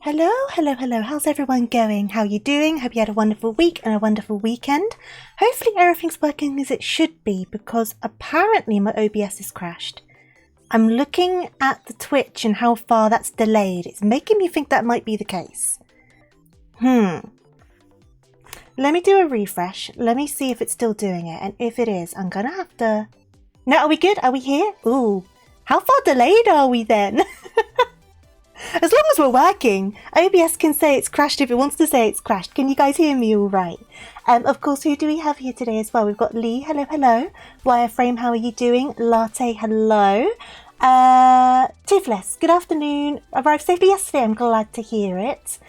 Hello, hello, hello. How's everyone going? How are you doing? Hope you had a wonderful week and a wonderful weekend. Hopefully everything's working as it should be, because apparently my OBS has crashed. I'm looking at the Twitch and how far that's delayed. It's making me think that might be the case. Let me do a refresh. Let me see if it's still doing it. And if it is, I'm gonna have to... No, are we good? Are we here? Ooh, how far delayed are we then? As long as we're working, OBS can say it's crashed if it wants to say it's crashed. Can you guys hear me all right? Of course, who do we have here today as well? We've got Lee, hello, hello. Wireframe, how are you doing? Latte, hello. Tiflis, good afternoon. Arrived safely yesterday, I'm glad to hear it.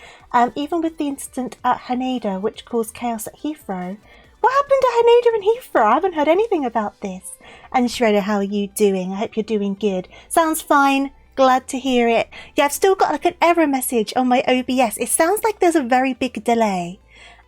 Even with the incident at Haneda, which caused chaos at Heathrow. What happened to Haneda and Heathrow? I haven't heard anything about this. And Shredder, how are you doing? I hope you're doing good. Sounds fine. Glad to hear it. Yeah, I've still got like an error message on my OBS. It sounds like there's a very big delay.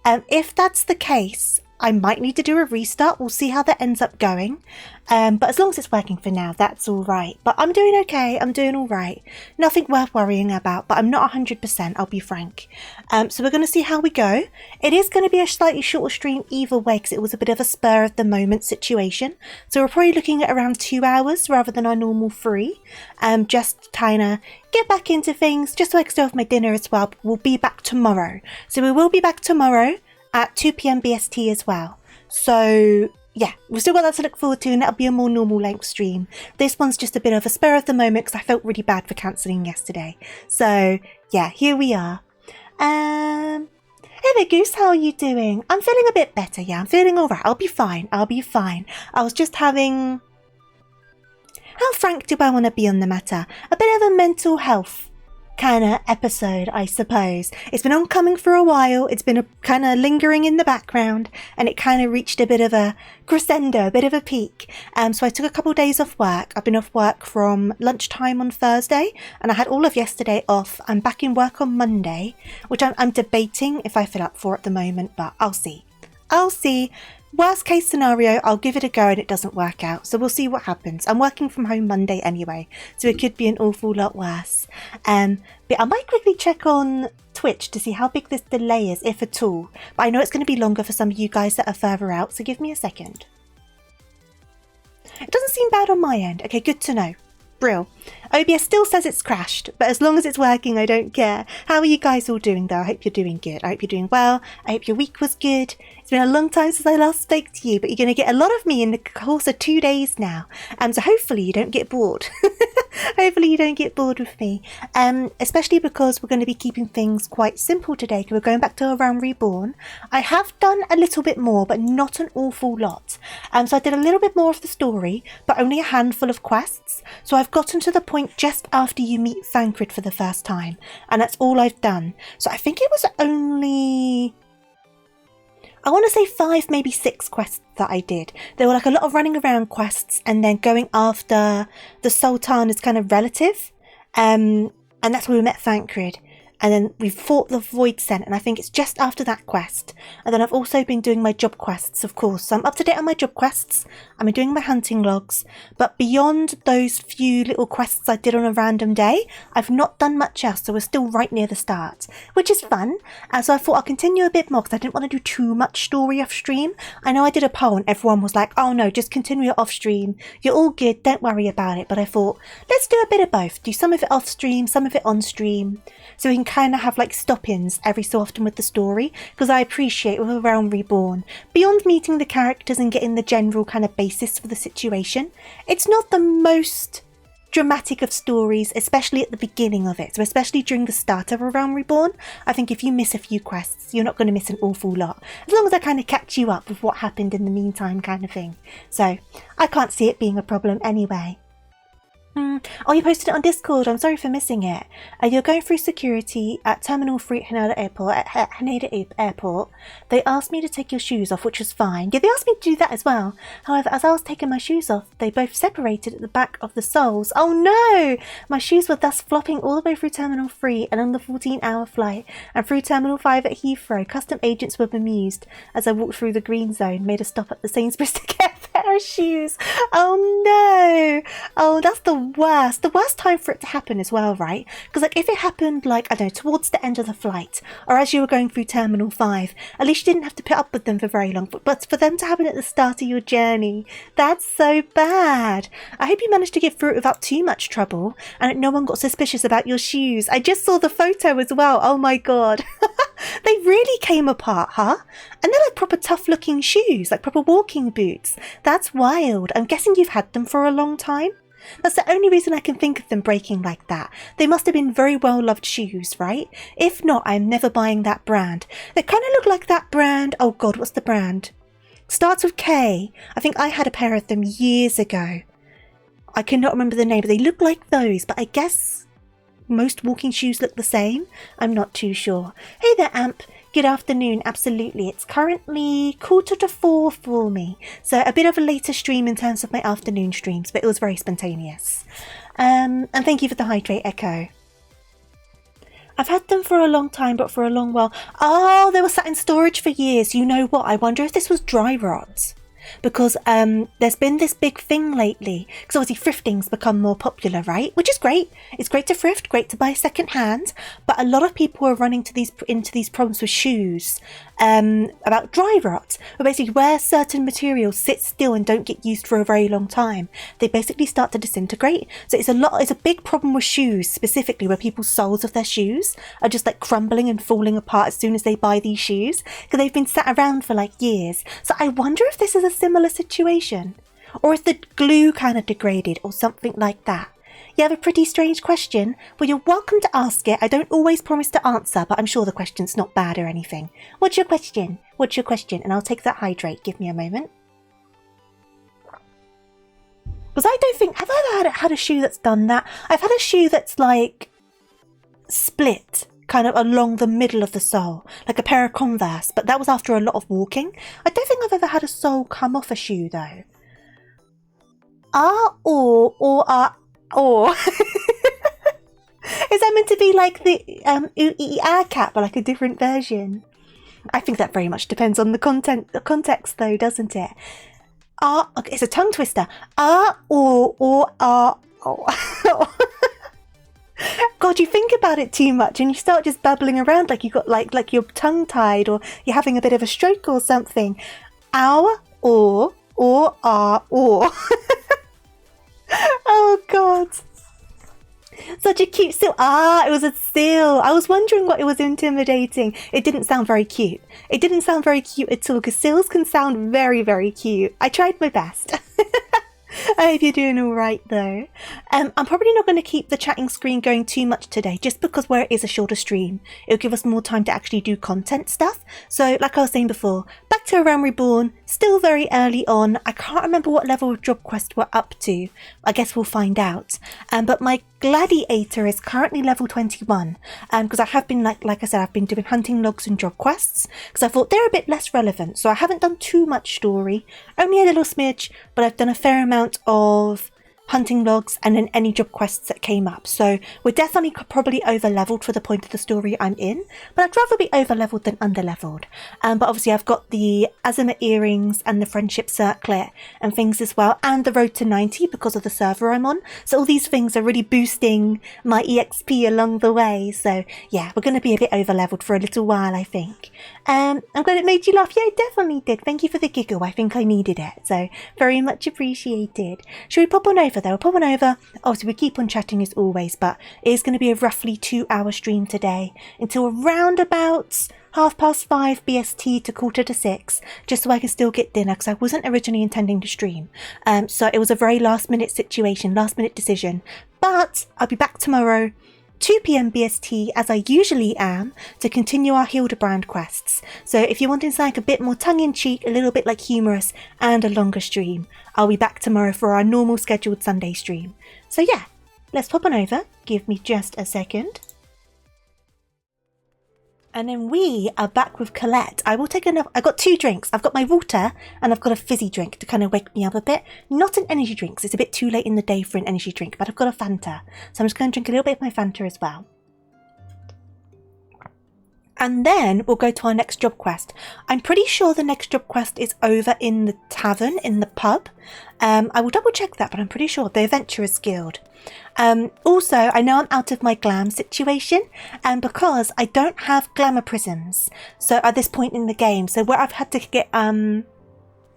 If that's the case, I might need to do a restart. We'll see how that ends up going. But as long as it's working for now, that's all right. But I'm doing okay. I'm doing all right. Nothing worth worrying about, but I'm not 100%, I'll be frank. So we're going to see how we go. It is going to be a slightly shorter stream either way, because it was a bit of a spur of the moment situation. So we're probably looking at around 2 hours rather than our normal 3. Just to kind of get back into things, just so I can still have my dinner as well. We'll be back tomorrow. So we will be back tomorrow at 2 PM BST as well. So yeah, we've still got that to look forward to, and that'll be a more normal length stream. This one's just a bit of a spur of the moment because I felt really bad for cancelling yesterday. So yeah, here we are. Hey there, Goose, how are you doing? I'm feeling a bit better, yeah, I'm feeling alright. I'll be fine, I'll be fine. I was just having... How frank do I want to be on the matter? A bit of a mental health kind of episode, I suppose. It's been oncoming for a while. It's been kind of lingering in the background, and it kind of reached a bit of a crescendo, a bit of a peak. So I took a couple of days off work. I've been off work from lunchtime on Thursday, and I had all of yesterday off. I'm back in work on Monday, which I'm debating if I fill up for at the moment, but I'll see. I'll see. Worst case scenario, I'll give it a go and it doesn't work out. So we'll see what happens. I'm working from home Monday anyway, so it could be an awful lot worse. But I might quickly check on Twitch to see how big this delay is, if at all. But I know it's going to be longer for some of you guys that are further out, so give me a second. It doesn't seem bad on my end. Okay, good to know. Brill. OBS still says it's crashed, but as long as it's working, I don't care. How are you guys all doing though? I hope you're doing good. I hope you're doing well. I hope your week was good. It's been a long time since I last spoke to you, but you're going to get a lot of me in the course of 2 days now. So hopefully you don't get bored. Hopefully you don't get bored with me. Especially because we're going to be keeping things quite simple today, because we're going back to A Realm Reborn. I have done a little bit more, but not an awful lot. So I did a little bit more of the story, but only a handful of quests. So I've gotten to the point just after you meet Thancred for the first time, and that's all I've done. So I think it was only... I want to say 5, maybe 6 quests that I did. There were like a lot of running around quests and then going after the Sultan as kind of relative. and that's where we met Thancred. And then we fought the Void Scent, and I think it's just after that quest. And then I've also been doing my job quests, of course. So I'm up to date on my job quests. I've been doing my hunting logs. But beyond those few little quests I did on a random day, I've not done much else. So we're still right near the start, which is fun. And so I thought I'll continue a bit more because I didn't want to do too much story off stream. I know I did a poll and everyone was like, oh no, just continue it off stream. You're all good, don't worry about it. But I thought, let's do a bit of both. Do some of it off stream, some of it on stream. So we can kind of have like stop-ins every so often with the story, because I appreciate with A Realm Reborn, beyond meeting the characters and getting the general kind of basis for the situation, it's not the most dramatic of stories, especially at the beginning of it. So especially during the start of A Realm Reborn, I think if you miss a few quests, you're not going to miss an awful lot, as long as I kind of catch you up with what happened in the meantime kind of thing. So I can't see it being a problem anyway. Oh, you posted it on Discord. I'm sorry for missing it. You're going through security at Terminal 3 at Haneda Airport. They asked me to take your shoes off, which was fine. Yeah, they asked me to do that as well. However, as I was taking my shoes off, they both separated at the back of the soles. Oh no! My shoes were thus flopping all the way through Terminal 3 and on the 14-hour flight, and through Terminal 5 at Heathrow. Custom agents were bemused as I walked through the green zone, made a stop at the Sainsbury's to get a pair of shoes. Oh no! Oh, that's the worst. The worst time for it to happen as well, right? Because like if it happened like, I don't know, towards the end of the flight, or as you were going through Terminal 5, at least you didn't have to put up with them for very long. But for them to happen at the start of your journey, that's so bad. I hope you managed to get through it without too much trouble and that no one got suspicious about your shoes. I just saw the photo as well. Oh my god. They really came apart, huh? And they're like proper tough looking shoes, like proper walking boots. That's wild. I'm guessing you've had them for a long time? That's the only reason I can think of them breaking like that. They must have been very well loved shoes, right? If not, I'm never buying that brand. They kind of look like that brand. Oh god, what's the brand? Starts with K. I think I had a pair of them years ago. I cannot remember the name, but they look like those. But I guess most walking shoes look the same. I'm not too sure. Hey there, Amp. Good afternoon. Absolutely. It's currently 3:45 for me. So a bit of a later stream in terms of my afternoon streams, but it was very spontaneous. And thank you for the hydrate, Echo. I've had them for a long time, but for a long while. Oh, they were sat in storage for years. You know what? I wonder if this was dry rot. Because there's been this big thing lately, because obviously thrifting's become more popular, right? Which is great. It's great to thrift, great to buy second hand, but a lot of people are running into these problems with shoes about dry rot, where basically where certain materials sit still and don't get used for a very long time, they basically start to disintegrate. So it's a big problem with shoes specifically, where people's soles of their shoes are just like crumbling and falling apart as soon as they buy these shoes, because they've been sat around for like years. So I wonder if this is a similar situation, or if the glue kind of degraded or something like that. You have a pretty strange question. Well, you're welcome to ask it. I don't always promise to answer, but I'm sure the question's not bad or anything. What's your question? What's your question? And I'll take that hydrate. Give me a moment. Because I don't think... Have I ever had a shoe that's done that? I've had a shoe that's like split kind of along the middle of the sole, like a pair of Converse, but that was after a lot of walking. I don't think I've ever had a sole come off a shoe though. Or is that meant to be like the ARR cat, but like a different version? I think that very much depends on the context though, doesn't it? Okay, it's a tongue twister. God, you think about it too much and you start just babbling around like you got like you're tongue tied or you're having a bit of a stroke or something. Or. Oh god. Such a cute seal. It was a seal. I was wondering what it was intimidating. It didn't sound very cute. It didn't sound very cute at all, because seals can sound very, very cute. I tried my best. I hope you're doing all right though. I'm probably not going to keep the chatting screen going too much today, just because where it is a shorter stream, it'll give us more time to actually do content stuff. So like I was saying before, back to A Realm Reborn, still very early on. I can't remember what level of job quest we're up to. I guess we'll find out. But my Gladiator is currently level 21, because I have been, like I said, I've been doing hunting logs and job quests, because I thought they're a bit less relevant, so I haven't done too much story, only a little smidge, but I've done a fair amount of hunting logs, and then any job quests that came up. So we're definitely probably over-leveled for the point of the story I'm in, but I'd rather be over-leveled than under-leveled. But obviously I've got the Azimut earrings and the friendship circlet and things as well, and the road to 90 because of the server I'm on. So all these things are really boosting my EXP along the way. So yeah, we're going to be a bit over-leveled for a little while, I think. I'm glad it made you laugh. Yeah, it definitely did. Thank you for the giggle. I think I needed it. So very much appreciated. Should we pop on over though? We'll pop on over. Obviously we keep on chatting as always, but it is going to be a roughly 2-hour stream today until around about 5:30 BST to 5:45, just so I can still get dinner, because I wasn't originally intending to stream. So it was a very last minute situation, last minute decision. But I'll be back tomorrow 2 PM BST, as I usually am, to continue our Hildebrand quests. So if you're wanting something a bit more tongue-in-cheek, a little bit like humorous, and a longer stream, I'll be back tomorrow for our normal scheduled Sunday stream. So yeah, let's pop on over. Give me just a second. And then we are back with Colette. I will take another. I've got 2 drinks. I've got my water and I've got a fizzy drink to kind of wake me up a bit. Not an energy drink, because it's a bit too late in the day for an energy drink, but I've got a Fanta. So I'm just going to drink a little bit of my Fanta as well. And then we'll go to our next job quest. I'm pretty sure the next job quest is over in the tavern, in the pub. I will double check that, but I'm pretty sure the Adventurers Guild. Also, I know I'm out of my glam situation, because I don't have glamour prisms. So at this point in the game, so where I've had to get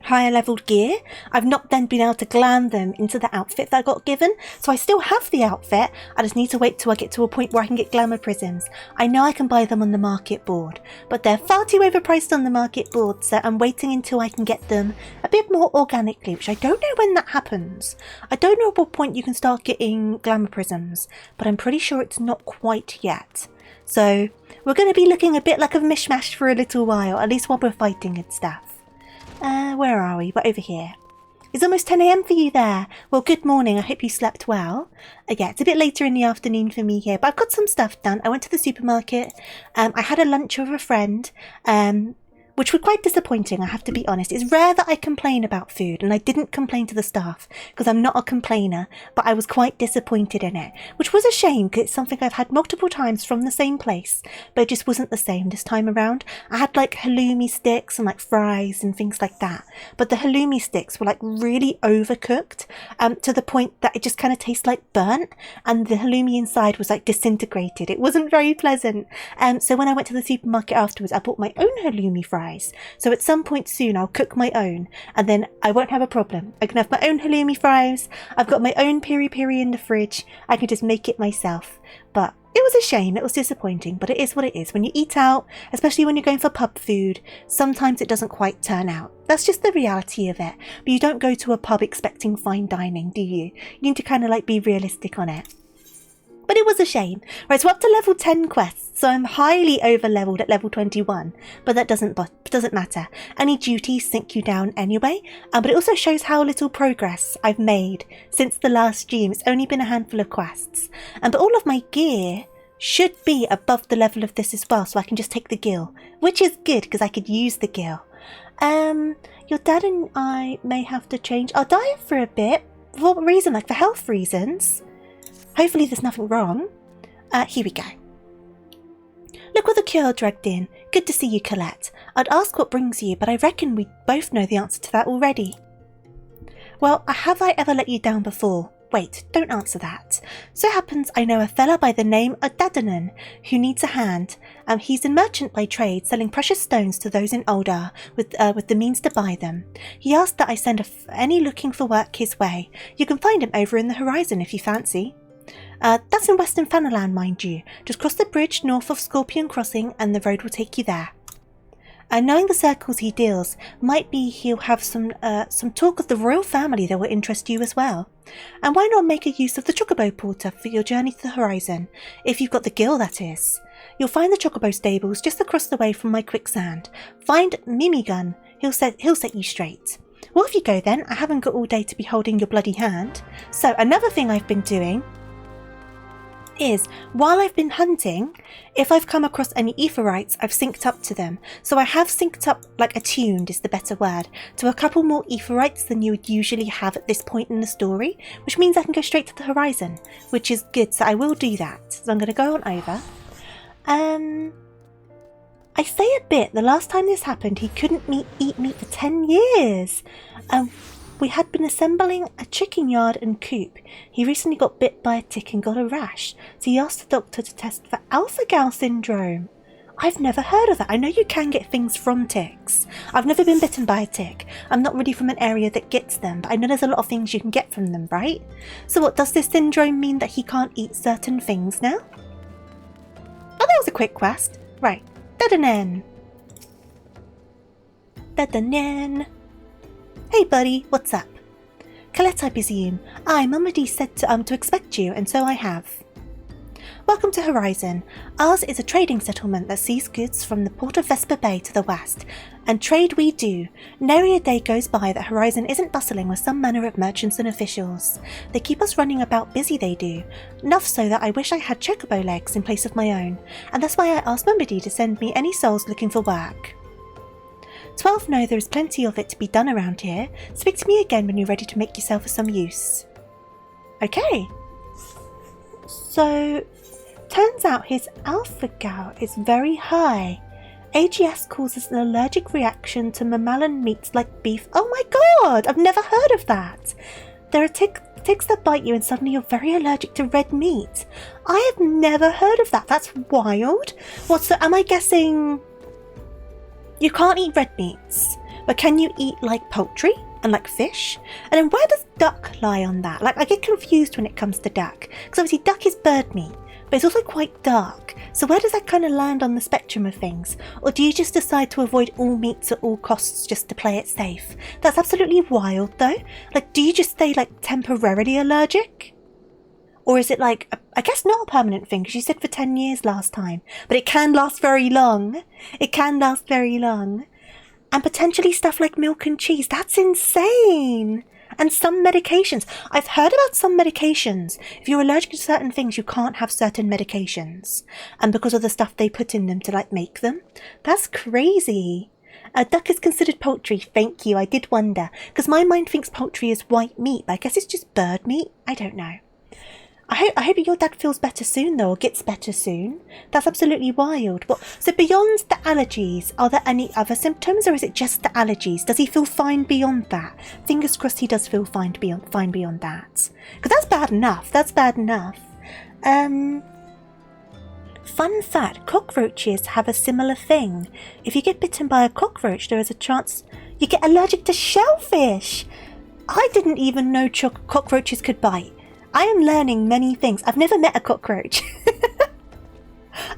higher leveled gear, I've not then been able to glam them into the outfit that I got given. So I still have the outfit, I just need to wait till I get to a point where I can get glamour prisms. I know I can buy them on the market board, but they're far too overpriced on the market board, so I'm waiting until I can get them a bit more organically, which I don't know when that happens. I don't know at what point you can start getting glamour prisms, but I'm pretty sure it's not quite yet. So we're going to be looking a bit like a mishmash for a little while, at least while we're fighting and stuff. Where are we? We're over here. It's almost 10 AM for you there. Well, good morning. I hope you slept well. Yeah, it's a bit later in the afternoon for me here, but I've got some stuff done. I went to the supermarket. I had a lunch with a friend, which was quite disappointing, I have to be honest. It's rare that I complain about food, and I didn't complain to the staff because I'm not a complainer, but I was quite disappointed in it, which was a shame because it's something I've had multiple times from the same place, but it just wasn't the same this time around. I had like halloumi sticks and like fries and things like that, but the halloumi sticks were like really overcooked to the point that it just kind of tastes like burnt, and the halloumi inside was like disintegrated. It wasn't very pleasant. So when I went to the supermarket afterwards, I bought my own halloumi fries. So at some point soon I'll cook my own, and then I won't have a problem. I can have my own halloumi fries. I've got my own piri-piri in the fridge. I can just make it myself. But it was a shame, it was disappointing, but it is what it is. When you eat out, especially when you're going for pub food, sometimes it doesn't quite turn out. That's just the reality of it. But you don't go to a pub expecting fine dining, do you? You need to kind of like be realistic on it. But it was a shame. Right, so up to level 10 quests, so I'm highly over-leveled at level 21, but that doesn't matter. Any duties sink you down anyway, but it also shows how little progress I've made since the last stream. It's only been a handful of quests, but all of my gear should be above the level of this as well, so I can just take the gil, which is good because I could use the gil. Your dad and I may have to change our diet for a bit. For what reason? Like for health reasons? Hopefully there's nothing wrong. Here we go. Look what the cure dragged in. Good to see you, Colette. I'd ask what brings you, but I reckon we both know the answer to that already. Well, have I ever let you down before? Wait, don't answer that. So happens I know a fella by the name of Dadanan who needs a hand. He's a merchant by trade, selling precious stones to those in Oldar with the means to buy them. He asked that I send any looking for work his way. You can find him over in the horizon if you fancy. That's in Western Fanaland, mind you. Just cross the bridge north of Scorpion Crossing and the road will take you there. Knowing the circles he deals, might be he'll have some talk of the royal family that will interest you as well. And why not make a use of the Chocobo Porter for your journey to the horizon, if you've got the gil, that is. You'll find the Chocobo stables just across the way from my quicksand. Find Mimigun, he'll set you straight. Well, off you go then, I haven't got all day to be holding your bloody hand. So, another thing I've been doing is, while I've been hunting, if I've come across any aetherites, I've synced up to them. So I have synced up, like attuned is the better word, to a couple more aetherites than you would usually have at this point in the story, which means I can go straight to the horizon, which is good, so I will do that. So I'm going to go on over. I say a bit, the last time this happened, he couldn't eat meat for 10 years. We had been assembling a chicken yard and coop. He recently got bit by a tick and got a rash, so he asked the doctor to test for alpha-gal syndrome. I've never heard of that. I know you can get things from ticks. I've never been bitten by a tick. I'm not really from an area that gets them, but I know there's a lot of things you can get from them, right? So what, does this syndrome mean that he can't eat certain things now? Oh, that was a quick quest. Right. Da-da-nen. Da-da-nen. Hey buddy, what's up? Colette, I presume. Mummy said to expect you, and so I have. Welcome to Horizon. Ours is a trading settlement that sees goods from the port of Vesper Bay to the west, and trade we do. Nary a day goes by that Horizon isn't bustling with some manner of merchants and officials. They keep us running about busy, they do. Enough so that I wish I had chocobo legs in place of my own, and that's why I asked Mummy to send me any souls looking for work. 12 know there is plenty of it to be done around here. Speak to me again when you're ready to make yourself of some use. Okay. So, turns out his alpha-gal is very high. AGS causes an allergic reaction to mammalian meats like beef. Oh my god! I've never heard of that! There are ticks that bite you and suddenly you're very allergic to red meat. I have never heard of that. That's wild. What, so am I guessing... You can't eat red meats, but can you eat like poultry and like fish? And then where does duck lie on that? Like, I get confused when it comes to duck, because obviously duck is bird meat, but it's also quite dark. So where does that kind of land on the spectrum of things? Or do you just decide to avoid all meats at all costs just to play it safe? That's absolutely wild though. Like, do you just stay like temporarily allergic? Or is it like, I guess not a permanent thing, because you said for 10 years last time. But it can last very long. It can last very long. And potentially stuff like milk and cheese. That's insane. And some medications. I've heard about some medications. If you're allergic to certain things, you can't have certain medications. And because of the stuff they put in them to like make them. That's crazy. Duck is considered poultry. Thank you. I did wonder. Because my mind thinks poultry is white meat. But I guess it's just bird meat. I don't know. I hope your dad feels better soon though, or gets better soon. That's absolutely wild. But so beyond the allergies, are there any other symptoms, or is it just the allergies? Does he feel fine beyond that? Fingers crossed he does feel fine beyond that. Because that's bad enough. That's bad enough. Fun fact, cockroaches have a similar thing. If you get bitten by a cockroach, there is a chance you get allergic to shellfish. I didn't even know cockroaches could bite. I am learning many things. I've never met a cockroach.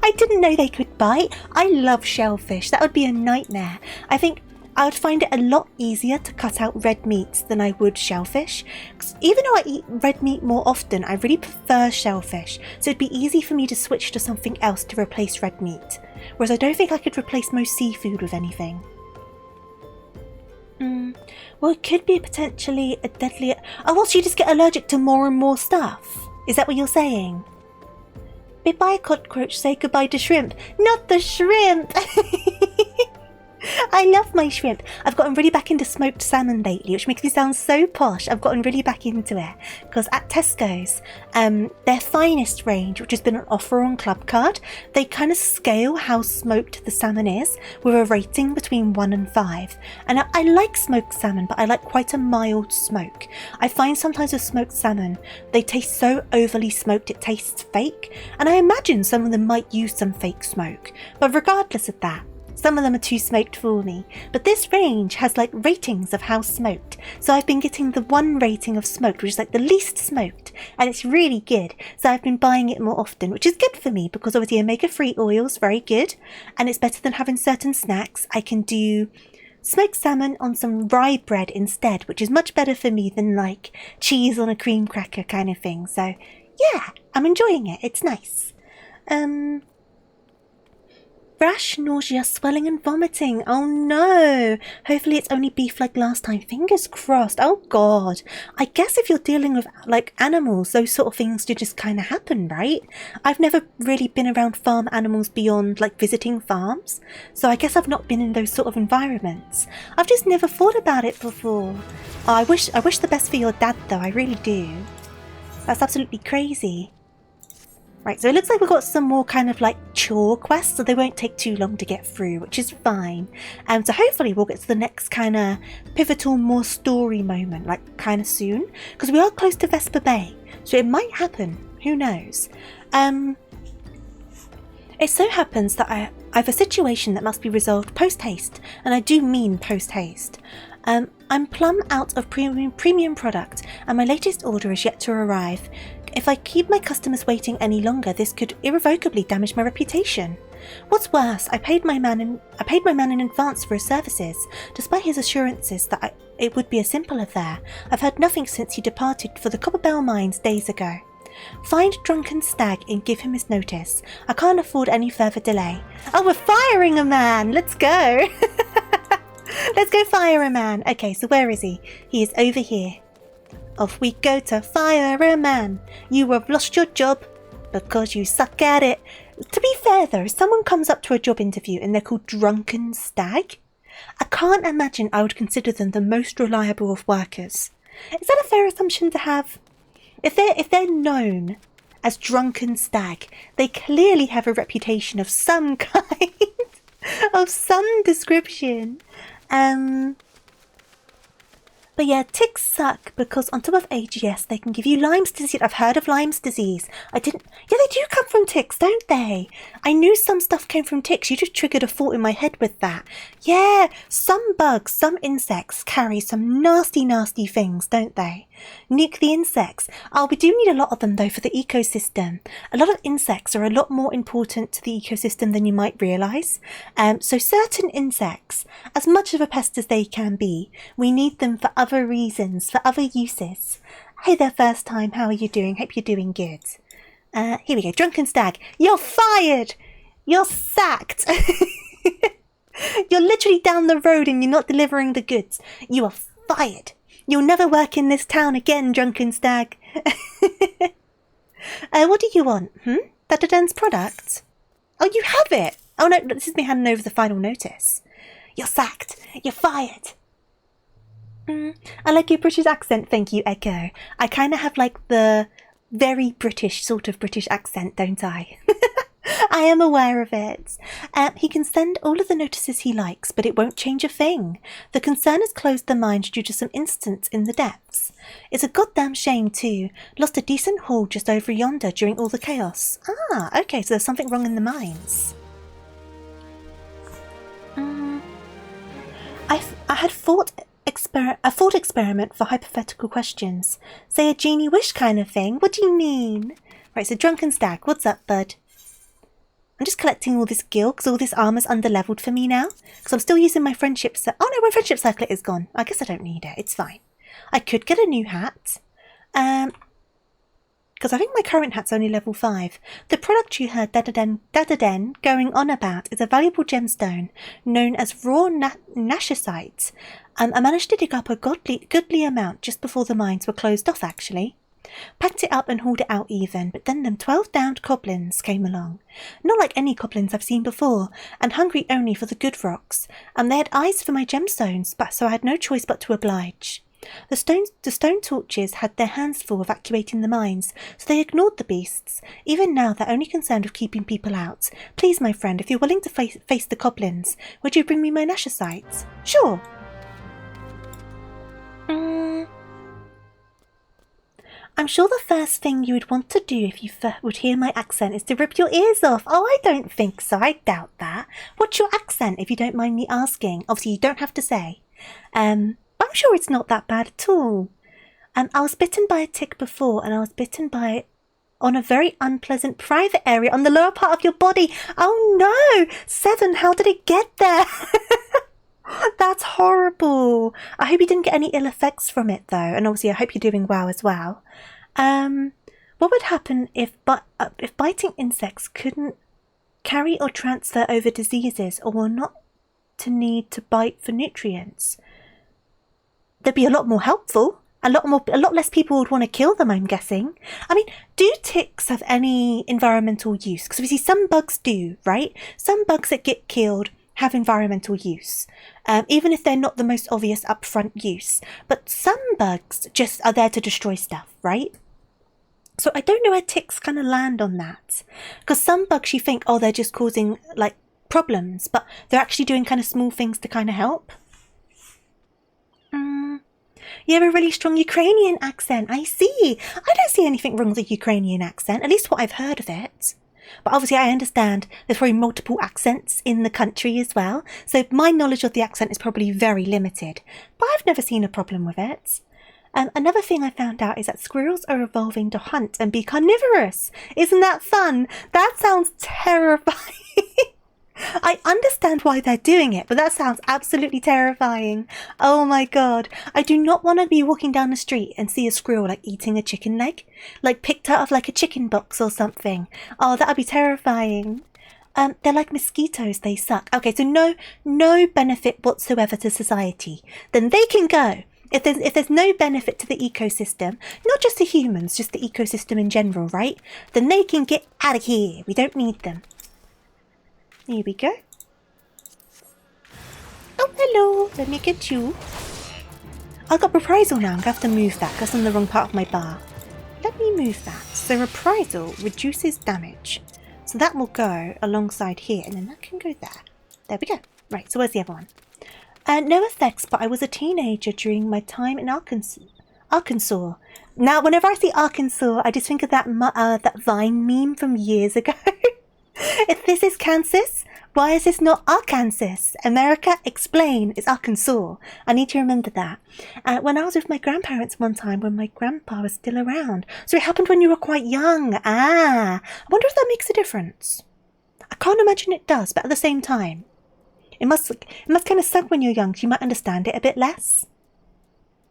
I didn't know they could bite. I love shellfish. That would be a nightmare. I think I would find it a lot easier to cut out red meats than I would shellfish. 'Cause even though I eat red meat more often, I really prefer shellfish. So it'd be easy for me to switch to something else to replace red meat. Whereas I don't think I could replace most seafood with anything. Well, it could be potentially a deadly... Oh, well, so you just get allergic to more and more stuff? Is that what you're saying? Bit by a cockroach, say goodbye to shrimp. Not the shrimp! I love my shrimp. I've gotten really back into smoked salmon lately, which makes me sound so posh. I've gotten really back into it. Because at Tesco's, their finest range, which has been on offer on Clubcard, they kind of scale how smoked the salmon is with a rating between 1 and 5. And I like smoked salmon, but I like quite a mild smoke. I find sometimes with smoked salmon, they taste so overly smoked it tastes fake. And I imagine some of them might use some fake smoke. But regardless of that, some of them are too smoked for me, but this range has like ratings of how smoked. So I've been getting the 1 rating of smoked, which is like the least smoked, and it's really good. So I've been buying it more often, which is good for me because obviously omega-3 oil is very good, and it's better than having certain snacks. I can do smoked salmon on some rye bread instead, which is much better for me than like cheese on a cream cracker kind of thing. So yeah, I'm enjoying it. It's nice. Rash, nausea, swelling and vomiting. Oh no! Hopefully it's only beef like last time. Fingers crossed. Oh god. I guess if you're dealing with like animals, those sort of things do just kind of happen, right? I've never really been around farm animals beyond like visiting farms. So I guess I've not been in those sort of environments. I've just never thought about it before. Oh, I wish the best for your dad though. I really do. That's absolutely crazy. Right, so it looks like we've got some more kind of like chore quests, so they won't take too long to get through, which is fine. So hopefully we'll get to the next kind of pivotal, more story moment, like kind of soon, because we are close to Vesper Bay, so it might happen. Who knows? It so happens that I have a situation that must be resolved post-haste, and I do mean post-haste. I'm plumb out of premium product, and my latest order is yet to arrive. If I keep my customers waiting any longer, this could irrevocably damage my reputation. What's worse, I paid my man in advance for his services, despite his assurances that it would be a simple affair. I've heard nothing since he departed for the Copperbell Mines days ago. Find Drunken Stag and give him his notice. I can't afford any further delay. Oh, we're firing a man! Let's go! Let's go fire a man. Okay, so where is he? He is over here. Off we go to fire a man. You have lost your job because you suck at it. To be fair though, if someone comes up to a job interview and they're called Drunken Stag, I can't imagine I would consider them the most reliable of workers. Is that a fair assumption to have? If they're known as Drunken Stag, they clearly have a reputation of some kind, of some description. But yeah, ticks suck because on top of AGS, they can give you Lyme's disease. I've heard of Lyme's disease. Yeah, they do come from ticks, don't they? I knew some stuff came from ticks. You just triggered a thought in my head with that. Yeah, some bugs, some insects carry some nasty, nasty things, don't they? Nuke the insects. Oh, we do need a lot of them though for the ecosystem. A lot of insects are a lot more important to the ecosystem than you might realise. So certain insects, as much of a pest as they can be, we need them for other reasons, for other uses. Hey there, first time, how are you doing? Hope you're doing good. Here we go, Drunken Stag. You're fired! You're sacked! You're literally down the road and you're not delivering the goods. You are fired. You'll never work in this town again, Drunken Stag. What do you want? Dadaden's product? Oh, you have it! Oh no, this is me handing over the final notice. You're sacked. You're fired. I like your British accent, thank you, Echo. I kind of have like the very British sort of British accent, don't I? I am aware of it. He can send all of the notices he likes, but it won't change a thing. The concern has closed the mines due to some incidents in the depths. It's a goddamn shame too. Lost a decent haul just over yonder during all the chaos. Ah, okay, so there's something wrong in the mines. I had a thought experiment for hypothetical questions. Say a genie wish kind of thing. What do you mean? Right, so Drunken Stag, what's up, bud? I'm just collecting all this gil because all this armour's underleveled for me now. Because I'm still using my friendship circlet. Oh no, my friendship circlet is gone. I guess I don't need it. It's fine. I could get a new hat. Because I think my current hat's only level 5. The product you heard Dadaden going on about is a valuable gemstone known as raw nashicite. I managed to dig up a goodly amount just before the mines were closed off, actually. Packed it up and hauled it out even, but then them 12 downed goblins came along. Not like any goblins I've seen before, and hungry only for the good rocks, and they had eyes for my gemstones, so I had no choice but to oblige. The stone torches had their hands full evacuating the mines, so they ignored the beasts. Even now they're only concerned with keeping people out. Please, my friend, if you're willing to face the goblins, would you bring me my nashicites? Sure. I'm sure the first thing you would want to do if you would hear my accent is to rip your ears off. Oh, I don't think so. I doubt that. What's your accent, if you don't mind me asking? Obviously, you don't have to say. I'm sure it's not that bad at all. I was bitten by a tick before, and I was bitten by it on a very unpleasant private area on the lower part of your body. Oh no! 7, how did it get there? That's horrible. I hope you didn't get any ill effects from it though, and obviously I hope you're doing well as well. What would happen if biting insects couldn't carry or transfer over diseases, or will not to need to bite for nutrients. They'd be a lot more helpful. A lot less people would want to kill them, I'm guessing. I mean, do ticks have any environmental use? Because obviously some bugs do, right? Some bugs that get killed have environmental use, even if they're not the most obvious upfront use. But some bugs just are there to destroy stuff, right? So I don't know where ticks kind of land on that. Because some bugs you think, oh, they're just causing, like, problems, but they're actually doing kind of small things to kind of help. You have a really strong Ukrainian accent, I see. I don't see anything wrong with the Ukrainian accent, at least what I've heard of it. But obviously I understand there's probably multiple accents in the country as well, so my knowledge of the accent is probably very limited. But I've never seen a problem with it. Another thing I found out is that squirrels are evolving to hunt and be carnivorous. Isn't that fun? That sounds terrifying. I understand why they're doing it, but that sounds absolutely terrifying. Oh my god. I do not want to be walking down the street and see a squirrel like eating a chicken leg. Like picked out of like a chicken box or something. Oh, that would be terrifying. They're like mosquitoes, they suck. Okay, so no benefit whatsoever to society. Then they can go. If there's no benefit to the ecosystem, not just to humans, just the ecosystem in general, right? Then they can get out of here. We don't need them. Here we go. Oh, hello. Let me get you. I've got reprisal now. I'm going to have to move that because I'm in the wrong part of my bar. Let me move that. So reprisal reduces damage. So that will go alongside here. And then that can go there. There we go. Right, so where's the other one? No effects, but I was a teenager during my time in Arkansas. Now, whenever I see Arkansas, I just think of that Vine meme from years ago. If this is Kansas, why is this not Arkansas? America, explain. It's Arkansas. I need to remember that. When I was with my grandparents one time when my grandpa was still around. So it happened when you were quite young. I wonder if that makes a difference. I can't imagine it does, but at the same time, it must kind of suck when you're young, so you might understand it a bit less.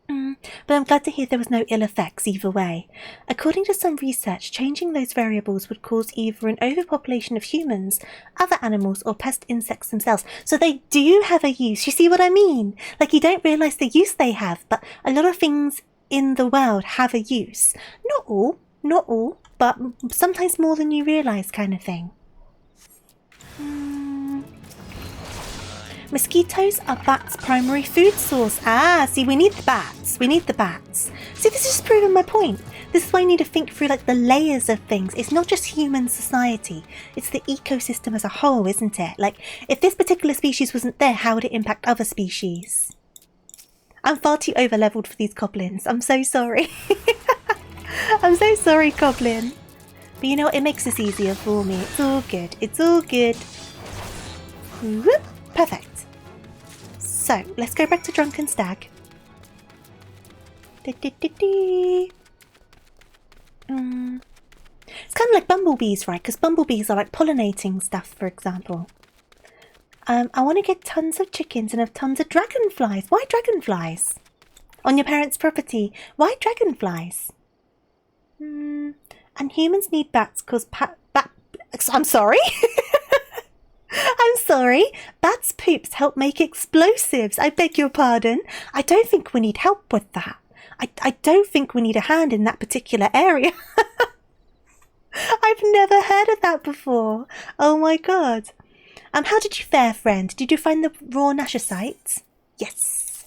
But I'm glad to hear there was no ill effects either way. According to some research, changing those variables would cause either an overpopulation of humans, other animals, or pest insects themselves. So they do have a use. You see what I mean? Like, you don't realise the use they have, but a lot of things in the world have a use. Not all, but sometimes more than you realise, kind of thing. Mosquitoes are bats' primary food source. See, we need the bats. See, this is just proving my point. This is why you need to think through like the layers of things. It's not just human society. It's the ecosystem as a whole, isn't it? Like, if this particular species wasn't there, how would it impact other species? I'm far too over-leveled for these goblins. I'm so sorry. I'm so sorry, goblin. But you know what? It makes this easier for me. It's all good. It's all good. Whoop. Perfect. So, let's go back to Drunken Stag. It's kind of like bumblebees, right? Because bumblebees are like pollinating stuff, for example. I want to get tons of chickens and have tons of dragonflies. Why dragonflies? On your parents' property. Why dragonflies? And humans need bats because I'm sorry? I'm sorry. Bats' poops help make explosives. I beg your pardon. I don't think we need help with that. I don't think we need a hand in that particular area. I've never heard of that before. Oh my god. How did you fare, friend? Did you find the raw nashicite? Yes.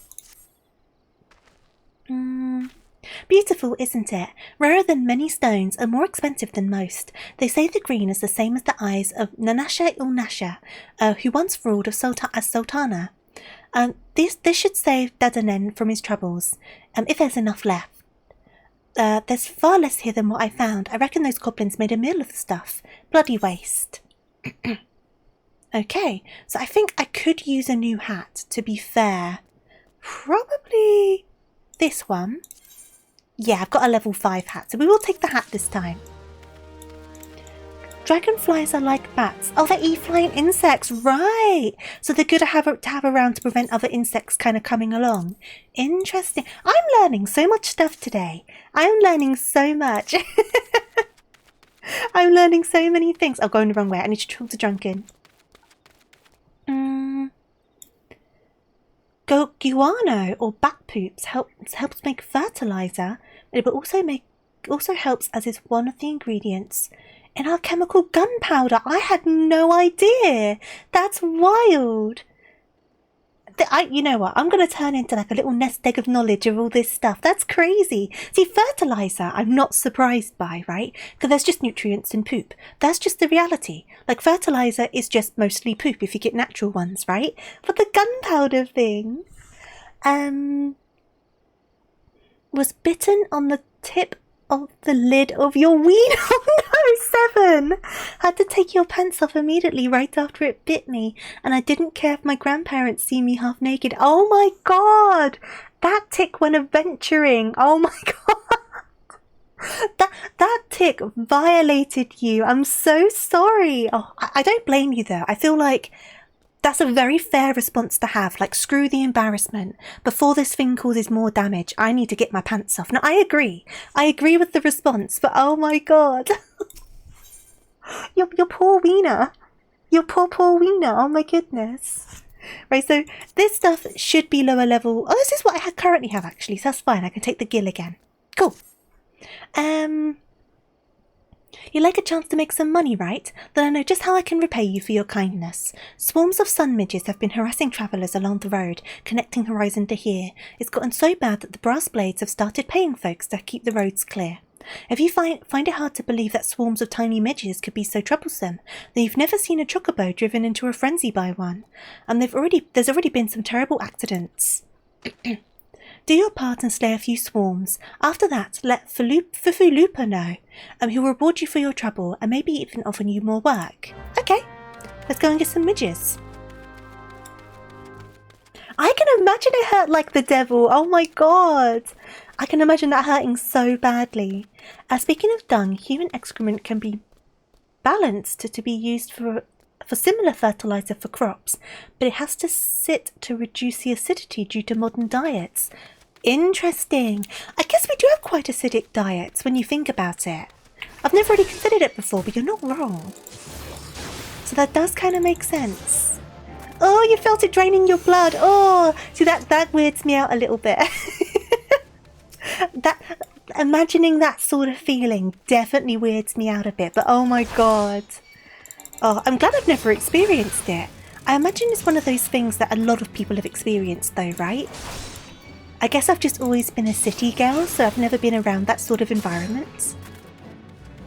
Beautiful, isn't it? Rarer than many stones and more expensive than most. They say the green is the same as the eyes of Nanasha-il-Nasha, who once ruled as Sultana. This should save Dadanen from his troubles, if there's enough left. There's far less here than what I found. I reckon those goblins made a meal of the stuff. Bloody waste. Okay, so I think I could use a new hat, to be fair. Probably this one. Yeah, I've got a level 5 hat, so we will take the hat this time. Dragonflies are like bats. Oh, they eat flying insects, right. So they're good to have around to prevent other insects kind of coming along. Interesting. I'm learning so much stuff today. I'm learning so much. I'm learning so many things. Oh, going the wrong way. I need to talk to Drunken. Guano or bat poops helps make fertilizer, but also helps as is one of the ingredients in our chemical gunpowder. I had no idea. That's wild. You know what? I'm going to turn into like a little nest egg of knowledge of all this stuff. That's crazy. See, fertilizer, I'm not surprised by, right? Because there's just nutrients in poop. That's just the reality. Like, fertilizer is just mostly poop if you get natural ones, right? But the gunpowder thing, was bitten on the tip of the lid of your wiener. Oh no, 7! Had to take your pants off immediately right after it bit me, and I didn't care if my grandparents see me half naked. Oh my god! That tick went adventuring. Oh my god! That tick violated you. I'm so sorry. Oh, I don't blame you though. I feel like that's a very fair response to have. Like, screw the embarrassment. Before this thing causes more damage, I need to get my pants off. Now, I agree. I agree with the response, but oh my god. Your poor wiener. Your poor wiener. Oh my goodness. Right, so this stuff should be lower level. Oh, this is what I currently have, actually, so that's fine. I can take the gill again. Cool. You like a chance to make some money, right? Then I know just how I can repay you for your kindness. Swarms of sun midges have been harassing travellers along the road, connecting Horizon to here. It's gotten so bad that the brass blades have started paying folks to keep the roads clear. If you find it hard to believe that swarms of tiny midges could be so troublesome, then you've never seen a chocobo driven into a frenzy by one. And there's already been some terrible accidents. Do your part and slay a few swarms. After that, let Fufulupa know. He'll reward you for your trouble and maybe even offer you more work. Okay, let's go and get some midges. I can imagine it hurt like the devil. Oh my god. I can imagine that hurting so badly. Speaking of dung, human excrement can be balanced to be used for similar fertilizer for crops, but it has to sit to reduce the acidity due to modern diets. Interesting. I guess we do have quite acidic diets when you think about it. I've never really considered it before, but you're not wrong. So that does kind of make sense. Oh, you felt it draining your blood. Oh, see, that weirds me out a little bit. Imagining that sort of feeling definitely weirds me out a bit, but oh my god. Oh, I'm glad I've never experienced it. I imagine it's one of those things that a lot of people have experienced though, right? I guess I've just always been a city girl, so I've never been around that sort of environment.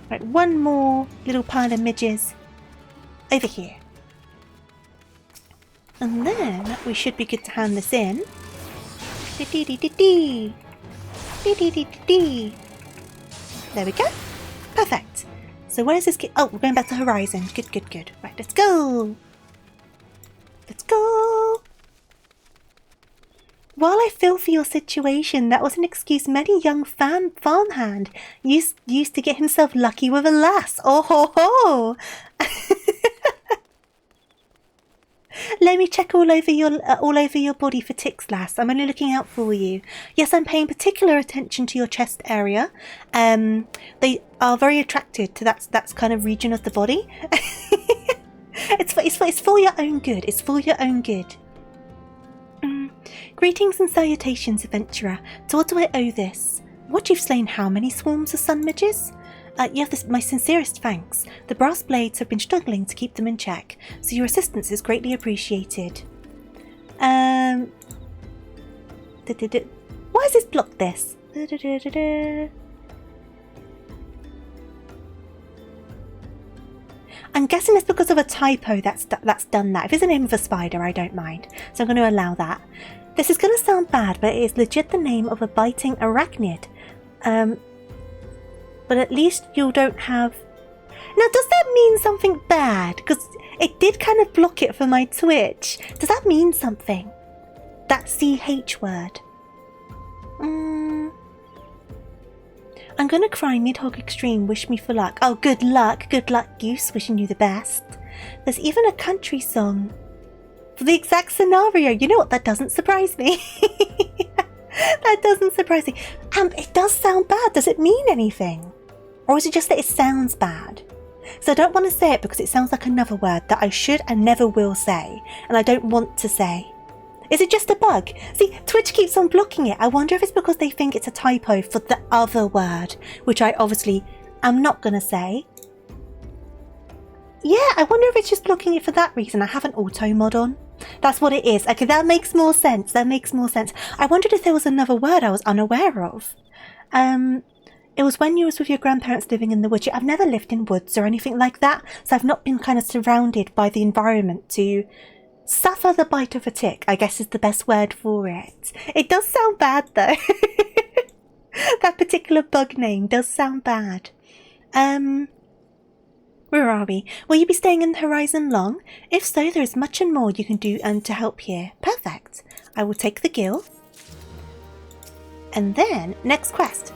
Right, one more little pile of midges over here. And then we should be good to hand this in. Dee-dee-dee-dee-dee. Dee-dee-dee-dee-dee. There we go. Perfect. So where's this kid? Oh, we're going back to Horizon. Good, good, good. Right, let's go. Let's go. While I feel for your situation, that was an excuse many young farmhand used to get himself lucky with a lass. Oh ho ho! Let me check all over your body for ticks, lass. I'm only looking out for you. Yes, I'm paying particular attention to your chest area. They are very attracted to that kind of region of the body. It's for your own good. It's for your own good. Greetings and salutations, adventurer. To what do I owe this? What, you've slain how many swarms of sun midges? You have my sincerest thanks. The brass blades have been struggling to keep them in check, so your assistance is greatly appreciated. Why has this blocked this? I'm guessing it's because of a typo that's done that. If it's the name of a spider, I don't mind, so I'm going to allow that. This is going to sound bad, but it is legit the name of a biting arachnid. But at least you don't have... Now, does that mean something bad? Because it did kind of block it for my Twitch. Does that mean something? That CH word. I'm gonna cry, Nidhogg Extreme, wish me for luck. Oh, good luck, Goose, wishing you the best. There's even a country song for the exact scenario. You know what, that doesn't surprise me. That doesn't surprise me. It does sound bad. Does it mean anything? Or is it just that it sounds bad? So I don't want to say it because it sounds like another word that I should and never will say, and I don't want to say. Is it just a bug? See, Twitch keeps on blocking it. I wonder if it's because they think it's a typo for the other word, which I obviously am not going to say. Yeah, I wonder if it's just blocking it for that reason. I have an auto mod on. That's what it is. Okay, that makes more sense. That makes more sense. I wondered if there was another word I was unaware of. It was when you was with your grandparents living in the woods. I've never lived in woods or anything like that, so I've not been kind of surrounded by the environment to suffer the bite of a tick, I guess is the best word for it. It does sound bad though. That particular bug name does sound bad. Where are we? Will you be staying in the horizon long? If so, there is much and more you can do to help here. Perfect. I will take the gill. And then, next quest.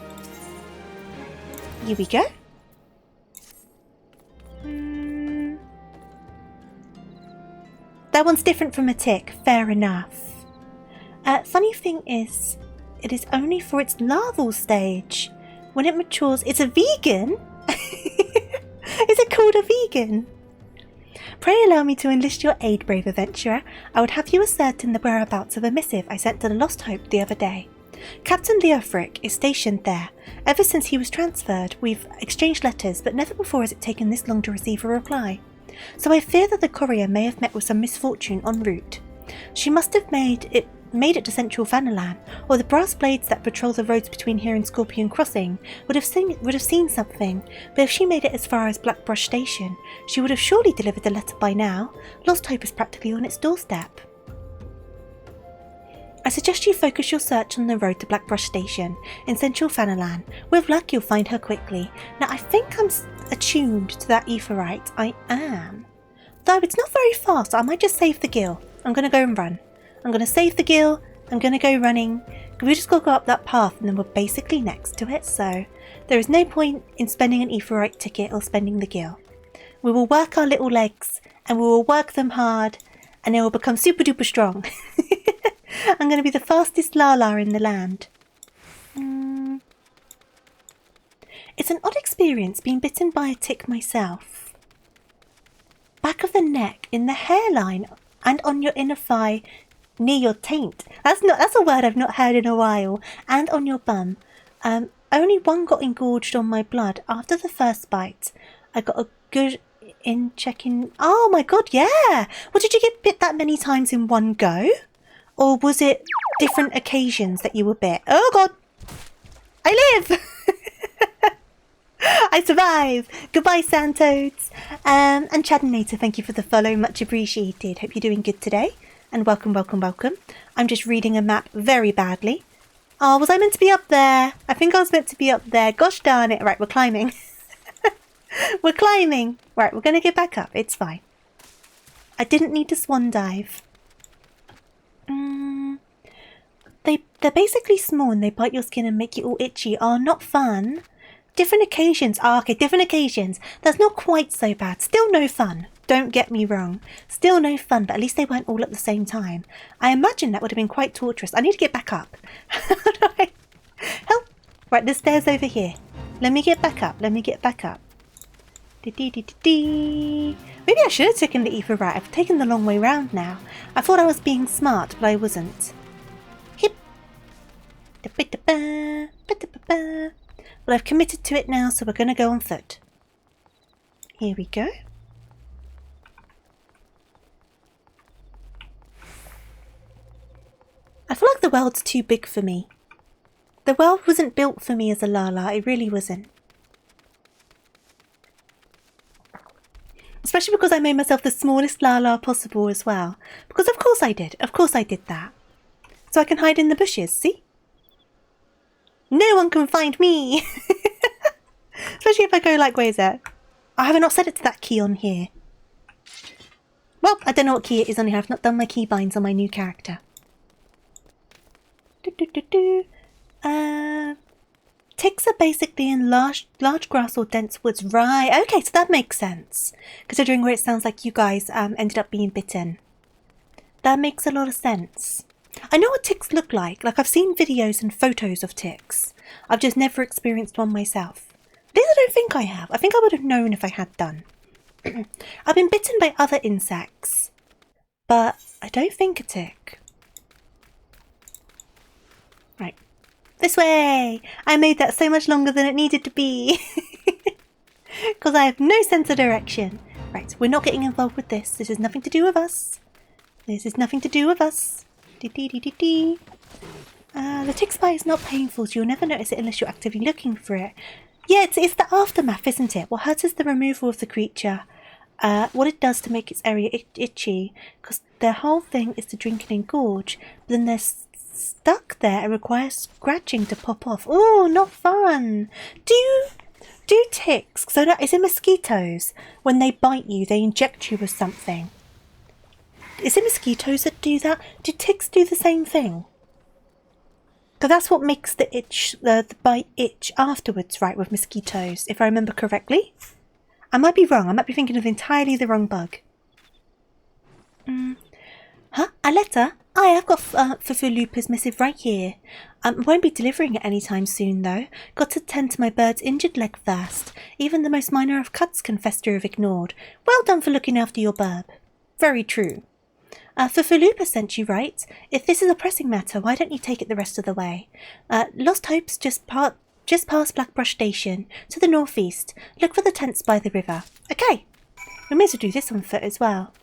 Here we go. That one's different from a tick. Fair enough. Funny thing is, it is only for its larval stage. When it matures, it's a vegan? Is it called a vegan? Pray allow me to enlist your aid, brave adventurer. I would have you ascertain the whereabouts of a missive I sent to the Lost Hope the other day. Captain Leofric is stationed there. Ever since he was transferred, we've exchanged letters, but never before has it taken this long to receive a reply. So I fear that the courier may have met with some misfortune en route. She must have made it to Central Fanalan, or the brass blades that patrol the roads between here and Scorpion Crossing would have seen something, but if she made it as far as Blackbrush Station, she would have surely delivered the letter by now. Lost Hope is practically on its doorstep. I suggest you focus your search on the road to Blackbrush Station in Central Fanalan. With luck you'll find her quickly. Now I think I'm attuned to that aetheryte. I am. Though it's not very fast, I might just save the gill. I'm going to go and run. I'm going to save the gill. I'm going to go running. We just got to go up that path and then we're basically next to it. So there is no point in spending an aetheryte ticket or spending the gill. We will work our little legs and we will work them hard and they will become super duper strong. I'm going to be the fastest Lala in the land. It's an odd experience being bitten by a tick myself. Back of the neck, in the hairline, and on your inner thigh, near your taint. That's a word I've not heard in a while. And on your bum. Only one got engorged on my blood. After the first bite, I got a good in checking. Oh my god, yeah! Well, did you get bit that many times in one go? Or was it different occasions that you were bit? Oh god! I live! I survive! Goodbye, Santoads! And Chadinator, thank you for the follow, much appreciated. Hope you're doing good today. And welcome, welcome, welcome. I'm just reading a map very badly. Oh, was I meant to be up there? I think I was meant to be up there. Gosh darn it. Right, we're climbing. We're climbing. Right, we're going to get back up. It's fine. I didn't need to swan dive. They're basically small and they bite your skin and make you all itchy. Oh, not fun. Different occasions. Oh, okay, different occasions. That's not quite so bad. Still no fun. Don't get me wrong. Still no fun, but at least they weren't all at the same time. I imagine that would have been quite torturous. I need to get back up. How do I... Help! Right, the stairs over here. Let me get back up. Let me get back up. Maybe I should have taken the ether right. I've taken the long way round now. I thought I was being smart, but I wasn't. Hip. Well, I've committed to it now, so we're going to go on foot. Here we go. I feel like the world's too big for me. The world wasn't built for me as a Lala. It really wasn't. Especially because I made myself the smallest Lala possible as well. Because of course I did. Of course I did that. So I can hide in the bushes, see? No one can find me! Especially if I go like, where is it? I have not set it to that key on here. Well, I don't know what key it is on here. I've not done my key binds on my new character. Ticks are basically in large grass or dense woods. Right, okay, so that makes sense. Considering where it sounds like you guys ended up being bitten. That makes a lot of sense. I know what ticks look like. Like, I've seen videos and photos of ticks. I've just never experienced one myself. This I don't think I have. I think I would have known if I had done. I've been bitten by other insects, but I don't think a tick. Right. This way! I made that so much longer than it needed to be. Because I have no sense of direction. Right, we're not getting involved with this. This has nothing to do with us. This is nothing to do with us. The tick bite is not painful, so you'll never notice it unless you're actively looking for it. Yeah, it's the aftermath, isn't it? What hurts is the removal of the creature. What it does to make its area itchy. Because their whole thing is to drink and engorge. But then they're stuck there and require scratching to pop off. Oh, not fun. Do ticks, so no, is it mosquitoes? When they bite you, they inject you with something. Is it mosquitoes that do that? Do ticks do the same thing? Because that's what makes the itch, the bite itch afterwards, right, with mosquitoes, if I remember correctly. I might be wrong. I might be thinking of entirely the wrong bug. Huh? A letter? I've got TofuuRabbit's missive right here. Won't be delivering it anytime soon, though. Got to tend to my bird's injured leg first. Even the most minor of cuts can fester if ignored. Well done for looking after your burb. Very true. TofuuRabbit sent you, right? If this is a pressing matter, why don't you take it the rest of the way? Lost Hope's just past Blackbrush Station, to the northeast. Look for the tents by the river. Okay. We may as well do this on foot as well.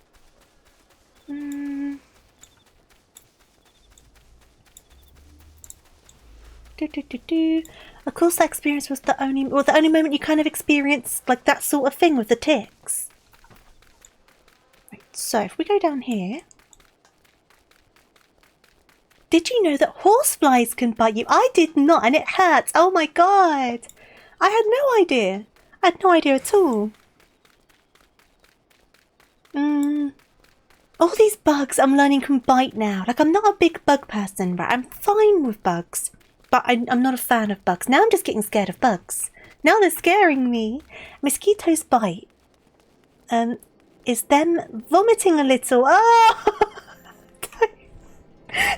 Of course, that experience was the only moment you kind of experienced like that sort of thing with the ticks. Right, so if we go down here, did you know that horseflies can bite you? I did not, and it hurts. Oh my god, I had no idea. I had no idea at all. All these bugs I'm learning can bite now. Like, I'm not a big bug person, right? I'm fine with bugs. But I'm not a fan of bugs. Now I'm just getting scared of bugs. Now they're scaring me. Mosquitoes bite. Is them vomiting a little. Oh!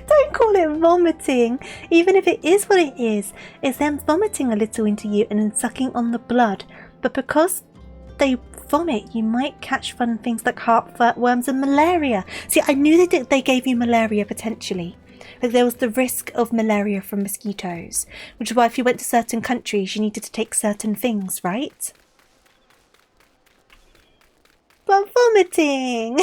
Don't call it vomiting. Even if it is what it is them vomiting a little into you and then sucking on the blood. But because they vomit, you might catch fun things like heartworms and malaria. See, I knew they gave you malaria potentially. Like, there was the risk of malaria from mosquitoes, which is why if you went to certain countries, you needed to take certain things, right? But vomiting!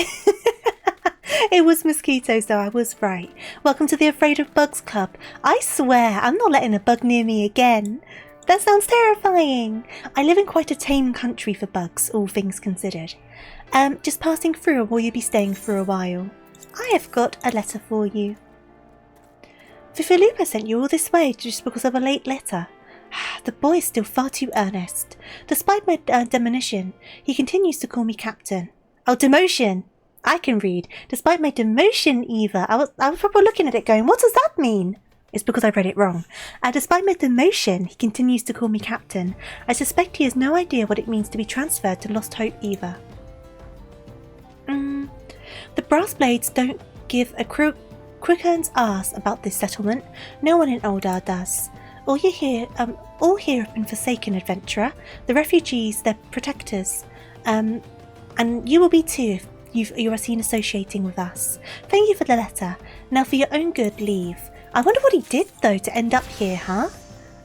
It was mosquitoes, though. I was right. Welcome to the Afraid of Bugs Club. I swear, I'm not letting a bug near me again. That sounds terrifying. I live in quite a tame country for bugs, all things considered. Just passing through, or will you be staying for a while? I have got a letter for you. TofuuRabbit sent you all this way just because of a late letter. The boy is still far too earnest. Despite my demotion, he continues to call me captain. Oh, demotion! I can read. Despite my demotion, Eva. I was probably looking at it going, what does that mean? It's because I read it wrong. Despite my demotion, he continues to call me captain. I suspect he has no idea what it means to be transferred to Lost Hope either. The brass blades don't give a Quickern's ass about this settlement. No one in Oldar does. All here have been forsaken, adventurer. The refugees, their protectors. And you will be too if you are seen associating with us. Thank you for the letter. Now for your own good, leave. I wonder what he did, though, to end up here, huh?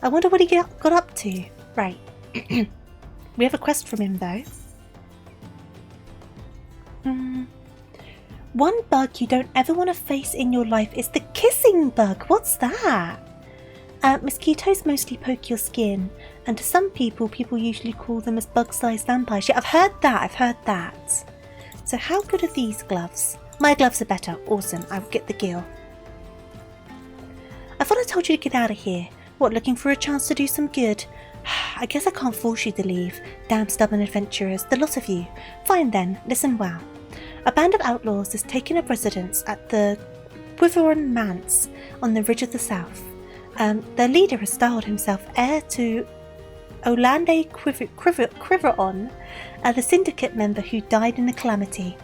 I wonder what he got up to. Right. We have a quest from him, though. One bug you don't ever want to face in your life is the kissing bug. What's that? Mosquitoes mostly poke your skin, and to some people usually call them as bug-sized vampires. Yeah, I've heard that. So how good are these gloves? My gloves are better. Awesome. I will get the gill. I thought I told you to get out of here. What, looking for a chance to do some good? I guess I can't force you to leave. Damn stubborn adventurers, the lot of you. Fine then, listen well. A band of outlaws has taken up residence at the Quiveron Manse on the ridge of the south. Their leader has styled himself heir to Olande Quiveron, the syndicate member who died in the calamity.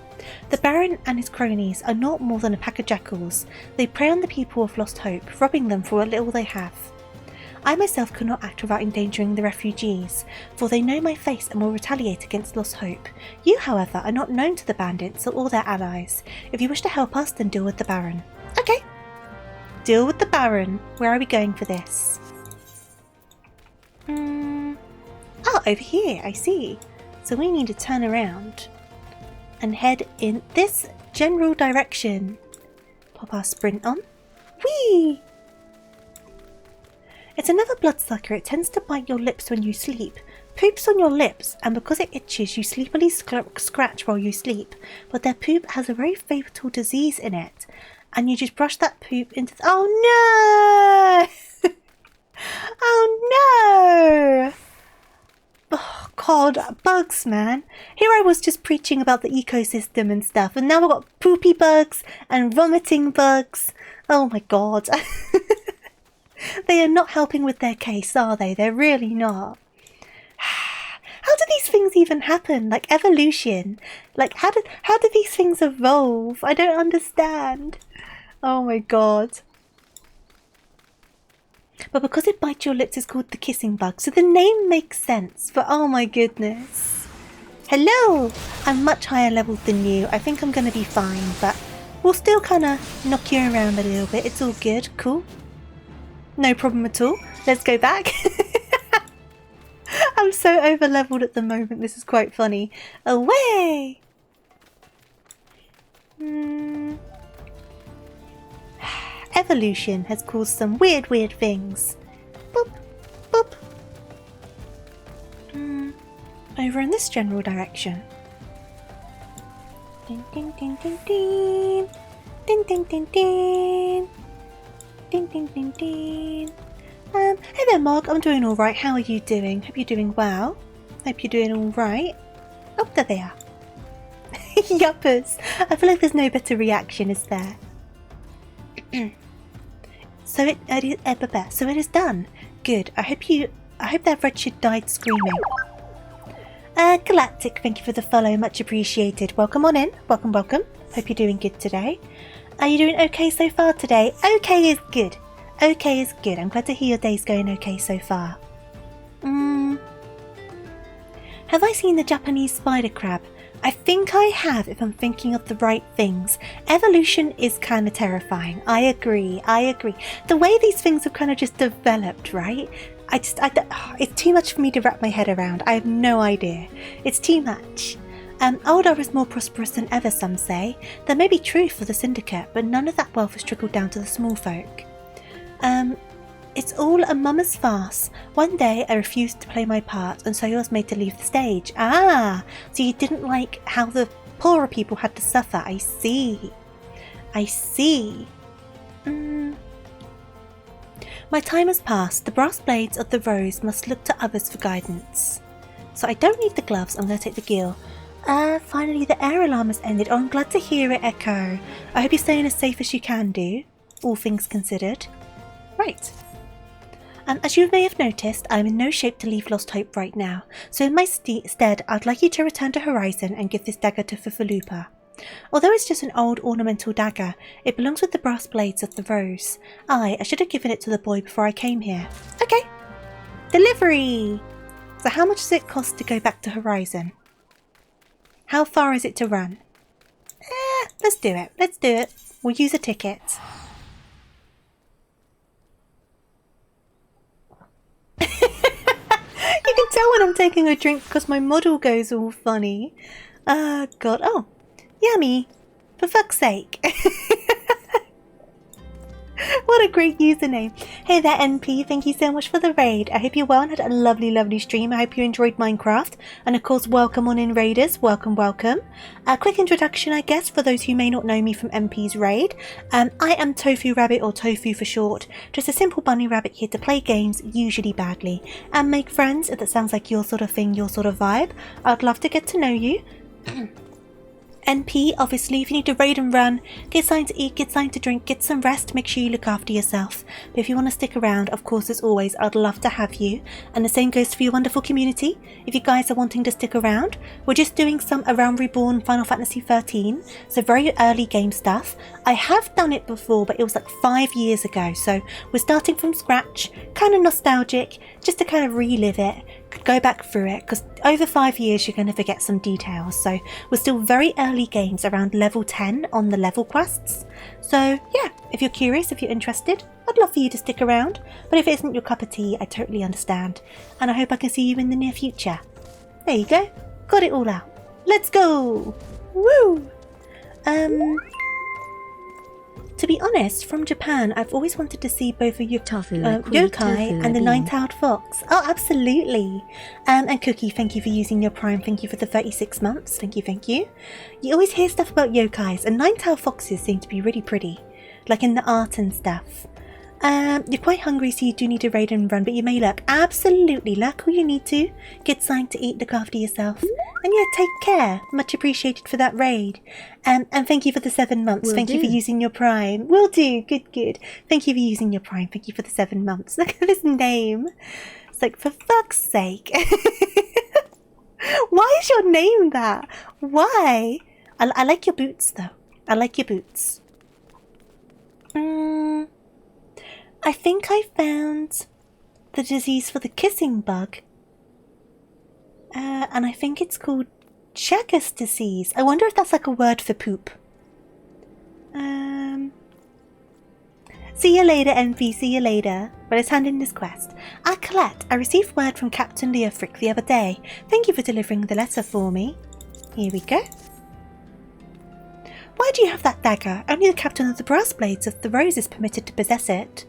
The Baron and his cronies are not more than a pack of jackals. They prey on the people of Lost Hope, robbing them for what little they have. I myself could not act without endangering the refugees, for they know my face and will retaliate against Lost Hope. You, however, are not known to the bandits or their allies. If you wish to help us, then deal with the Baron. Okay. Deal with the Baron. Where are we going for this? Oh, over here, I see. So we need to turn around and head in this general direction. Pop our sprint on. Whee! It's another bloodsucker. It tends to bite your lips when you sleep. Poops on your lips, and because it itches, you sleepily scratch while you sleep. But their poop has a very fatal disease in it, and you just brush that poop into oh no! Oh no! Oh god, bugs, man. Here I was just preaching about the ecosystem and stuff, and now I've got poopy bugs and vomiting bugs. Oh my god. They are not helping with their case, are they? They're really not. How do these things even happen? Like evolution? Like how do these things evolve? I don't understand. Oh my god. But because it bites your lips, it's called the kissing bug. So the name makes sense. But oh my goodness. Hello! I'm much higher leveled than you. I think I'm going to be fine. But we'll still kind of knock you around a little bit. It's all good. Cool. No problem at all. Let's go back. I'm so over leveled at the moment. This is quite funny. Away! Evolution has caused some weird things. Boop, boop. Over in this general direction. Ding, ding, ding, ding, ding. Ding, ding, ding, ding. Ding, ding, ding, ding. Hey there, Mog. I'm doing alright. How are you doing? Hope you're doing well. Hope you're doing alright. Oh, there they are. Yuppers. I feel like there's no better reaction, is there? So it is done. Good. I hope that wretched died screaming. Galactic, thank you for the follow, much appreciated. Welcome on in. Welcome. Hope you're doing good today. Are you doing okay so far today? Okay is good. Okay is good. I'm glad to hear your day's going okay so far. Have I seen the Japanese spider crab? I think I have, if I'm thinking of the right things. Evolution is kind of terrifying. I agree. The way these things have kind of just developed, right? It's too much for me to wrap my head around. I have no idea. It's too much. ARR is more prosperous than ever, some say. That may be true for the Syndicate, but none of that wealth has trickled down to the small folk. It's all a mama's farce. One day I refused to play my part, and so I was made to leave the stage. Ah, so you didn't like how the poorer people had to suffer. I see. My time has passed. The brass blades of the rose must look to others for guidance. So I don't need the gloves. I'm going to take the gill. Finally the air alarm has ended. Oh, I'm glad to hear it, Echo. I hope you're staying as safe as you can do, all things considered. Right. As you may have noticed, I am in no shape to leave Lost Hope right now, so in my stead, I'd like you to return to Horizon and give this dagger to Fufalupa. Although it's just an old ornamental dagger, it belongs with the brass blades of the rose. I should have given it to the boy before I came here. Okay. Delivery! So how much does it cost to go back to Horizon? How far is it to run? Let's do it. We'll use a ticket. You can tell when I'm taking a drink because my model goes all funny. God. Oh, yummy. For fuck's sake. What a great username. Hey there, NP. Thank you so much for the raid. I hope you're well and had a lovely stream. I hope you enjoyed Minecraft. And of course, welcome on in, raiders. Welcome. A quick introduction, I guess, for those who may not know me from NP's raid. I am TofuuRabbit, or Tofu for short. Just a simple bunny rabbit here to play games, usually badly, and make friends. If that sounds like your sort of thing, your sort of vibe, I'd love to get to know you. NP, obviously, if you need to raid and run, get something to eat, get something to drink, get some rest, make sure you look after yourself. But if you want to stick around, of course, as always, I'd love to have you. And the same goes for your wonderful community. If you guys are wanting to stick around, we're just doing some Around Reborn Final Fantasy 13, so very early game stuff. I have done it before, but it was like 5 years ago, so we're starting from scratch, kind of nostalgic, just to kind of relive it. Could go back through it, because over 5 years you're going to forget some details, so we're still very early games, around level 10 on the level quests. So yeah, if you're curious, if you're interested, I'd love for you to stick around, but if it isn't your cup of tea, I totally understand, and I hope I can see you in the near future. There you go, got it all out. Let's go! Woo! To be honest, from Japan, I've always wanted to see both of yokai and the nine-tailed fox. Oh, absolutely. And Cookie, thank you for using your Prime. Thank you for the 36 months. Thank you, thank you. You always hear stuff about yokais, and nine-tailed foxes seem to be really pretty, like in the art and stuff. You're quite hungry, so you do need to raid and run, but you may lurk. Absolutely, lurk all you need to. Get something to eat, look after yourself. And yeah, take care. Much appreciated for that raid. And thank you for the 7 months. Thank you for using your Prime. Will do. Good, good. Thank you for using your Prime. Thank you for the 7 months. Look at this name. It's like, for fuck's sake. Why is your name that? Why? I like your boots, though. I like your boots. I think I found the disease for the kissing bug. And I think it's called Chagas disease. I wonder if that's like a word for poop. See you later, MP. See you later. But let's hand in this quest. Colette, I received word from Captain Leofric the other day. Thank you for delivering the letter for me. Here we go. Why do you have that dagger? Only the captain of the Brass Blades of the Rose is permitted to possess it.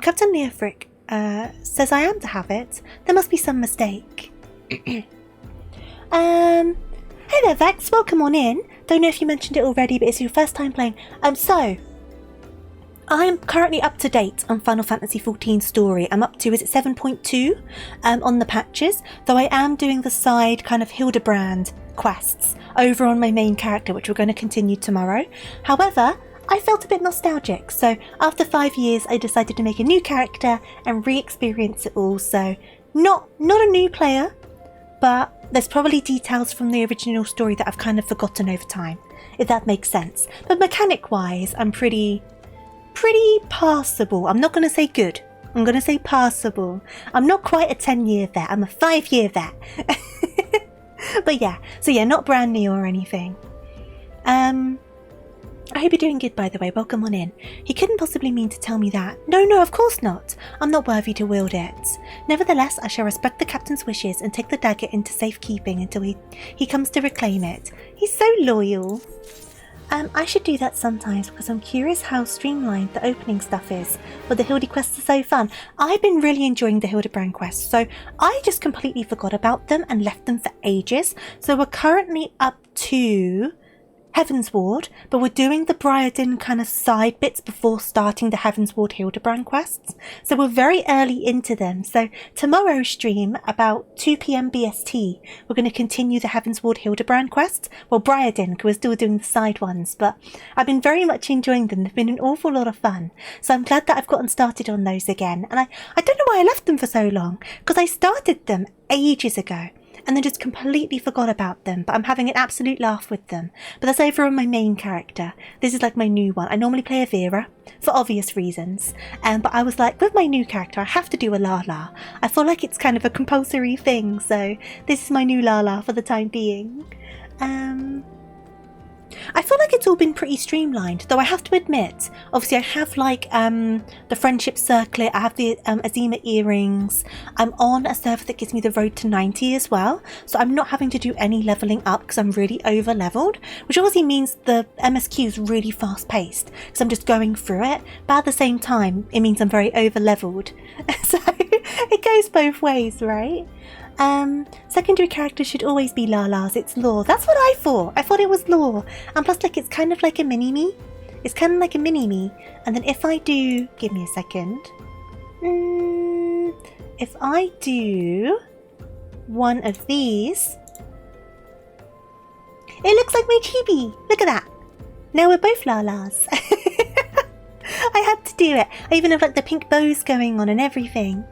Captain Leofric says I am to have it. There must be some mistake. Hey there, Vex. Welcome on in. Don't know if you mentioned it already, but it's your first time playing. So, I'm currently up to date on Final Fantasy 14 story. I'm up to, is it 7.2 on the patches, though I am doing the side kind of Hildebrand quests over on my main character, which we're going to continue tomorrow. However, I felt a bit nostalgic, so after 5 years I decided to make a new character and re-experience it all. So not a new player, but there's probably details from the original story that I've kind of forgotten over time, if that makes sense. But mechanic wise, I'm pretty passable. I'm not going to say good, I'm going to say passable. I'm not quite a 10-year vet, I'm a 5-year vet. But yeah, so yeah, not brand new or anything. I hope you're doing good, by the way. Welcome on in. He couldn't possibly mean to tell me that. No, of course not. I'm not worthy to wield it. Nevertheless, I shall respect the captain's wishes and take the dagger into safekeeping until he comes to reclaim it. He's so loyal. I should do that sometimes because I'm curious how streamlined the opening stuff is. But the Hildy quests are so fun. I've been really enjoying the Hildebrand quests, so I just completely forgot about them and left them for ages. So we're currently up to Heaven's Ward, but we're doing the Briarden kind of side bits before starting the Heaven's Ward Hildebrand quests. So we're very early into them. So tomorrow's stream, about 2 PM BST, we're going to continue the Heaven's Ward Hildebrand quests. Well, Briarden, because we're still doing the side ones, but I've been very much enjoying them. They've been an awful lot of fun. So I'm glad that I've gotten started on those again. And I don't know why I left them for so long, because I started them ages ago and then just completely forgot about them, but I'm having an absolute laugh with them. But that's over on my main character. This is like my new one. I normally play a Vera, for obvious reasons, but I was like, with my new character, I have to do a Lala. I feel like it's kind of a compulsory thing, so this is my new Lala for the time being. I feel like it's all been pretty streamlined, though I have to admit, obviously I have like the friendship circlet, I have the Azima earrings, I'm on a server that gives me the road to 90 as well, so I'm not having to do any levelling up because I'm really over leveled, which obviously means the MSQ is really fast paced because I'm just going through it, but at the same time it means I'm very over leveled. So it goes both ways, right? Secondary characters should always be Lala's. It's lore. That's what I thought. I thought it was lore. And plus, like, it's kind of like a mini-me. It's kind of like a mini-me. And then if I do... Give me a second. If I do one of these, It looks like my chibi. Look at that. Now we're both Lalas. I had to do it. I even have like the pink bows going on and everything.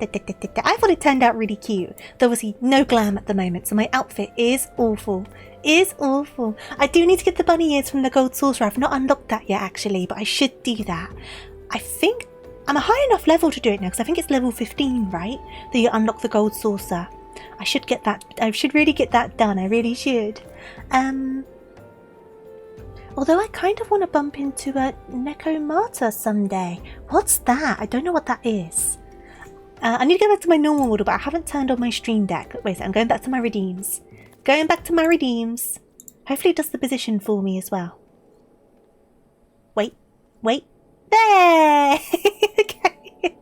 I thought it turned out really cute. There was no glam at the moment, so my outfit is awful. I do need to get the bunny ears from the gold saucer. I've not unlocked that yet actually, but I should do that. I think I'm a high enough level to do it now because I think it's level 15, right? That you unlock the gold saucer. I should get that. I should really get that done. I really should. Although I kind of want to bump into a Nekomata someday. What's that? I don't know what that is. I need to go back to my normal model, but I haven't turned on my stream deck. Wait a second, I'm going back to my redeems. Hopefully it does the position for me as well. Wait. There! Okay.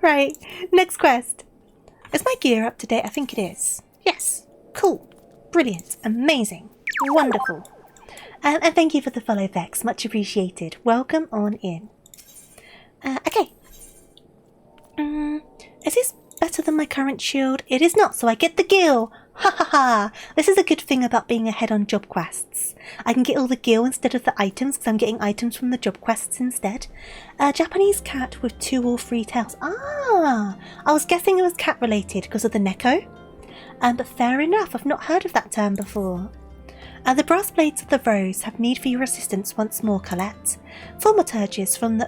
Right, next quest. Is my gear up to date? I think it is. Yes. Cool. Brilliant. Amazing. Wonderful. And thank you for the follow, Vex. Much appreciated. Welcome on in. Okay. Is this better than my current shield? It is not, so I get the gil. Ha ha ha. This is a good thing about being ahead on job quests. I can get all the gil instead of the items because I'm getting items from the job quests instead. A Japanese cat with 2 or 3 tails. Ah, I was guessing it was cat related because of the Neko. But fair enough, I've not heard of that term before. The brass blades of the rose have need for your assistance once more, Colette. Thaumaturges from the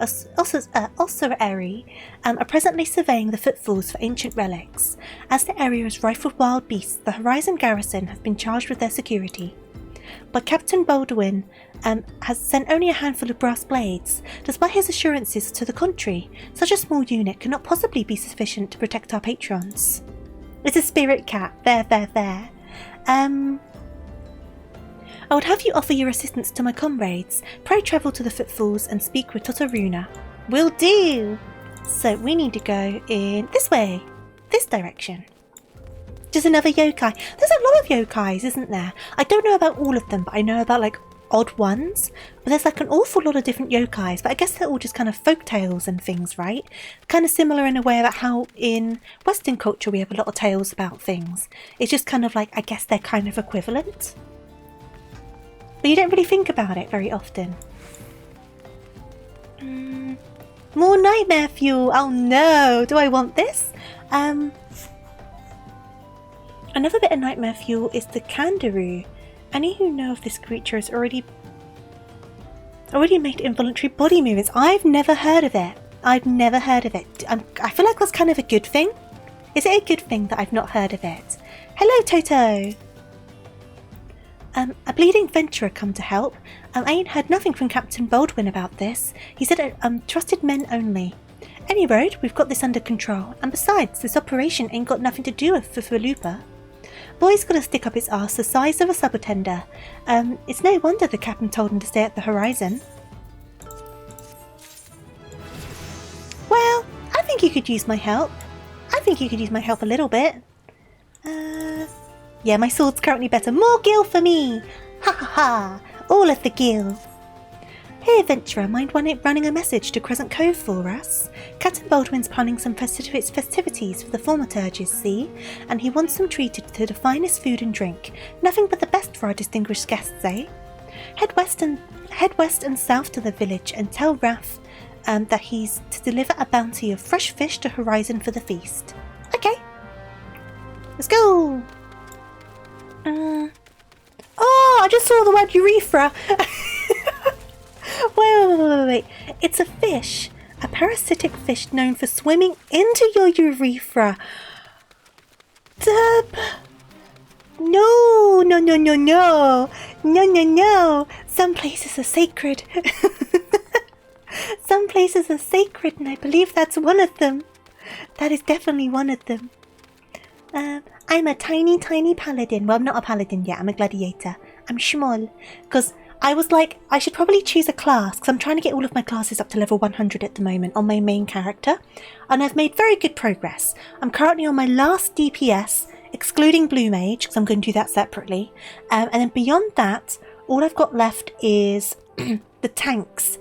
ossuary are presently surveying the footfalls for ancient relics. As the area is rife with wild beasts, the Horizon garrison have been charged with their security. But Captain Baldwin has sent only a handful of brass blades. Despite his assurances to the contrary, such a small unit cannot possibly be sufficient to protect our patrons. It's a spirit cat. There. I would have you offer your assistance to my comrades. Pray travel to the footfalls and speak with Totoruna. Will do! So we need to go in this way. This direction. Just another yokai. There's a lot of yokais, isn't there? I don't know about all of them, but I know about like odd ones. But there's like an awful lot of different yokais, but I guess they're all just kind of folk tales and things, right? Kind of similar in a way about how in Western culture we have a lot of tales about things. It's just kind of like, I guess they're kind of equivalent. But you don't really think about it very often. More nightmare fuel! Oh no! Do I want this? Another bit of nightmare fuel is the kangaroo. Any who know of this creature has already made involuntary body movements. I've never heard of it. I feel like that's kind of a good thing. Is it a good thing that I've not heard of it? Hello, Toto! A bleeding venturer come to help. I ain't heard nothing from Captain Baldwin about this. He said trusted men only. Any road, we've got this under control. And besides, this operation ain't got nothing to do with Fufualupa. Boy's got to stick up his arse the size of a subattender. It's no wonder the captain told him to stay at the Horizon. Well, I think you could use my help. I think you could use my help a little bit. Yeah, my sword's currently better. More gil for me! Ha ha ha! All of the gil! Hey adventurer, mind running a message to Crescent Cove for us? Captain Baldwin's planning some festivities for the thaumaturges, see? And he wants them treated to the finest food and drink. Nothing but the best for our distinguished guests, eh? Head west and south to the village and tell Raph that he's to deliver a bounty of fresh fish to Horizon for the feast. Okay. Let's go! Oh, I just saw the word urethra. Wait. It's a fish. A parasitic fish known for swimming into your urethra. Dub. No. Some places are sacred. Some places are sacred, and I believe that's one of them. That is definitely one of them. I'm a tiny paladin. Well, I'm not a paladin yet. I'm a gladiator. I'm small. Because I was like, I should probably choose a class. Because I'm trying to get all of my classes up to level 100 at the moment on my main character. And I've made very good progress. I'm currently on my last DPS, excluding Blue Mage, because I'm going to do that separately. And then beyond that, all I've got left is the tanks.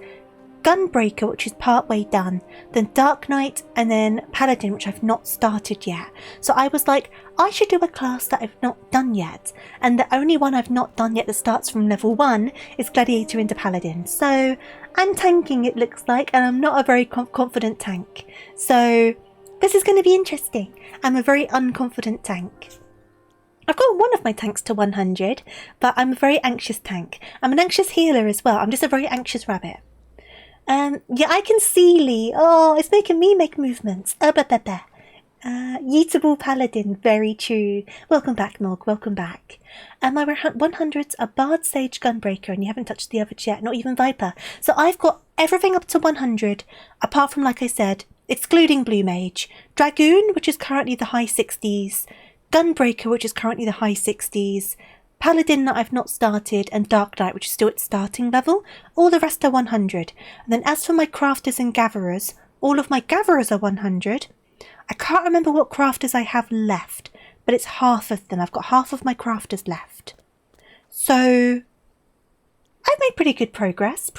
Gunbreaker, which is partway done, then Dark Knight, and then Paladin, which I've not started yet. So I was like, I should do a class that I've not done yet, and the only one I've not done yet that starts from level 1 is Gladiator into Paladin. So I'm tanking, it looks like, and I'm not a very confident tank. So this is going to be interesting. I'm a very unconfident tank. I've got one of my tanks to 100, but I'm a very anxious tank. I'm an anxious healer as well. I'm just a very anxious rabbit. Yeah, I can see Lee. Oh, it's making me make movements. Yeetable Paladin, very true. Welcome back, Nog, welcome back. My 100's a Bard, Sage, Gunbreaker, and you haven't touched the others yet, not even Viper. So I've got everything up to 100, apart from, like I said, excluding Blue Mage. Dragoon, which is currently the high 60s. Gunbreaker, which is currently the high 60s. Paladin that I've not started, and Dark Knight, which is still at starting level. All the rest are 100. And then as for my crafters and gatherers, all of my gatherers are 100. I can't remember what crafters I have left, but it's half of them. I've got half of my crafters left. So I've made pretty good progress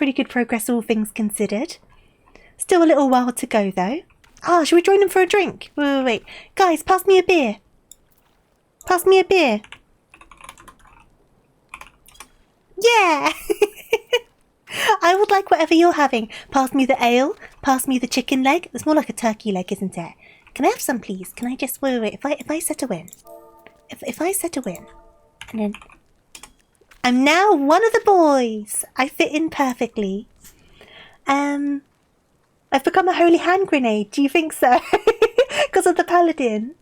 all things considered. Still a little while to go though. Ah, should we join them for a drink? Wait. Guys, pass me a beer. Pass me a beer. Yeah! I would like whatever you're having. Pass me the ale. Pass me the chicken leg. It's more like a turkey leg, isn't it? Can I have some, please? Can I just... Wait. If I set a win. If I set a win. And then... I'm now one of the boys. I fit in perfectly. I've become a holy hand grenade. Do you think so? Because of the paladin.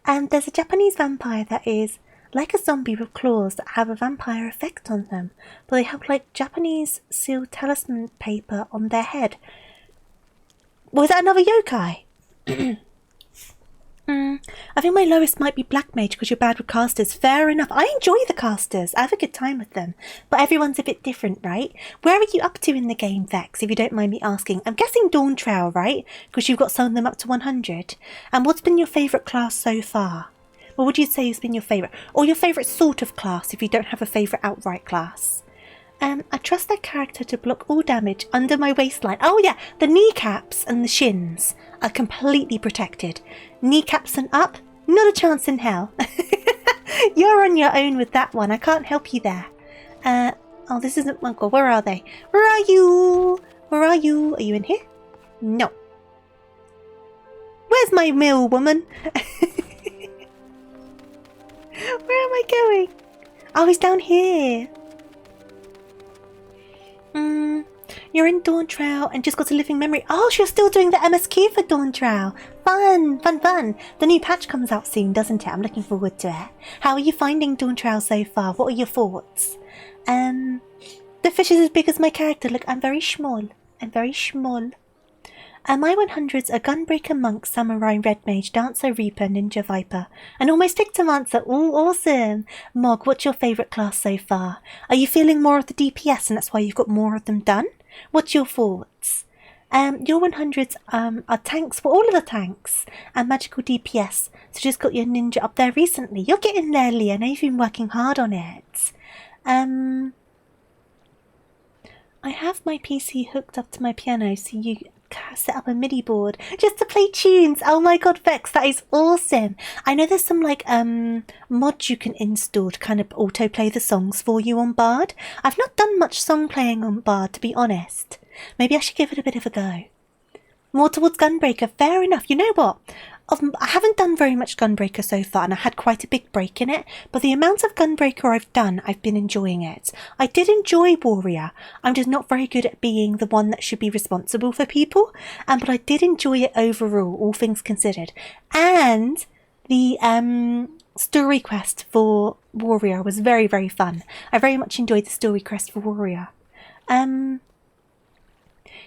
There's a Japanese vampire that is... like a zombie with claws that have a vampire effect on them, but they have like Japanese sealed talisman paper on their head. Was that another yokai? I think my lowest might be Black Mage because you're bad with casters. Fair enough. I enjoy the casters. I have a good time with them. But everyone's a bit different, right? Where are you up to in the game, Vex, if you don't mind me asking? I'm guessing Dawn Trail, right? Because you've got some of them up to 100. And what's been your favourite class so far? What would you say has been your favourite? Or your favourite sort of class if you don't have a favourite outright class? I trust that character to block all damage under my waistline. Oh yeah, the kneecaps and the shins are completely protected. Kneecaps and up, not a chance in hell. You're on your own with that one. I can't help you there. Oh, this isn't... Oh God, where are they? Where are you? Where are you? Are you in here? No. Where's my mill woman? Where am I going? Oh, he's down here. You're in Dawn Trail and just got a living memory. Oh, you're still doing the MSQ for Dawn Trail. Fun, fun, fun. The new patch comes out soon, doesn't it? I'm looking forward to it. How are you finding Dawn Trail so far? What are your thoughts? The fish is as big as my character. Look, I'm very small. I'm very small. My 100's a Gunbreaker, Monk, Samurai, Red Mage, Dancer, Reaper, Ninja, Viper. And almost Victim answer. Ooh, awesome. Mog, what's your favourite class so far? Are you feeling more of the DPS and that's why you've got more of them done? What's your thoughts? Your 100's are tanks for all of the tanks and magical DPS. So just got your ninja up there recently. You're getting there, Lee. I know you've been working hard on it. I have my PC hooked up to my piano, so you set up a MIDI board just to play tunes. Oh my god, Vex, that is awesome. I know there's some like mods you can install to kind of autoplay the songs for you on Bard. I've not done much song playing on Bard, to be honest. Maybe I should give it a bit of a go. More towards Gunbreaker, fair enough. You know what? I haven't done very much Gunbreaker so far, and I had quite a big break in it, but the amount of Gunbreaker I've done, I've been enjoying it. I did enjoy Warrior. I'm just not very good at being the one that should be responsible for people, but I did enjoy it overall, all things considered. And the story quest for Warrior was very, very fun. I very much enjoyed the story quest for Warrior.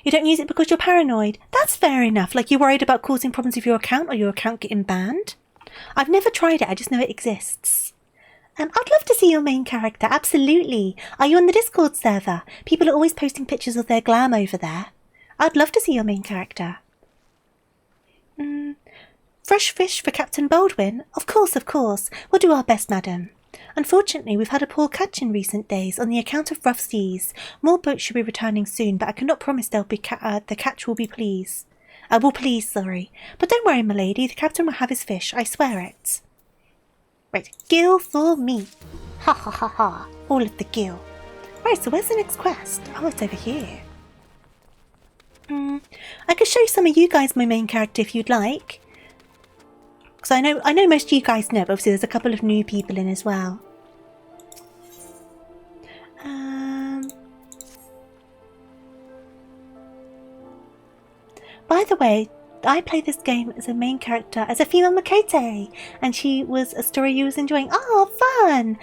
You don't use it because you're paranoid. That's fair enough. Like you're worried about causing problems with your account or your account getting banned. I've never tried it. I just know it exists. I'd love to see your main character. Absolutely. Are you on the Discord server? People are always posting pictures of their glam over there. I'd love to see your main character. Fresh fish for Captain Baldwin? Of course, of course. We'll do our best, madam. Unfortunately, we've had a poor catch in recent days on the account of rough seas. More boats should be returning soon, but I cannot promise they'll be the catch will be pleased. Will please, sorry. But don't worry, my lady, the captain will have his fish, I swear it. Right, gill for me. Ha ha ha ha. All of the gill. Right, so where's the next quest? Oh, it's over here. I could show some of you guys my main character if you'd like. Because I know most of you guys know, but obviously there's a couple of new people in as well. By the way, I play this game as a main character, as a female Makote, and she was a story you was enjoying. Oh, fun!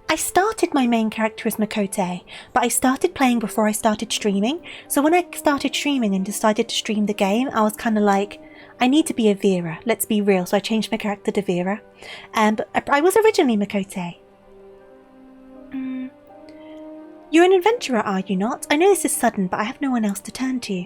I started my main character as Makote, but I started playing before I started streaming. So when I started streaming and decided to stream the game, I was kind of like, I need to be a Vera, let's be real. So I changed my character to Vera. But I was originally Makote. You're an adventurer, are you not? I know this is sudden, but I have no one else to turn to.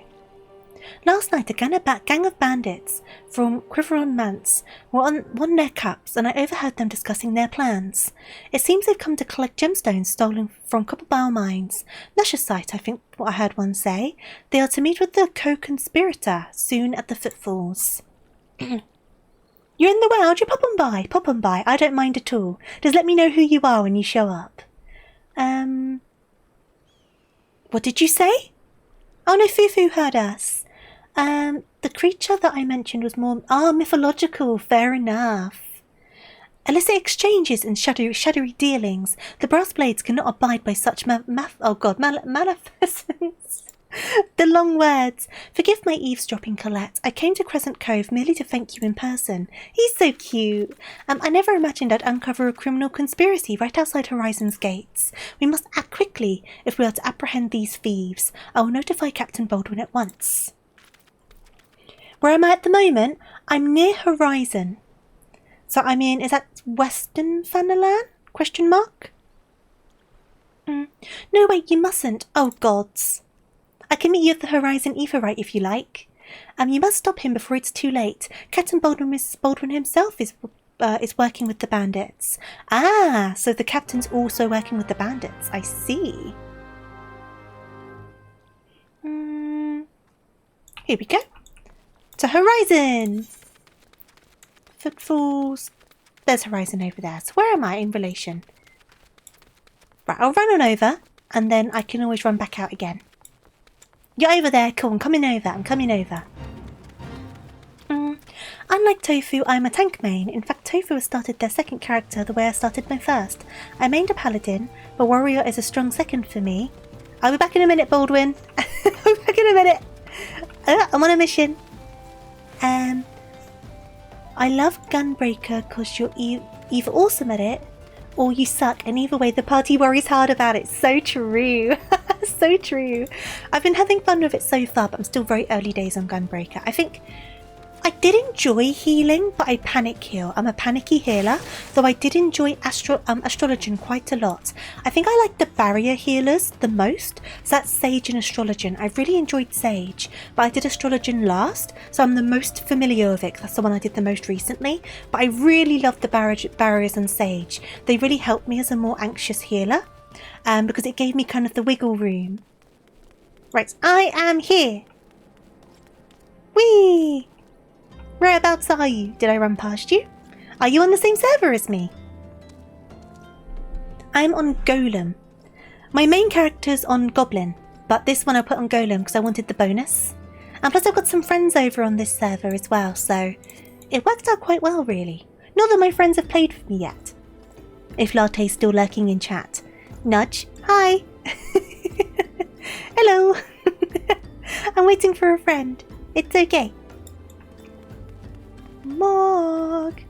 Last night, a gang of bandits from Quiveron Manse were on their cups, and I overheard them discussing their plans. It seems they've come to collect gemstones stolen from Copperbow mines. Luscious sight, I think what I heard one say. They are to meet with the co-conspirator soon at the Footfalls. You're in the world, you pop on by. I don't mind at all. Just let me know who you are when you show up. What did you say? Oh no, Fufu heard us. The creature that I mentioned was more... mythological, fair enough. Illicit exchanges and shadowy dealings. The brass blades cannot abide by such maleficence. The long words. Forgive my eavesdropping, Colette. I came to Crescent Cove merely to thank you in person. He's so cute. I never imagined I'd uncover a criminal conspiracy right outside Horizon's gates. We must act quickly if we are to apprehend these thieves. I will notify Captain Baldwin at once. Where am I at the moment? I'm near Horizon. So I mean, is that Western Fanalan? Question mark? No, wait, you mustn't. Oh, gods. I can meet you at the Horizon Etherite if you like. You must stop him before it's too late. Captain Baldwin himself is working with the bandits. Ah, so the captain's also working with the bandits. I see. Here we go. To Horizon! Footfalls. There's Horizon over there. So where am I in relation? Right, I'll run on over, and then I can always run back out again. You're over there. Cool, I'm coming over. Unlike Tofu, I'm a tank main. In fact, Tofu has started their second character the way I started my first. I mained a paladin, but warrior is a strong second for me. I'll be back in a minute, Baldwin. I'll be back in a minute. I'm on a mission. I love Gunbreaker because you're either awesome at it or you suck, and either way the party worries hard about it. So true. So true. I've been having fun with it so far, but I'm still very early days on Gunbreaker. I think I did enjoy healing, but I panic heal. I'm a panicky healer, though I did enjoy Astrologian quite a lot. I think I like the barrier healers the most, so that's Sage and Astrologian. I really enjoyed Sage, but I did Astrologian last, so I'm the most familiar with it. That's the one I did the most recently, but I really loved the barriers and Sage. They really helped me as a more anxious healer, because it gave me kind of the wiggle room. Right, I am here. Whee! Whereabouts are you? Did I run past you? Are you on the same server as me? I'm on Golem. My main character's on Goblin, but this one I put on Golem because I wanted the bonus. And plus I've got some friends over on this server as well, so it worked out quite well really. Not that my friends have played with me yet. If Latte's still lurking in chat. Nudge. Hi. Hello. I'm waiting for a friend. It's okay. Morg.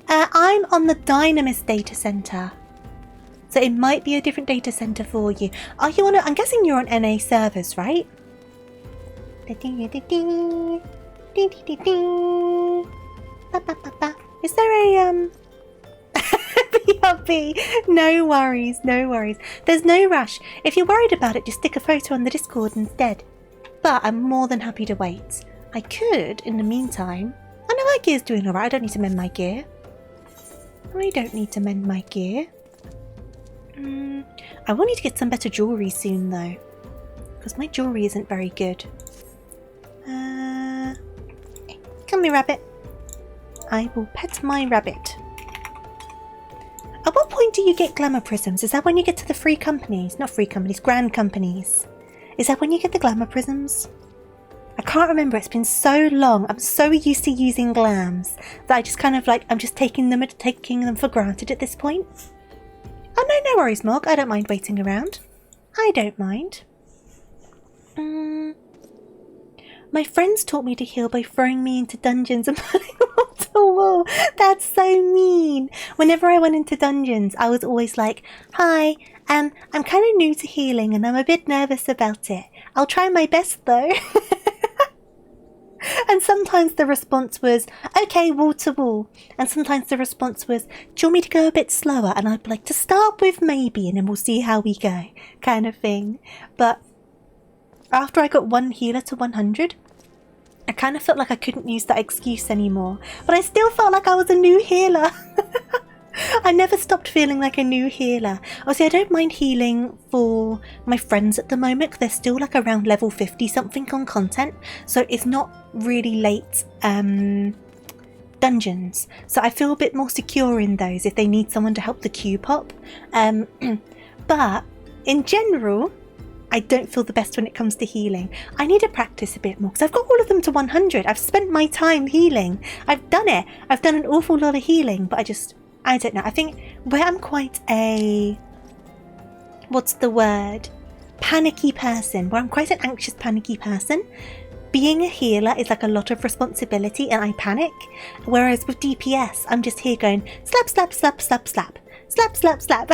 I'm on the Dynamis data center, so it might be a different data center for you. Are you on? I'm guessing you're on NA servers, right? Is there a BRB? No worries, no worries. There's no rush. If you're worried about it, just stick a photo on the Discord instead. But I'm more than happy to wait. I could, in the meantime. I know my gear's doing alright, I don't need to mend my gear. I don't need to mend my gear. I will need to get some better jewellery soon though, because my jewellery isn't very good. Come here, rabbit. I will pet my rabbit. At what point do you get glamour prisms? Is that when you get to the free companies? Not free companies, grand companies. Is that when you get the glamour prisms? I can't remember, it's been so long. I'm so used to using glams that I just kind of like, I'm just taking them for granted at this point. Oh no, no worries, Mog. I don't mind waiting around. I don't mind. My friends taught me to heal by throwing me into dungeons and putting wall to wall. That's so mean. Whenever I went into dungeons, I was always like, hi, I'm kind of new to healing and I'm a bit nervous about it. I'll try my best though. And sometimes the response was, okay, wall to wall. And sometimes the response was, do you want me to go a bit slower? And I'd be like, to start with maybe, and then we'll see how we go, kind of thing. But after I got one healer to 100, I kind of felt like I couldn't use that excuse anymore. But I still felt like I was a new healer. I never stopped feeling like a new healer. Obviously, I don't mind healing for my friends at the moment because they're still like around level 50 something on content. So it's not really late dungeons. So I feel a bit more secure in those if they need someone to help the queue pop. But in general, I don't feel the best when it comes to healing. I need to practice a bit more because I've got all of them to 100. I've spent my time healing. I've done it. I've done an awful lot of healing, but I don't know. I think where I'm quite a, what's the word? Panicky person. Where I'm quite an anxious, panicky person. Being a healer is like a lot of responsibility and I panic. Whereas with DPS, I'm just here going slap, slap, slap, slap, slap. Slap, slap, slap.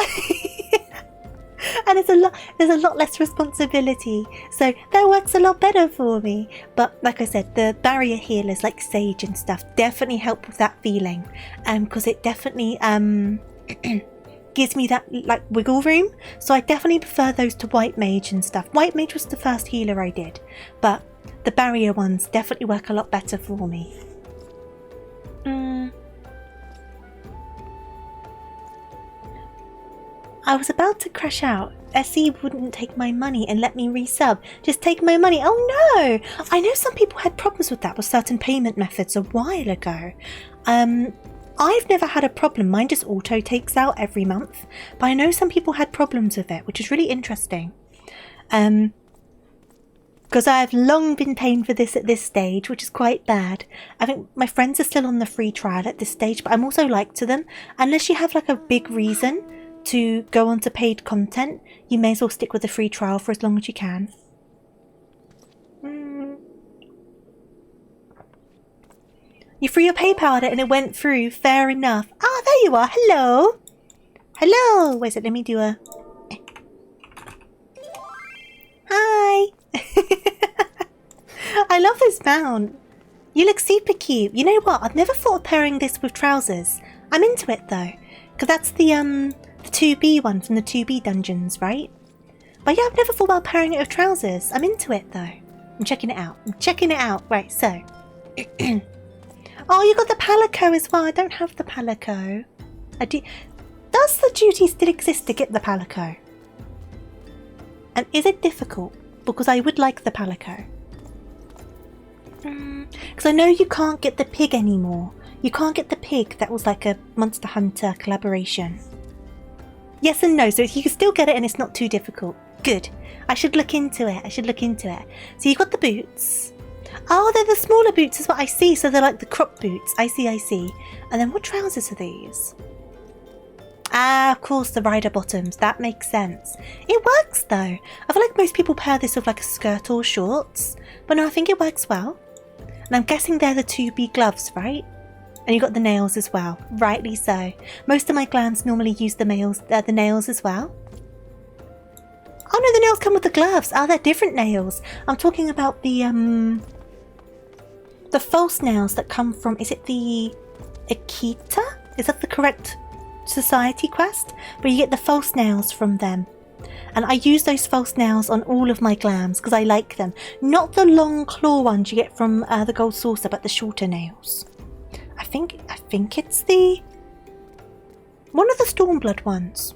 And there's a lot less responsibility. So that works a lot better for me. But like I said, the barrier healers like Sage and stuff definitely help with that feeling. Because it definitely gives me that like wiggle room. So I definitely prefer those to White Mage and stuff. White Mage was the first healer I did. But the barrier ones definitely work a lot better for me. I was about to crash out. SE wouldn't take my money and let me resub. Just take my money. Oh no! I know some people had problems with that with certain payment methods a while ago. I've never had a problem. Mine just auto takes out every month. But I know some people had problems with it, which is really interesting. Because I've long been paying for this at this stage, which is quite bad. I think my friends are still on the free trial at this stage, but I'm also like to them. Unless you have like a big reason to go on to paid content, you may as well stick with the free trial for as long as you can. You threw your PayPal at it and it went through. Fair enough. Ah, there you are. Hello. Hello. Wait a second. Let me do a... Hi. I love this mount. You look super cute. You know what? I've never thought of pairing this with trousers. I'm into it though. Because that's the 2B one from the 2B dungeons, right? But yeah, I've never thought about pairing it with trousers. I'm into it though. I'm checking it out. I'm checking it out. Right, so. Oh, you got the palico as well. I don't have the palico. I do. Does the duty still exist to get the palico? And is it difficult? Because I would like the palico. Because I know you can't get the pig anymore. You can't get the pig. That was like a Monster Hunter collaboration. Yes and no. So you can still get it and it's not too difficult. Good. I should look into it. I should look into it. So you got the boots. Oh, they're the smaller boots is what I see. So they're like the crop boots. I see, I see. And then what trousers are these? Ah, of course, the rider bottoms. That makes sense. It works though. I feel like most people pair this with like a skirt or shorts. But no, I think it works well. And I'm guessing they're the 2B gloves, right? And you got the nails as well. Rightly so. Most of my glams normally use the nails as well. Oh no, the nails come with the gloves. Oh, they're different nails. I'm talking about the false nails that come from, is it the Akita? Is that the correct society quest? Where you get the false nails from them. And I use those false nails on all of my glams because I like them. Not the long claw ones you get from the gold saucer, but the shorter nails. I think it's the One of the Stormblood ones.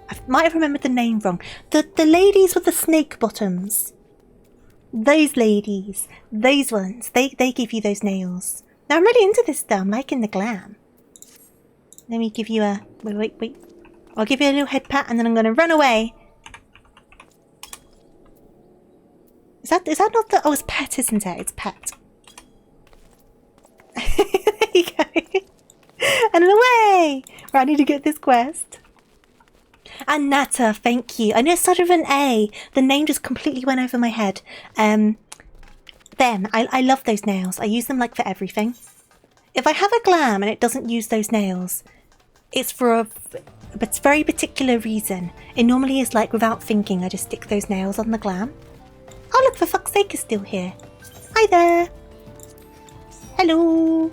I might have remembered the name wrong. The ladies with the snake bottoms. Those ladies. Those ones. They give you those nails. Now I'm really into this though. I'm liking the glam. Let me give you a... Wait. I'll give you a little head pat and then I'm going to run away. Is that not the... Oh, it's pet, isn't it? It's pet. There you go. And away! Right, I need to get this quest. Anata, thank you. I know it started with an A. The name just completely went over my head. Them. I love those nails. I use them like for everything. If I have a glam and it doesn't use those nails, it's for a very particular reason. It normally is like without thinking, I just stick those nails on the glam. Oh look, for fuck's sake, is still here. Hi there. Hello.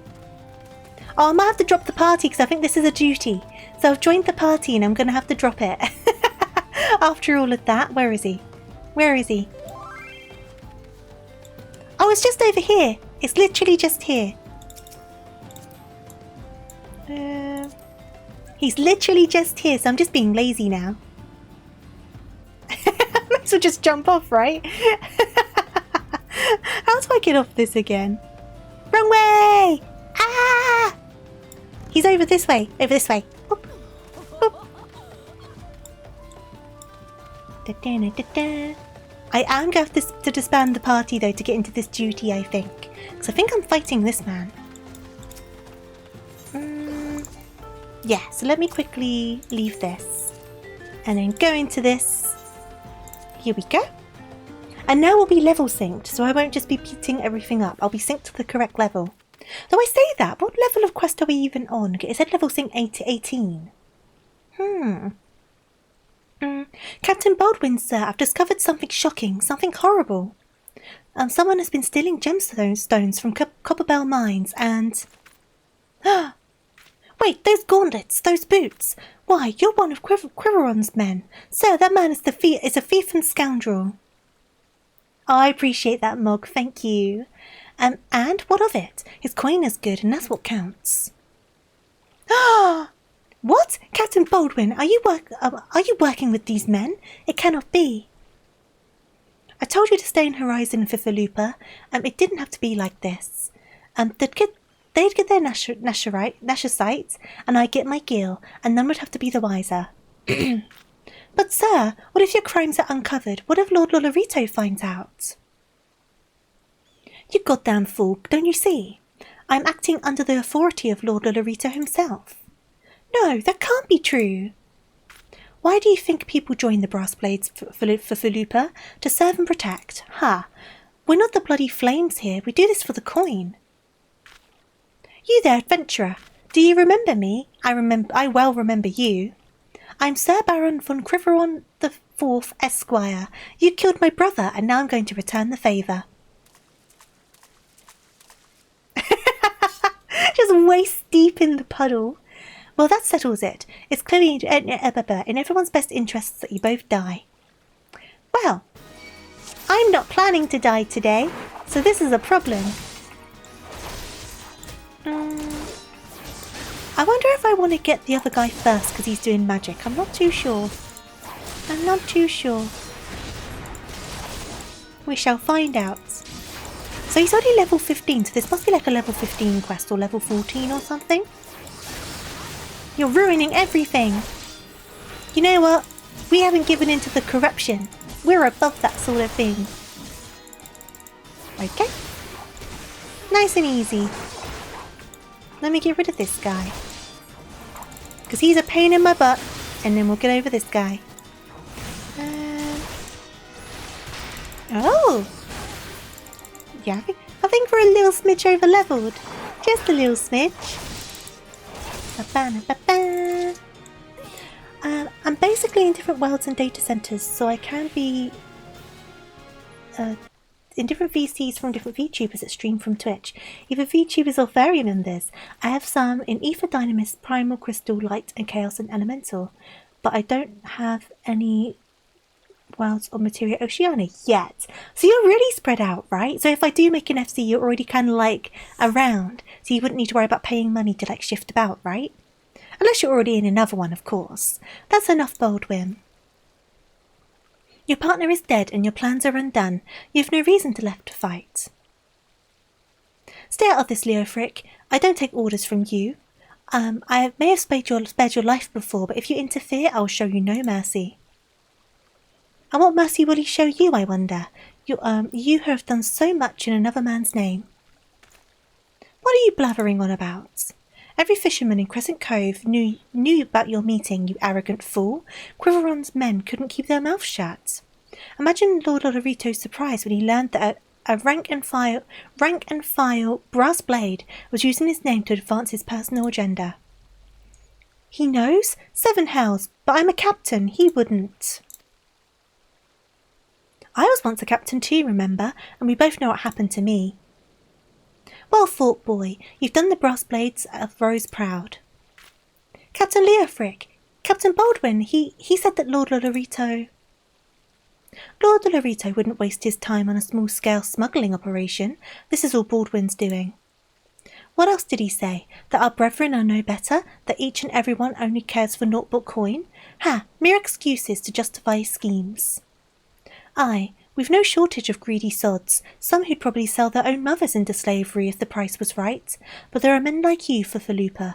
Oh, I might have to drop the party because I think this is a duty. So I've joined the party and I'm going to have to drop it. After all of that, where is he? Where is he? Oh, it's just over here. It's literally just here. He's literally just here, so I'm just being lazy now. Might as well just jump off, right? How do I get off this again? Wrong way! Ah! He's over this way. Over this way. Whoop, whoop. Da -da -da -da. I am going to have to disband the party, though, to get into this duty, I think. Because I think I'm fighting this man. Yeah, so let me quickly leave this. And then go into this. Here we go. And now we'll be level synced, so I won't just be beating everything up. I'll be synced to the correct level. Though I say that, what level of quest are we even on? It said level sync 8 to 18. Captain Baldwin, sir, I've discovered something shocking, something horrible. Someone has been stealing gemstones from Copperbell mines and... Wait, those gauntlets, those boots. Why, you're one of Quiveron's men. Sir, that man is a thief and scoundrel. Oh, I appreciate that, Mog, thank you. And what of it? His coin is good, and that's what counts. What? Captain Baldwin, are you working with these men? It cannot be. I told you to stay in Horizon for Falupa. It didn't have to be like this. They'd get their Nashasites, and I'd get my Gil, and none would have to be the wiser. But sir, what if your crimes are uncovered? What if Lord Lolorito finds out? You goddamn fool, don't you see? I'm acting under the authority of Lord Lolorito himself. No, that can't be true. Why do you think people join the Brass Blades for Falupa? To serve and protect. Ha! We're not the bloody flames here, we do this for the coin. You there, adventurer. Do you remember me? I well remember you. I'm Sir Baron von Quiveron the Fourth, Esquire. You killed my brother, and now I'm going to return the favour. Just waist deep in the puddle. Well, that settles it. It's clearly in everyone's best interests that you both die. Well, I'm not planning to die today, so this is a problem. I wonder if I want to get the other guy first because he's doing magic. I'm not too sure. We shall find out. So he's already level 15, so this must be like a level 15 quest or level 14 or something. You're ruining everything. You know what? We haven't given in to the corruption. We're above that sort of thing. Okay. Nice and easy. Let me get rid of this guy. Because he's a pain in my butt. And then we'll get over this guy. Oh! Yeah, I think we're a little smidge over leveled. Just a little smidge. I'm basically in different worlds and data centers, so I can be in different VCs from different VTubers that stream from Twitch. Either VTubers or fairy members. I have some in Ether Dynamist, Primal, Crystal, Light, and Chaos and Elemental, but I don't have any worlds or Materia Oceania yet. So you're really spread out, right? So if I do make an FC, you're already kind of like around, so you wouldn't need to worry about paying money to like shift about, right? Unless you're already in another one, of course. That's enough, Baldwin. Your partner is dead and your plans are undone. You've no reason to left to fight. Stay out of this, Leofric. I don't take orders from you. I may have spared your life before, but if you interfere, I will show you no mercy. And what mercy will he show you, I wonder? You who have done so much in another man's name. What are you blathering on about? Every fisherman in Crescent Cove knew about your meeting, you arrogant fool. Quiveron's men couldn't keep their mouths shut. Imagine Lord Olorito's surprise when he learned that a rank and file brass blade was using his name to advance his personal agenda. He knows? 7 hells, but I'm a captain. He wouldn't. I was once a captain too, remember, and we both know what happened to me. Well fought, boy. You've done the brass blades of Rose proud. Captain Leofric, Captain Baldwin, he said that Lord Olorito wouldn't waste his time on a small-scale smuggling operation. This is all Baldwin's doing. What else did he say? That our brethren are no better? That each and every one only cares for naught but coin? Ha! Mere excuses to justify his schemes. Aye, we've no shortage of greedy sods, some who'd probably sell their own mothers into slavery if the price was right. But there are men like you, Fufalupa,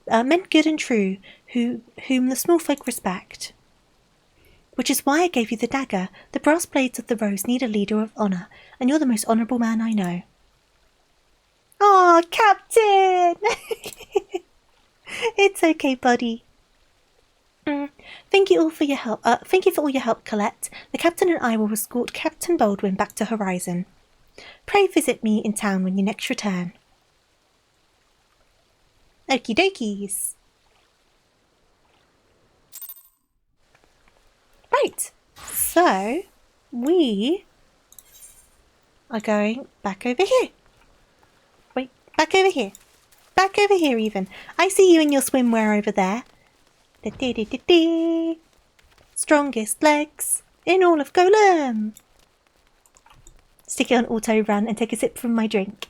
men good and true, whom the small folk respect. Which is why I gave you the dagger. The brass blades of the Rose need a leader of honour, and you're the most honourable man I know. Aw, Captain! It's okay, buddy. Thank you for all your help, Colette. The Captain and I will escort Captain Baldwin back to Horizon. Pray visit me in town when you next return. Okie dokies. Right, so we are going back over here. Wait, back over here. Back over here even. I see you in your swimwear over there. Da-da-da-da-da. Strongest legs in all of Golem. Stick it on auto run and take a sip from my drink.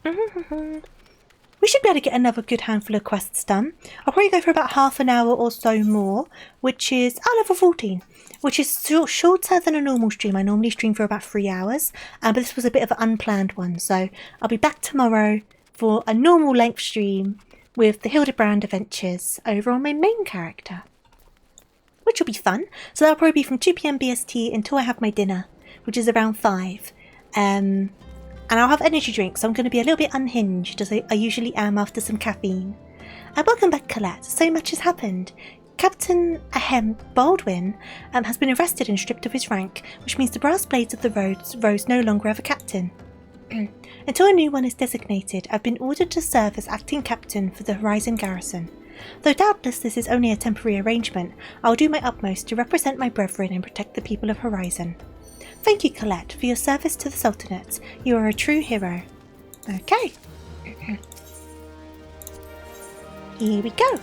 We should be able to get another good handful of quests done. I'll probably go for about half an hour or so more, which is level 14, which is shorter than a normal stream. I normally stream for about 3 hours, but this was a bit of an unplanned one, so I'll be back tomorrow for a normal length stream with the Hildebrand adventures over on my main character, which will be fun. So that'll probably be from 2 PM BST until I have my dinner, which is around 5. And I'll have energy drinks, so I'm going to be a little bit unhinged, as I usually am after some caffeine. And welcome back, Colette. So much has happened. Captain Baldwin has been arrested and stripped of his rank, which means the brass blades of the Rose no longer have a captain. Until a new one is designated, I've been ordered to serve as acting captain for the Horizon garrison. Though doubtless this is only a temporary arrangement, I'll do my utmost to represent my brethren and protect the people of Horizon. Thank you, Colette, for your service to the Sultanate. You are a true hero. Okay. Here we go.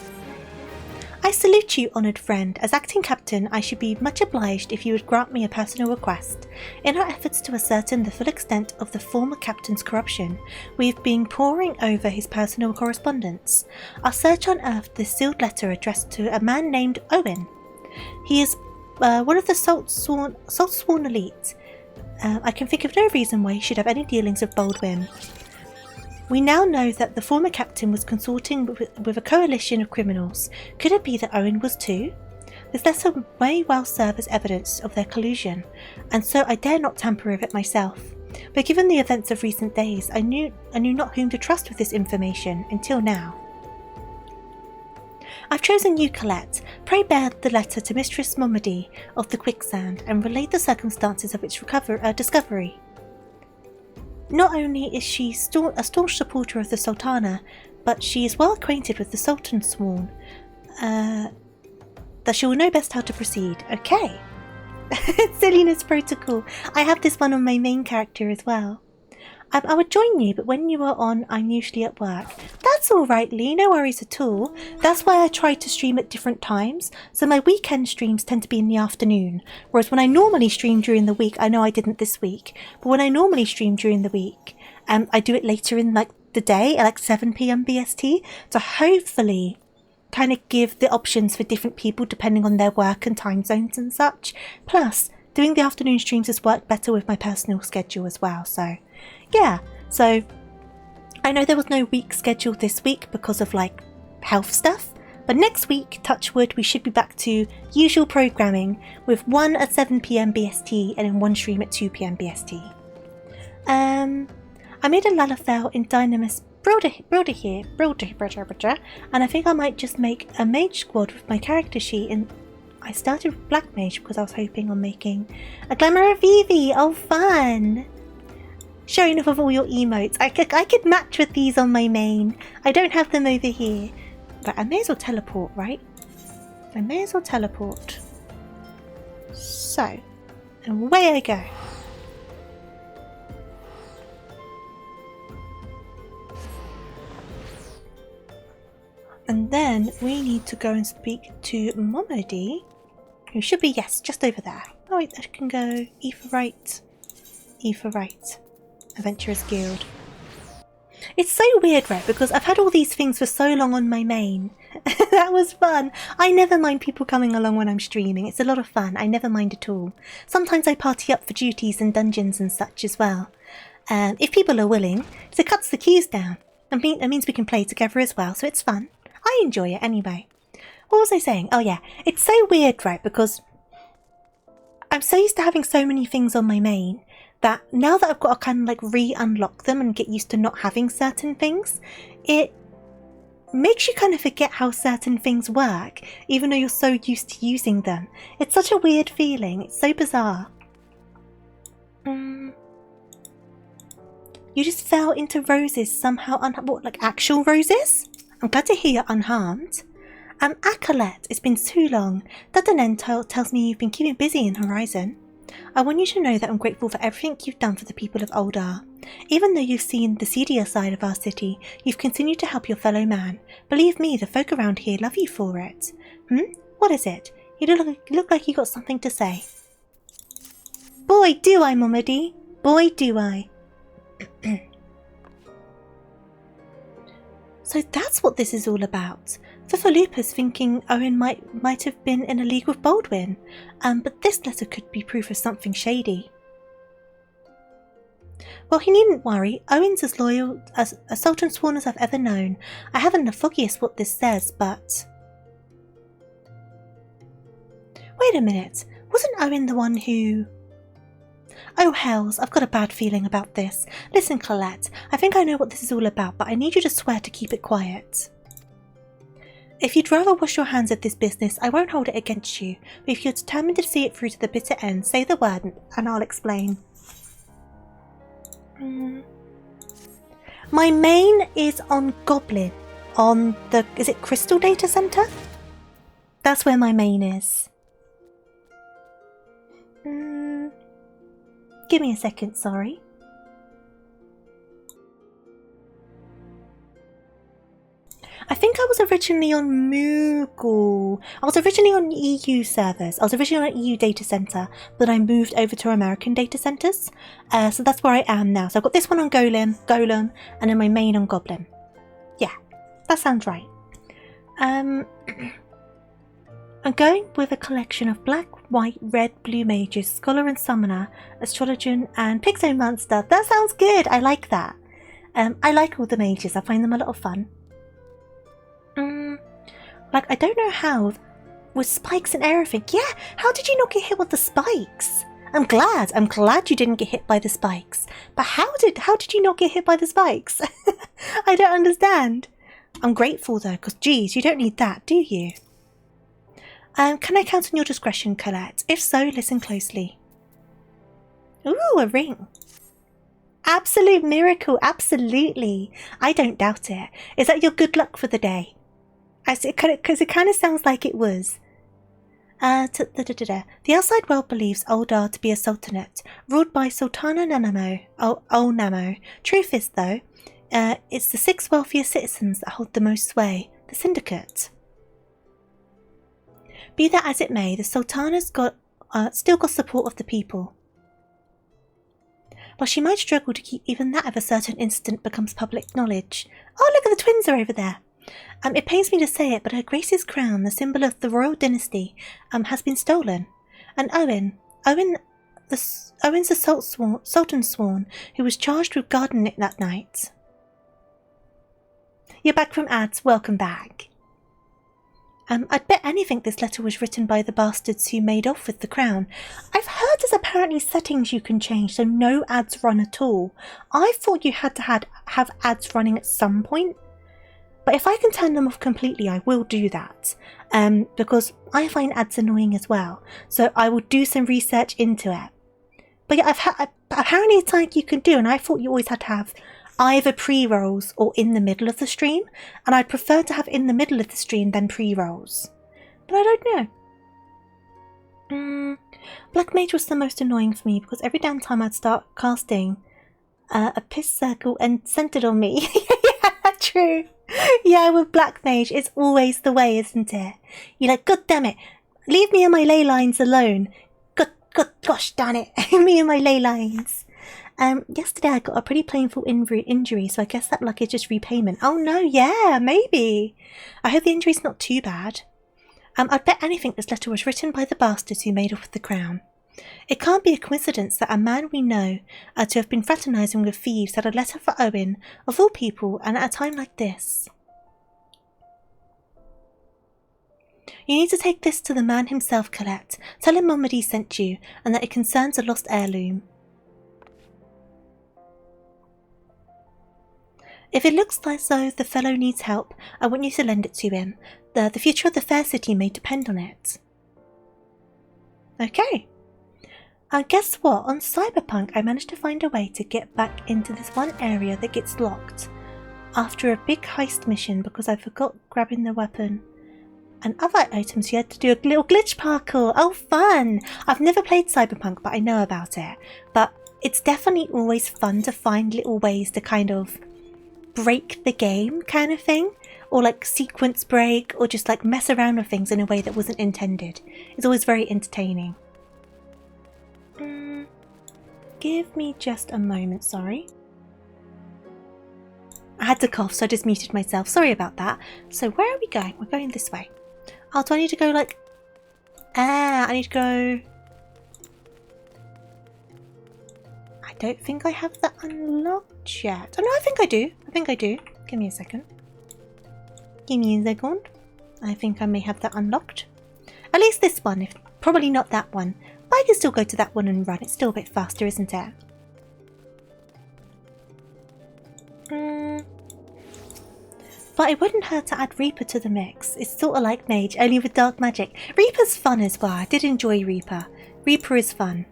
I salute you, honoured friend. As acting captain, I should be much obliged if you would grant me a personal request. In our efforts to ascertain the full extent of the former captain's corruption, we have been poring over his personal correspondence. Our search unearthed this sealed letter addressed to a man named Owen. He is one of the salt-sworn elite. I can think of no reason why he should have any dealings with Baldwin. We now know that the former captain was consorting with a coalition of criminals. Could it be that Owen was too? This letter may well serve as evidence of their collusion, and so I dare not tamper with it myself. But given the events of recent days, I knew not whom to trust with this information until now. I've chosen you, Colette. Pray bear the letter to Mistress Momedy of the Quicksand and relate the circumstances of its discovery. Not only is she a staunch supporter of the Sultana, but she is well acquainted with the Sultan's sworn, that she will know best how to proceed. Okay. Silliness Protocol. I have this one on my main character as well. I would join you, but when you are on, I'm usually at work. That's alright, Lee, no worries at all. That's why I try to stream at different times, so my weekend streams tend to be in the afternoon, whereas when I normally stream during the week, I know I didn't this week, but when I normally stream during the week, I do it later in like the day at like 7 p.m. BST to hopefully kind of give the options for different people depending on their work and time zones and such. Plus, doing the afternoon streams has worked better with my personal schedule as well. So, yeah. So, I know there was no week scheduled this week because of like health stuff. But next week, touch wood, we should be back to usual programming with one at 7 p.m. BST and then one stream at 2 p.m. BST. I made a Lalafell in Dynamis Builder here, and I think I might just make a mage squad with my character sheet. And I started with Black Mage because I was hoping on making a Glamour of Evie. Oh, fun! Showing off of all your emotes. I could match with these on my main. I don't have them over here. But I may as well teleport, right? I may as well teleport. So, away I go. And then we need to go and speak to Momodi, who should be, yes, just over there. Oh wait, I can go Ether right. Ether right. Adventurers Guild. It's so weird, right? Because I've had all these things for so long on my main. That was fun. I never mind people coming along when I'm streaming. It's a lot of fun. I never mind at all. Sometimes I party up for duties and dungeons and such as well. If people are willing, so it cuts the queues down. That means we can play together as well, so it's fun. I enjoy it anyway. What was I saying? Oh yeah, it's so weird, right? Because I'm so used to having so many things on my main that now that I've got to kind of like re-unlock them and get used to not having certain things, it makes you kind of forget how certain things work, even though you're so used to using them. It's such a weird feeling. It's so bizarre. You just fell into roses somehow. What, like actual roses? I'm glad to hear you're unharmed. Acolyte, it's been too long. Dadanen tells me you've been keeping busy in Horizon. I want you to know that I'm grateful for everything you've done for the people of Oldar. Even though you've seen the seedier side of our city, you've continued to help your fellow man. Believe me, the folk around here love you for it. What is it? You look like you got something to say. Boy, do I, Momodi. Boy, do I. So that's what this is all about. Fifalupa's thinking Owen might have been in a league with Baldwin, but this letter could be proof of something shady. Well, he needn't worry. Owen's as loyal as a Sultan Sworn as I've ever known. I haven't the foggiest what this says, but... Wait a minute. Wasn't Owen the one who... Oh hells, I've got a bad feeling about this. Listen, Colette, I think I know what this is all about, but I need you to swear to keep it quiet. If you'd rather wash your hands of this business, I won't hold it against you, but if you're determined to see it through to the bitter end, say the word and I'll explain. My main is on Goblin, on the, is it Crystal Data Center? That's where my main is. Give me a second, sorry. I think I was originally on Moogle. I was originally on EU servers. I was originally on EU data center, but I moved over to American data centers. So that's where I am now. So I've got this one on Golem, and then my main on Goblin. Yeah, that sounds right. I'm going with a collection of black, white, red, blue mages, scholar and summoner, astrologian, and pixomonster. That sounds good. I like that. I like all the mages. I find them a lot of fun. Like, I don't know how, with spikes and everything. Yeah, how did you not get hit with the spikes? I'm glad you didn't get hit by the spikes. But how did you not get hit by the spikes? I don't understand. I'm grateful though, because geez, you don't need that, do you? Can I count on your discretion, Colette? If so, listen closely. Ooh, a ring. Absolute miracle, absolutely. I don't doubt it. Is that your good luck for the day? Because it kind of sounds like it was. The outside world believes Oldar to be a sultanate, ruled by Sultana Nanamo, Namo. Truth is, though, it's the 6 wealthiest citizens that hold the most sway, the Syndicate. Be that as it may, the Sultana's still got support of the people. Well, she might struggle to keep even that if a certain incident becomes public knowledge. Oh, look at the twins are over there. It pains me to say it, but Her Grace's crown, the symbol of the royal dynasty, has been stolen. And Owen's the Sultan Sworn, who was charged with guarding it that night. You're back from ads. Welcome back. I'd bet anything this letter was written by the bastards who made off with the crown. I've heard there's apparently settings you can change so no ads run at all. I thought you had to have ads running at some point. But if I can turn them off completely, I will do that. Because I find ads annoying as well. So I will do some research into it. But yeah, apparently it's like you can do, and I thought you always had to have either pre-rolls or in the middle of the stream, and I'd prefer to have in the middle of the stream than pre-rolls. But I don't know. Black Mage was the most annoying for me because every damn time I'd start casting a piss circle and centered on me. Yeah, true. Yeah, with Black Mage, it's always the way, isn't it? You're like, God damn it, leave me and my ley lines alone. Gosh darn it, me and my ley lines. Yesterday I got a pretty painful injury, so I guess that luck is just repayment. Oh no, yeah, maybe. I hope the injury's not too bad. I'd bet anything this letter was written by the bastards who made off with the crown. It can't be a coincidence that a man we know to have been fraternising with thieves had a letter for Owen, of all people, and at a time like this. You need to take this to the man himself, Colette. Tell him Momedy sent you, and that it concerns a lost heirloom. If it looks as though the fellow needs help, I want you to lend it to him. The future of the fair city may depend on it. Okay. Guess what? On Cyberpunk, I managed to find a way to get back into this one area that gets locked after a big heist mission because I forgot grabbing the weapon. And other items, you had to do a little glitch parkour. Oh, fun! I've never played Cyberpunk, but I know about it. But it's definitely always fun to find little ways to kind of break the game kind of thing. Or like sequence break, or just like mess around with things in a way that wasn't intended. It's always very entertaining. Give me just a moment, sorry. I had to cough, so I just muted myself. Sorry about that. So where are we going? We're going this way. Oh, do I need to go like... I need to go... I don't think I have that unlocked yet. Oh no, I think I do. I think I do. Give me a second. Give me a second. I think I may have that unlocked. At least this one, if probably not that one. But I can still go to that one and run. It's still a bit faster, isn't it? But it wouldn't hurt to add Reaper to the mix. It's sort of like Mage, only with dark magic. Reaper's fun as well. I did enjoy Reaper. Reaper is fun.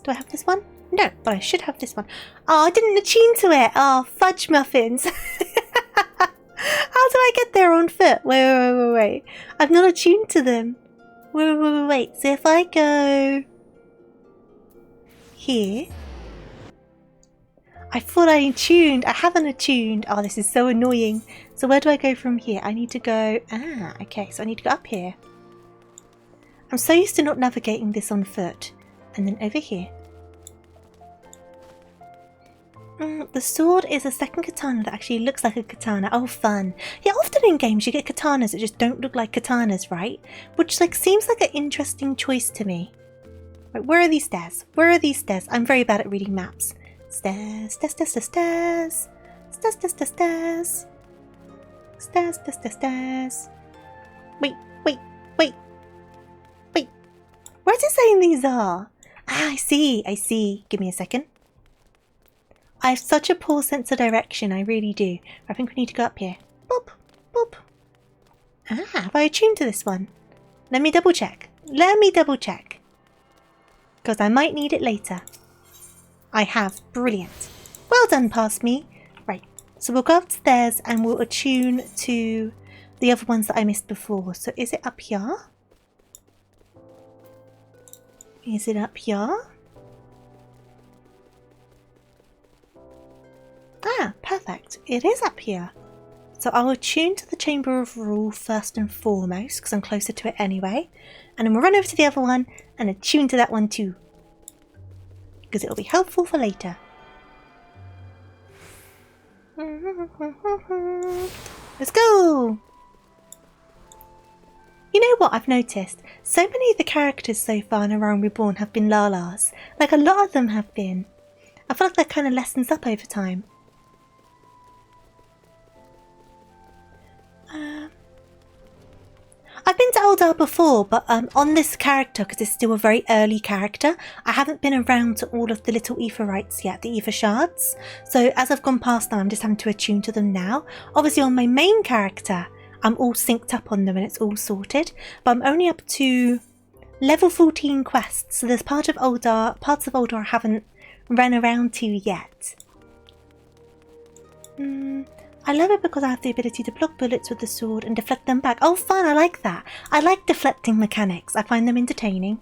Do I have this one? No, but I should have this one. Oh, I didn't attune to it. Oh, fudge muffins. How do I get there on foot? Wait. I've not attuned to them. Wait. So if I go here... I thought I attuned. I haven't attuned. Oh, this is so annoying. So where do I go from here? I need to go... okay. So I need to go up here. I'm so used to not navigating this on foot. And then over here. The sword is a second katana that actually looks like a katana. Oh, fun. Yeah, often in games you get katanas that just don't look like katanas, right? Which like seems like an interesting choice to me. Right, where are these stairs? Where are these stairs? I'm very bad at reading maps. Stairs. Stairs. Wait. Where is it saying these are? I see. Give me a second. I have such a poor sense of direction, I really do. I think we need to go up here. Boop. Have I attuned to this one? Let me double check. Because I might need it later. I have. Brilliant. Well done, past me. Right. So we'll go upstairs and we'll attune to the other ones that I missed before. So is it up here? Is it up here? Perfect. It is up here. So I'll attune to the Chamber of Rule first and foremost, because I'm closer to it anyway. And then we'll run over to the other one and attune to that one too. Because it'll be helpful for later. Let's go! You know what I've noticed? So many of the characters so far in A Realm Reborn have been Lalas. Like, a lot of them have been. I feel like that kind of lessens up over time. I've been to Eldar before, but on this character, because it's still a very early character, I haven't been around to all of the little Aetherites yet, the Aether Shards. So as I've gone past them, I'm just having to attune to them now. Obviously on my main character, I'm all synced up on them and it's all sorted, but I'm only up to level 14 quests, so there's parts of Eldar I haven't run around to yet. I love it because I have the ability to block bullets with the sword and deflect them back. Oh, fun, I like that. I like deflecting mechanics. I find them entertaining.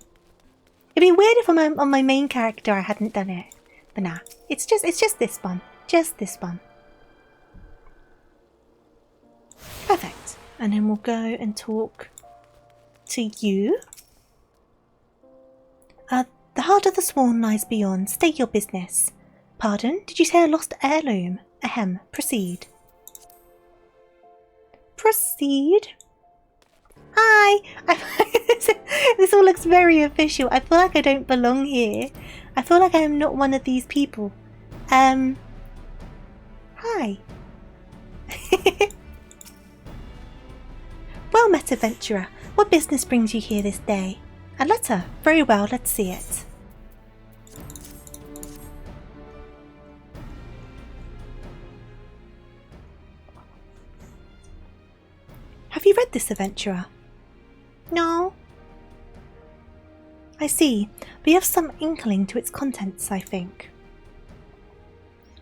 It'd be weird if on my main character I hadn't done it. But nah, it's just this one. Just this one. Perfect. And then we'll go and talk to you. The heart of the sworn lies beyond. State your business. Pardon? Did you say a lost heirloom? Ahem. Proceed. Proceed. Hi! This all looks very official. I feel like I don't belong here. I feel like I am not one of these people. Hi. Well met, adventurer. What business brings you here this day? A letter. Very well, let's see it. Have you read this, adventurer? No. I see, but you have some inkling to its contents, I think.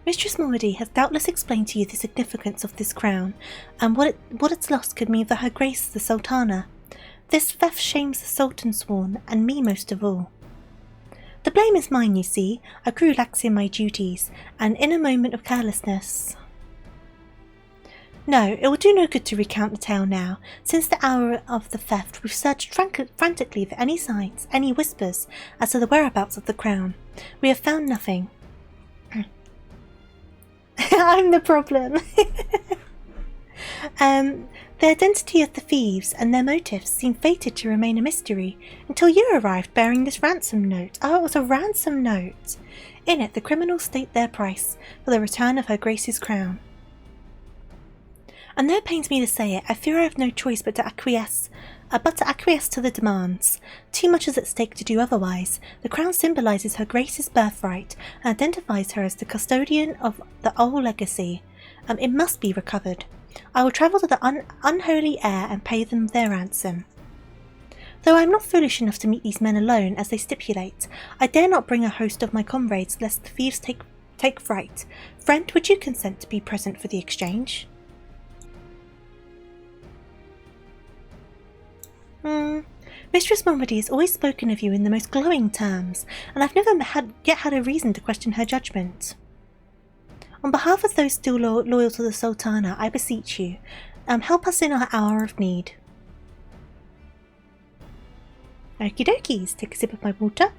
Mistress Morady has doubtless explained to you the significance of this crown, and what its loss could mean for Her Grace the Sultana. This theft shames the Sultan Sworn, and me most of all. The blame is mine, you see. I grew lax in my duties, and in a moment of carelessness... No, it will do no good to recount the tale now. Since the hour of the theft, we've searched frantically for any signs, any whispers, as to the whereabouts of the crown. We have found nothing. I'm the problem. The identity of the thieves and their motives seem fated to remain a mystery until you arrived bearing this ransom note. Oh, it was a ransom note. In it, the criminals state their price for the return of Her Grace's crown. And though it pains me to say it, I fear I have no choice but to acquiesce to the demands. Too much is at stake to do otherwise. The crown symbolises Her Grace's birthright and identifies her as the custodian of the old legacy. It must be recovered. I will travel to the unholy heir and pay them their ransom. Though I am not foolish enough to meet these men alone, as they stipulate, I dare not bring a host of my comrades lest the thieves take fright. Friend, would you consent to be present for the exchange? Mistress Morady has always spoken of you in the most glowing terms, and I've never yet had a reason to question her judgment. On behalf of those still loyal to the Sultana, I beseech you, help us in our hour of need. Okie dokies, take a sip of my water.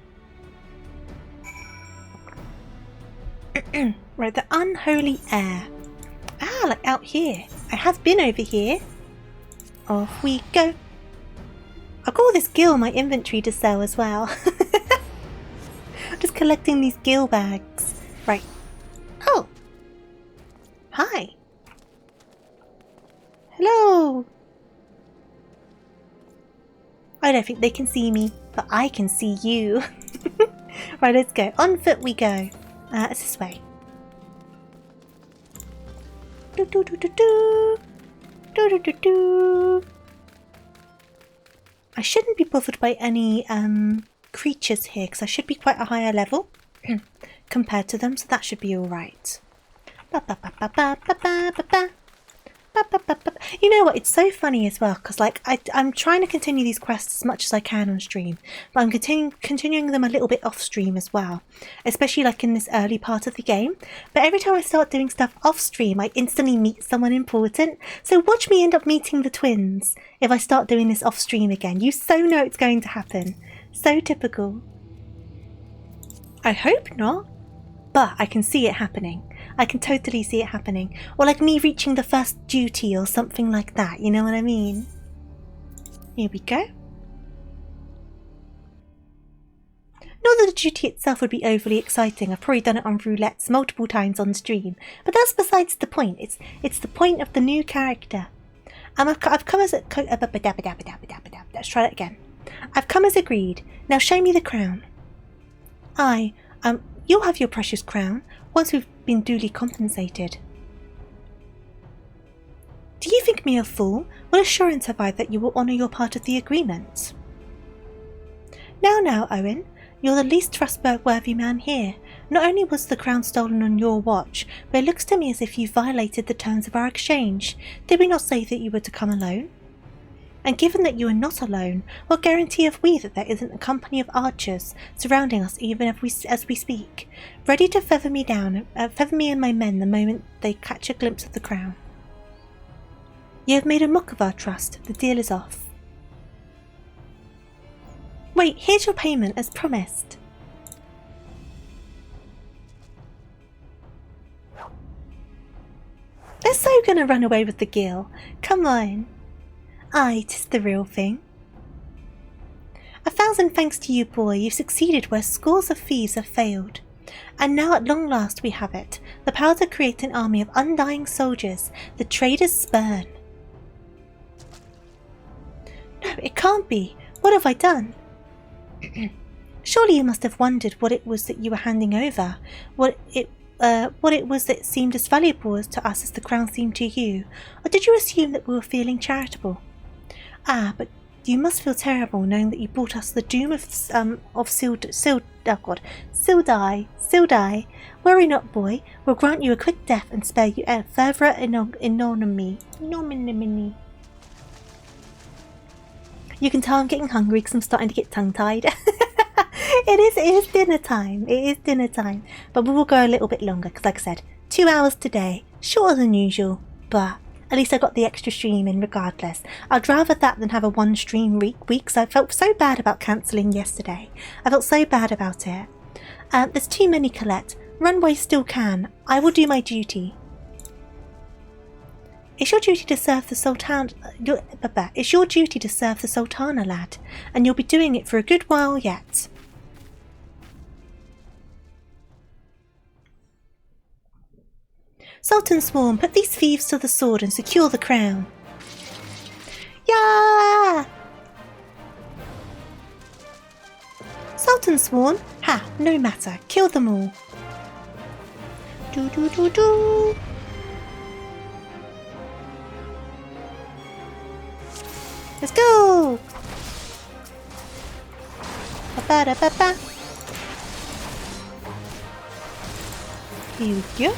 Right, the unholy heir. Ah, like out here. I have been over here. Off we go. I'll call this gill my inventory to sell as well. I'm just collecting these gill bags. Right. Oh. Hi. Hello. I don't think they can see me, but I can see you. Right, let's go. On foot we go. It's this way. Do do do do do. Do do do do. I shouldn't be bothered by any creatures here because I should be quite a higher level compared to them, so that should be alright. You know what, it's so funny as well because like I'm trying to continue these quests as much as I can on stream, but I'm continuing them a little bit off stream as well, especially like in this early part of the game. But every time I start doing stuff off stream, I instantly meet someone important, so watch me end up meeting the twins if I start doing this off stream again. You so know it's going to happen. So typical. I hope not, but I can see it happening. I can totally see it happening. Or like me reaching the first duty or something like that, you know what I mean? Here we go. Not that the duty itself would be overly exciting. I've probably done it on roulettes multiple times on stream. But that's besides the point. It's the point of the new character. I've come as a... Let's try that again. I've come as agreed. Now show me the crown. You'll have your precious crown once we've been duly compensated. Do you think me a fool? What assurance have I that you will honour your part of the agreement? Now, Owen, you're the least trustworthy man here. Not only was the crown stolen on your watch, but it looks to me as if you violated the terms of our exchange. Did we not say that you were to come alone? And given that you are not alone, what guarantee have we that there isn't a company of archers surrounding us even as we speak, ready to feather me and my men the moment they catch a glimpse of the crown? You have made a mock of our trust. The deal is off. Wait, here's your payment as promised. They're so gonna run away with the gill. Come on. Aye, 'tis the real thing. 1,000 thanks to you, boy. You've succeeded where scores of thieves have failed. And now at long last we have it. The power to create an army of undying soldiers. The trader's spurn. No, it can't be. What have I done? Surely you must have wondered what it was that you were handing over. What it was that seemed as valuable to us as the crown seemed to you. Or did you assume that we were feeling charitable? Ah, but you must feel terrible knowing that you brought us the doom of Sildai. Worry not, boy. We'll grant you a quick death and spare you further ignominy. You can tell I'm getting hungry because I'm starting to get tongue-tied. It is dinner time. It is dinner time. But we will go a little bit longer because, like I said, 2 hours today. Shorter than usual, but at least I got the extra stream in regardless. I'd rather that than have a one stream week because I felt so bad about cancelling yesterday. I felt so bad about it. There's too many, Colette. Runway still can. I will do my duty. It's your duty to serve the Sultana, lad, and you'll be doing it for a good while yet. Sultan Swarm, put these thieves to the sword and secure the crown. Yeah! Sultan Swarm? Ha, no matter. Kill them all. Do. Let's go! Ba-ba-da-ba-ba. Here we go.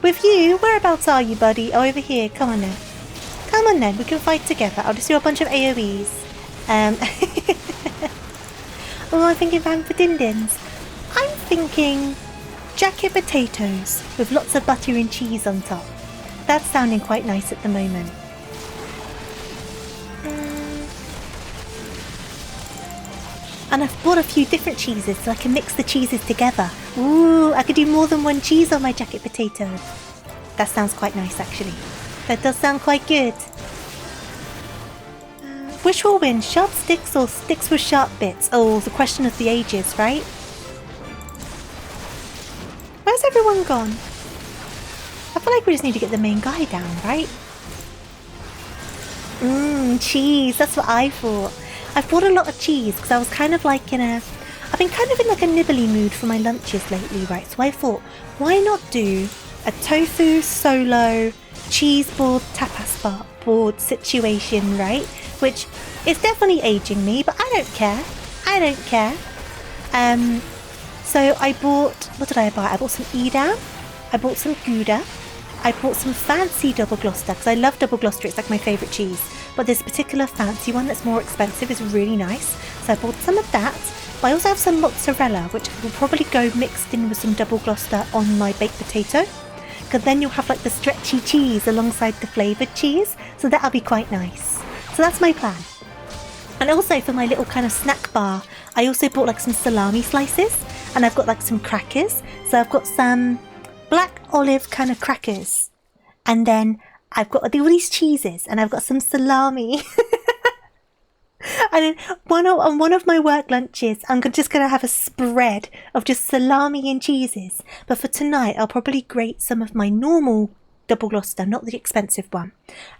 With you? Whereabouts are you, buddy? Oh, over here. Come on then. Come on then. We can fight together. I'll just do a bunch of AoEs. Oh, I'm thinking van for din-dins. I'm thinking jacket potatoes with lots of butter and cheese on top. That's sounding quite nice at the moment. And I've bought a few different cheeses so I can mix the cheeses together. Ooh, I could do more than one cheese on my jacket potato. That sounds quite nice actually. That does sound quite good. Which will win, sharp sticks or sticks with sharp bits? Oh, the question of the ages, right? Where's everyone gone? I feel like we just need to get the main guy down, right? Cheese, that's what I thought. I've bought a lot of cheese because I was kind of like I've been kind of in like a nibbly mood for my lunches lately, right? So I thought, why not do a tofu solo cheese board tapas board situation, right? Which is definitely aging me, but I don't care. I don't care. So I bought, what did I buy? I bought some Edam, I bought some Gouda, I bought some fancy double Gloucester because I love double Gloucester, it's like my favourite cheese. But this particular fancy one that's more expensive is really nice. So I bought some of that. But I also have some mozzarella, which will probably go mixed in with some double Gloucester on my baked potato. Because then you'll have like the stretchy cheese alongside the flavoured cheese. So that'll be quite nice. So that's my plan. And also for my little kind of snack bar, I also bought like some salami slices. And I've got like some crackers. So I've got some black olive kind of crackers. And then I've got all these cheeses, and I've got some salami. And then on one of my work lunches, I'm just going to have a spread of just salami and cheeses. But for tonight, I'll probably grate some of my normal double Gloucester, not the expensive one,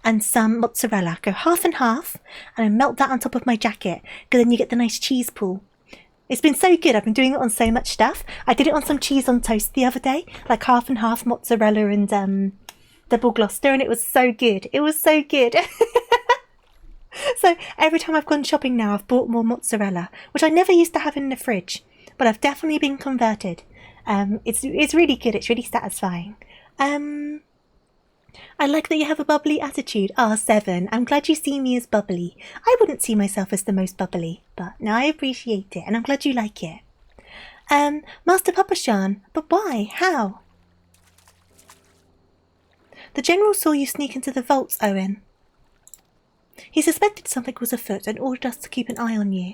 and some mozzarella. Go half and half, and I melt that on top of my jacket, because then you get the nice cheese pool. It's been so good. I've been doing it on so much stuff. I did it on some cheese on toast the other day, like half and half mozzarella and double Gloucester, and it was so good. It was so good. So every time I've gone shopping now, I've bought more mozzarella, which I never used to have in the fridge, but I've definitely been converted. It's really good. It's really satisfying. I like that you have a bubbly attitude. R7. I'm glad you see me as bubbly. I wouldn't see myself as the most bubbly, but now I appreciate it, and I'm glad you like it. Master Papashan, but why? How? The General saw you sneak into the vaults, Owen. He suspected something was afoot and ordered us to keep an eye on you.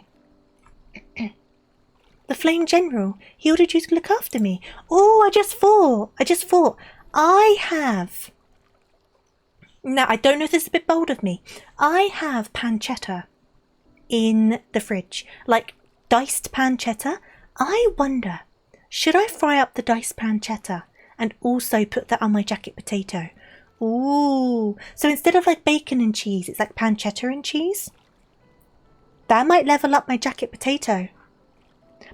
The Flame General, he ordered you to look after me. Oh, I just thought, I have... Now, I don't know if this is a bit bold of me. I have pancetta in the fridge, like diced pancetta. I wonder, should I fry up the diced pancetta and also put that on my jacket potato? Ooh, so instead of like bacon and cheese, it's like pancetta and cheese. That might level up my jacket potato.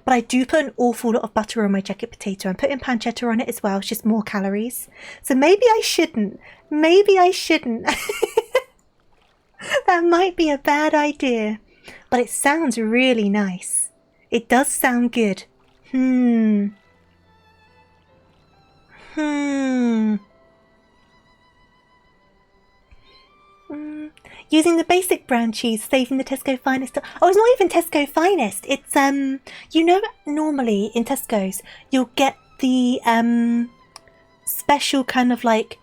But I do put an awful lot of butter on my jacket potato. I'm putting pancetta on it as well. It's just more calories. So maybe I shouldn't. That might be a bad idea. But it sounds really nice. It does sound good. Using the basic brown cheese, saving the Tesco Finest. Oh, it's not even Tesco Finest. It's, you know, normally in Tesco's, you'll get the, special kind of like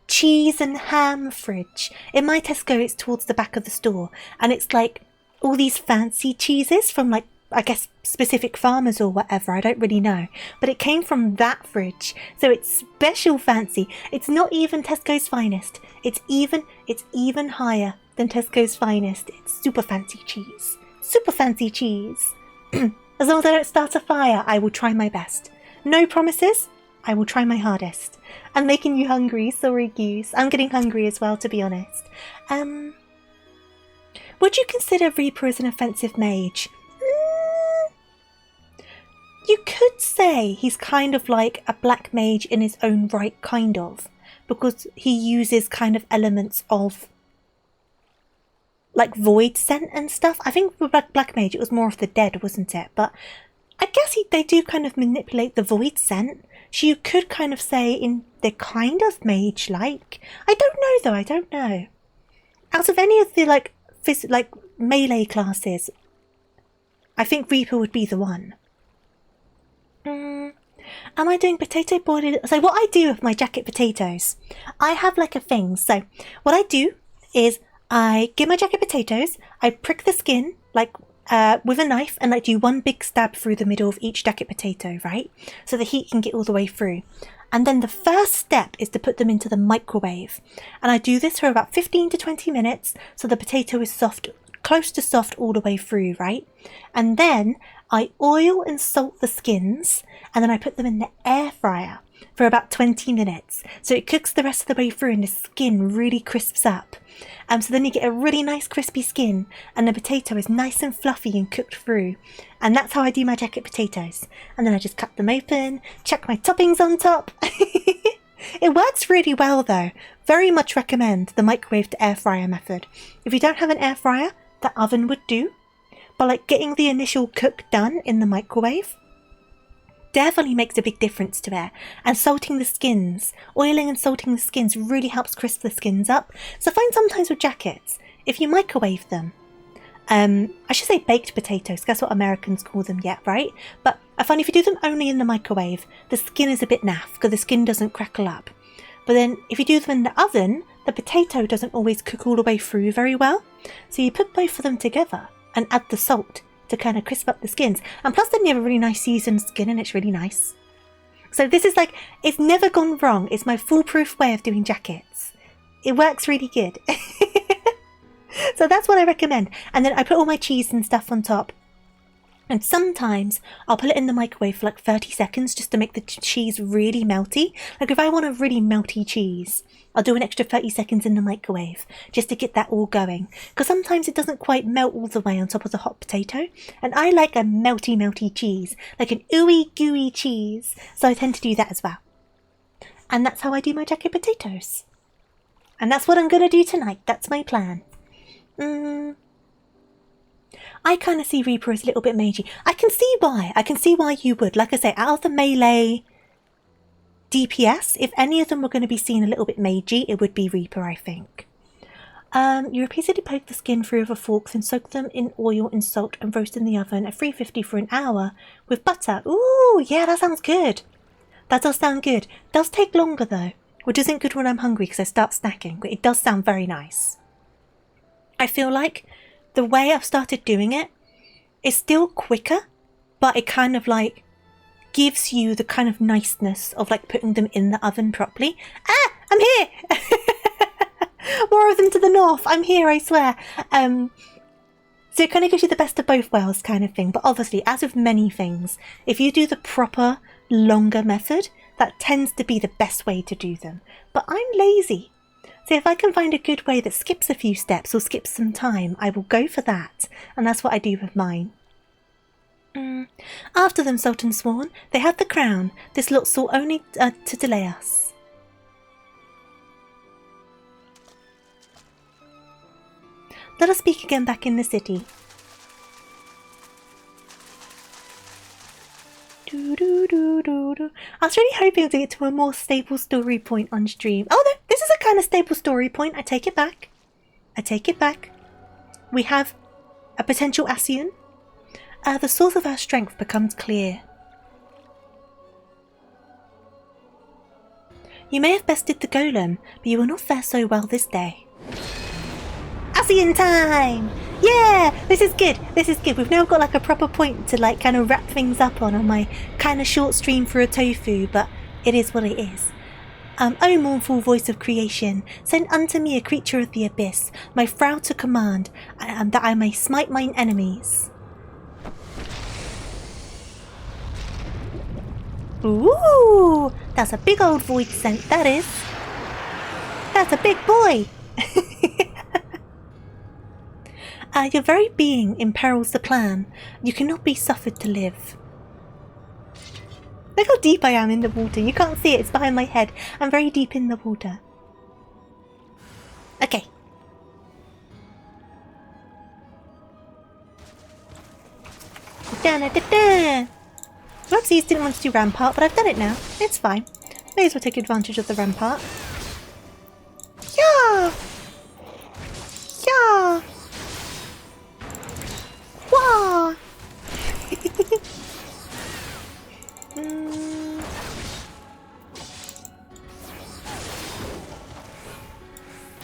cheese and ham fridge. In my Tesco, it's towards the back of the store. And it's like all these fancy cheeses from like, I guess, specific farmers or whatever. I don't really know. But it came from that fridge. So it's special fancy. It's not even Tesco's Finest. It's even higher than Tesco's Finest. It's super fancy cheese. Super fancy cheese. As long as I don't start a fire, I will try my best. No promises. I will try my hardest. I'm making you hungry. Sorry, Goose. I'm getting hungry as well, to be honest. Would you consider Reaper as an offensive mage? You could say he's kind of like a black mage in his own right, kind of. Because he uses kind of elements of like void scent and stuff. I think with Black Mage it was more of the dead, wasn't it? But I guess they do kind of manipulate the void scent. So you could kind of say they're kind of mage-like. I don't know though, I don't know. Out of any of the like melee classes, I think Reaper would be the one. Am I doing potato boiling? So what I do with my jacket potatoes, I have like a thing. So what I do is I get my jacket potatoes, I prick the skin like with a knife and like do one big stab through the middle of each jacket potato, right? So the heat can get all the way through. And then the first step is to put them into the microwave. And I do this for about 15 to 20 minutes so the potato is soft, close to soft all the way through, right? And then I oil and salt the skins, and then I put them in the air fryer for about 20 minutes. So it cooks the rest of the way through and the skin really crisps up. So then you get a really nice crispy skin and the potato is nice and fluffy and cooked through. And that's how I do my jacket potatoes. And then I just cut them open, chuck my toppings on top. It works really well though. Very much recommend the microwave to air fryer method. If you don't have an air fryer, the oven would do. But like getting the initial cook done in the microwave definitely makes a big difference to it. And salting the skins, oiling and salting the skins really helps crisp the skins up. So I find sometimes with jackets, if you microwave them, I should say baked potatoes, that's what Americans call them yet, right? But I find if you do them only in the microwave, the skin is a bit naff because the skin doesn't crackle up. But then if you do them in the oven, the potato doesn't always cook all the way through very well. So you put both of them together and add the salt to kind of crisp up the skins. And plus then you have a really nice seasoned skin and it's really nice. So this is like, it's never gone wrong. It's my foolproof way of doing jackets. It works really good. So that's what I recommend. And then I put all my cheese and stuff on top. And sometimes I'll put it in the microwave for like 30 seconds just to make the cheese really melty. Like if I want a really melty cheese, I'll do an extra 30 seconds in the microwave just to get that all going. Because sometimes it doesn't quite melt all the way on top of the hot potato. And I like a melty cheese, like an ooey gooey cheese. So I tend to do that as well. And that's how I do my jacket potatoes. And that's what I'm going to do tonight. That's my plan. I kind of see Reaper as a little bit magey. I can see why. I can see why you would. Like I say, out of the melee DPS, if any of them were going to be seen a little bit magey, it would be Reaper, I think. You repeatedly poke the skin through with a fork, then soak them in oil and salt and roast in the oven at 350 for an hour with butter. Ooh, yeah, that sounds good. That does sound good. Does take longer though, which isn't good when I'm hungry because I start snacking, but it does sound very nice. I feel like the way I've started doing it is still quicker, but it kind of like gives you the kind of niceness of like putting them in the oven properly. Ah, I'm here! More of them to the north. I'm here, I swear. So it kind of gives you the best of both worlds kind of thing. But obviously, as with many things, if you do the proper, longer method, that tends to be the best way to do them. But I'm lazy. So if I can find a good way that skips a few steps or skips some time, I will go for that. And that's what I do with mine. After them, Sultan sworn, they had the crown. This lot sought only to delay us. Let us speak again back in the city. I was really hoping to get to a more stable story point on stream. Oh no, this is a kind of stable story point. I take it back. I take it back. We have a potential Ascian. The source of our strength becomes clear. You may have bested the golem, but you will not fare so well this day. Ascian time! Yeah, this is good. This is good. We've now got like a proper point to like kind of wrap things up on my kind of short stream for a tofu, but it is what it is. O mournful voice of creation, send unto me a creature of the abyss, my Frau to command, that I may smite mine enemies. Ooh, that's a big old void scent, that is. That's a big boy. Your very being imperils the plan. You cannot be suffered to live. Look how deep I am in the water. You can't see it, it's behind my head. I'm very deep in the water. Okay. Da-da-da-da. Whoopsies, didn't want to do rampart, but I've done it now. It's fine. May as well take advantage of the rampart. Yeah! Yeah! Wah!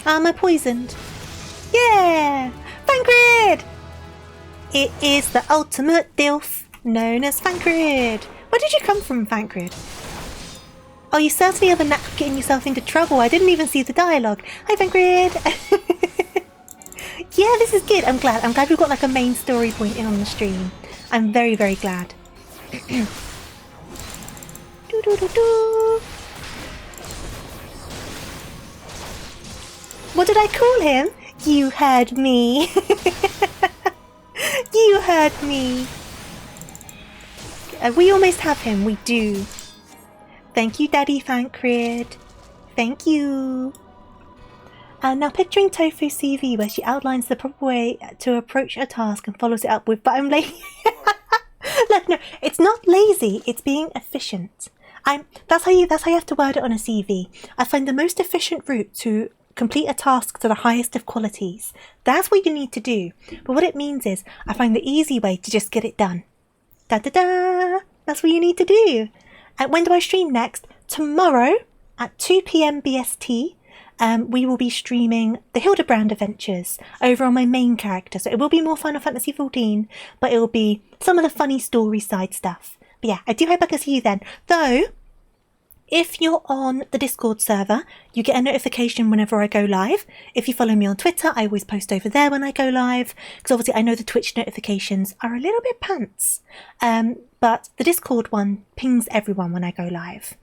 Am I poisoned? Yeah! Thancred! It is the ultimate DILF, known as Thancred. Where did you come from, Thancred? Oh, you certainly have a knack of getting yourself into trouble. I didn't even see the dialogue. Hi, Thancred! Yeah, this is good. I'm glad. I'm glad we've got like a main story point in on the stream. I'm very, very glad. Do, do, do, do. What did I call him? You heard me. You heard me. We almost have him. We do. Thank you, Daddy Thancred. Thank you. Now picturing Tofu CV where she outlines the proper way to approach a task and follows it up with, but I'm lazy. Look, no, it's not lazy, it's being efficient. That's how you have to word it on a CV. I find the most efficient route to complete a task to the highest of qualities. That's what you need to do. But what it means is, I find the easy way to just get it done. Da-da-da! That's what you need to do. And when do I stream next? Tomorrow at 2 PM BST. we will be streaming the Hildebrand adventures over on my main character. So it will be more Final Fantasy XIV, but it will be some of the funny story side stuff. But yeah, I do hope I can see you then. Though, if you're on the Discord server, you get a notification whenever I go live. If you follow me on Twitter, I always post over there when I go live, because obviously I know the Twitch notifications are a little bit pants. But the Discord one pings everyone when I go live.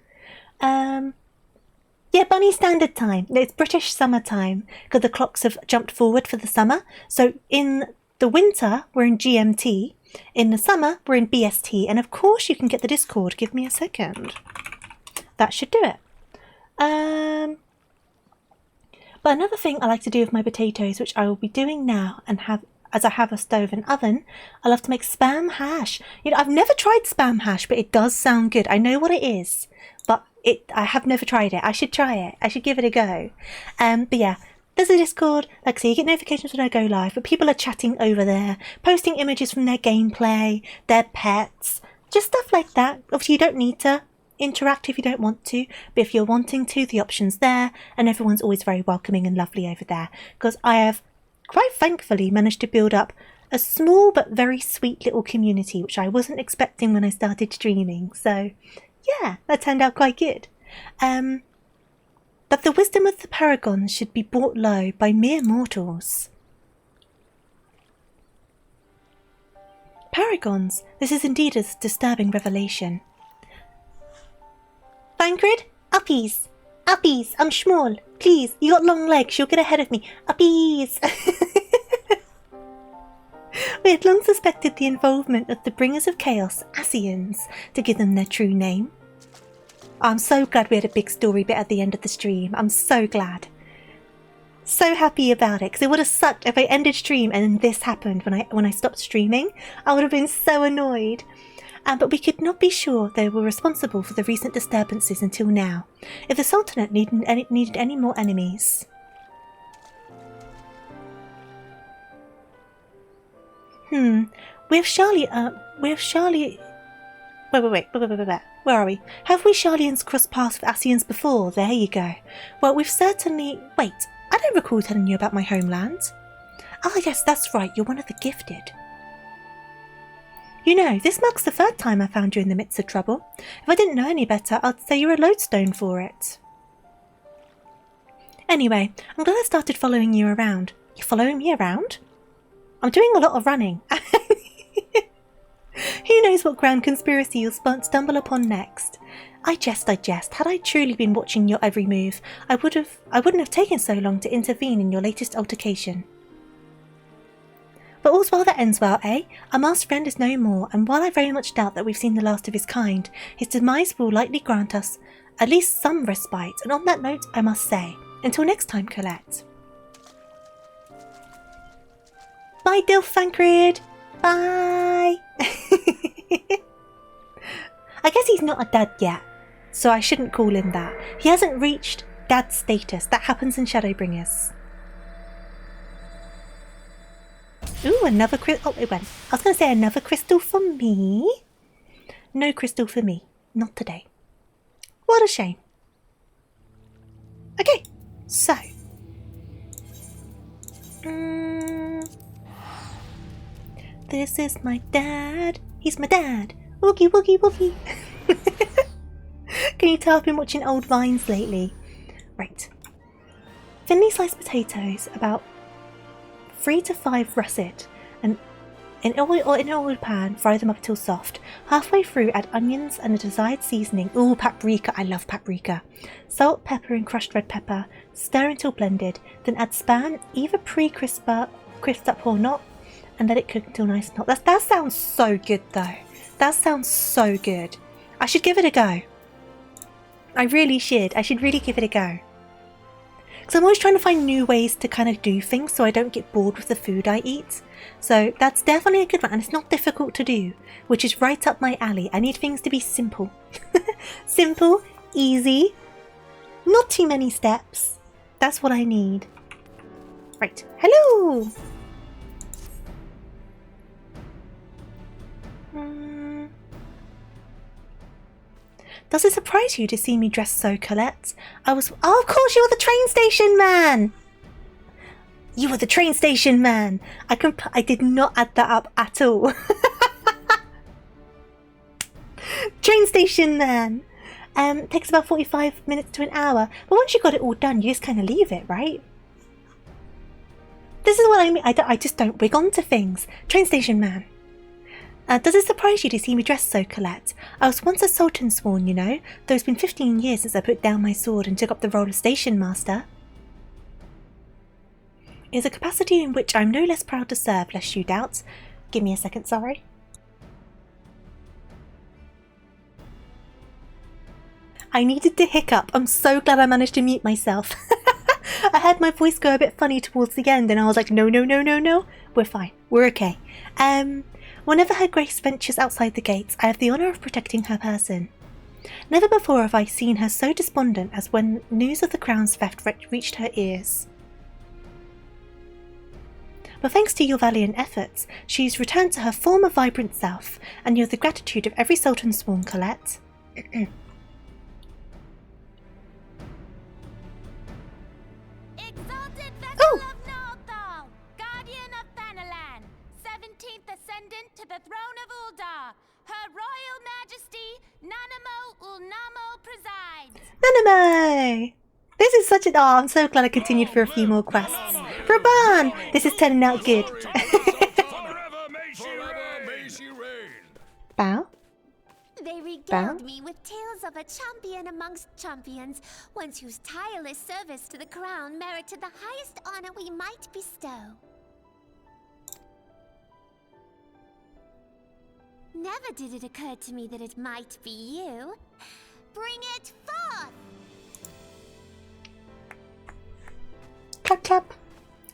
Yeah, Bunny Standard Time. It's British summertime, because the clocks have jumped forward for the summer. So in the winter, we're in GMT. In the summer, we're in BST. And of course you can get the Discord. Give me a second. That should do it. But another thing I like to do with my potatoes, which I will be doing now, and as I have a stove and oven, I love to make spam hash. You know, I've never tried spam hash, but it does sound good. I know what it is, but I have never tried it. I should try it. I should give it a go. But yeah, there's a Discord. Like I say, you get notifications when I go live, but people are chatting over there, posting images from their gameplay, their pets, just stuff like that. Obviously, you don't need to interact if you don't want to, but if you're wanting to, the option's there, and everyone's always very welcoming and lovely over there, because I have quite thankfully managed to build up a small but very sweet little community, which I wasn't expecting when I started streaming. So yeah, that turned out quite good. But the wisdom of the paragons should be brought low by mere mortals. Paragons, this is indeed a disturbing revelation. Thancred, uppies, uppies, I'm small. Please, you got long legs, you'll get ahead of me. Uppies. We had long suspected the involvement of the bringers of chaos, Asians, to give them their true name. I'm so glad we had a big story bit at the end of the stream. I'm so glad. So happy about it, because it would have sucked if I ended stream and this happened when I stopped streaming. I would have been so annoyed. But we could not be sure they were responsible for the recent disturbances until now, if the Sultanate needed any more enemies. We have Charlie, Wait, where are we? Have we Charlians crossed paths with Asians before? There you go. Well, we've certainly... Wait, I don't recall telling you about my homeland. Ah, yes, that's right, you're one of the gifted. You know, this marks the third time I found you in the midst of trouble. If I didn't know any better, I'd say you're a lodestone for it. Anyway, I'm glad I started following you around. You're following me around? I'm doing a lot of running. Who knows what grand conspiracy you'll stumble upon next? I jest. Had I truly been watching your every move, I wouldn't have taken so long to intervene in your latest altercation. But all's well that ends well, eh? Our masked friend is no more, and while I very much doubt that we've seen the last of his kind, his demise will likely grant us at least some respite, and on that note, I must say, until next time, Colette. Bye, Dilf Thancred! Bye! I guess he's not a dad yet, so I shouldn't call him that. He hasn't reached dad status. That happens in Shadowbringers. Ooh, another crystal. Oh, it went. I was going to say another crystal for me. No crystal for me. Not today. What a shame. Okay, so. This is my dad. He's my dad. Woogie, woogie, woogie. Can you tell I've been watching old Vines lately? Right. Thinly sliced potatoes, about 3 to 5 russet, and in an oil pan, fry them up until soft. Halfway through, add onions and the desired seasoning. Ooh, paprika. I love paprika. Salt, pepper, and crushed red pepper. Stir until blended. Then add spam, either crisped up or not, and let it cook until nice and hot. That sounds so good, though. That sounds so good. I should give it a go. I really should. I should really give it a go. Because I'm always trying to find new ways to kind of do things so I don't get bored with the food I eat. So that's definitely a good one, and it's not difficult to do, which is right up my alley. I need things to be simple. Simple, easy, not too many steps. That's what I need. Right, hello! Does it surprise you to see me dressed so, Colette? Oh, of course, you were the train station man! You were the train station man! I did not add that up at all. Train station man! Takes about 45 minutes to an hour, but once you got it all done, you just kind of leave it, right? This is what I mean. I just don't wig on to things. Train station man. Does it surprise you to see me dressed so, Colette? I was once a sultan sworn, you know, though it's been 15 years since I put down my sword and took up the role of station master. It is a capacity in which I'm no less proud to serve, lest you doubt. Give me a second, sorry. I needed to hiccup. I'm so glad I managed to mute myself. I heard my voice go a bit funny towards the end and I was like, no. We're fine. We're okay. Whenever Her Grace ventures outside the gates, I have the honour of protecting her person. Never before have I seen her so despondent as when news of the crown's theft reached her ears. But thanks to your valiant efforts, she's returned to her former vibrant self, and you have the gratitude of every sultan sworn, Colette. Exalted vessel of Nalthal, guardian of Thanalan, 17th ascendant to the throne of Uldar, Her Royal Majesty Nanamo Ulnamo presides. Nanamo! This is such an... Oh, I'm so glad I continued for a few more quests. Raban! This is turning out good. Bow? They regaled me with tales of a champion amongst champions, one whose tireless service to the crown merited the highest honor we might bestow. Never did it occur to me that it might be you. Bring it forth! Clap clap.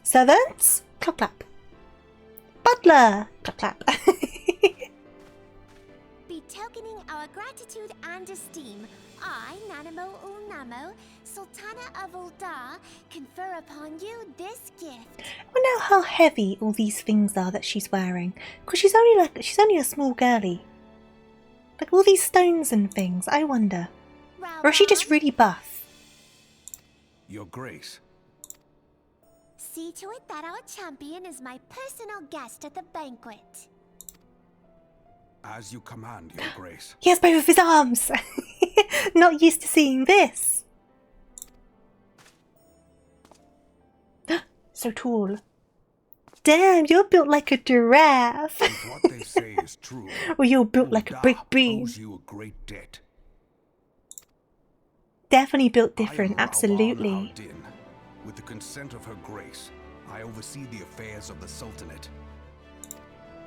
Servants? Clap clap. Butler? Clap clap. Betokening our gratitude and esteem, I, Nanamo Ulnamo, Sultana of Uldar, confer upon you this gift. I wonder how heavy all these things are that she's wearing, because she's only a small girlie. Like all these stones and things, I wonder. Or is she just really buff? Your Grace. See to it that our champion is my personal guest at the banquet. As you command, Your Grace. He has both of his arms! Not used to seeing this. So tall. Damn, you're built like a giraffe. If what they say is true, Or you're built like a big bean. owes you a great debt. Definitely built different, absolutely. With the consent of Her Grace, I oversee the affairs of the Sultanate.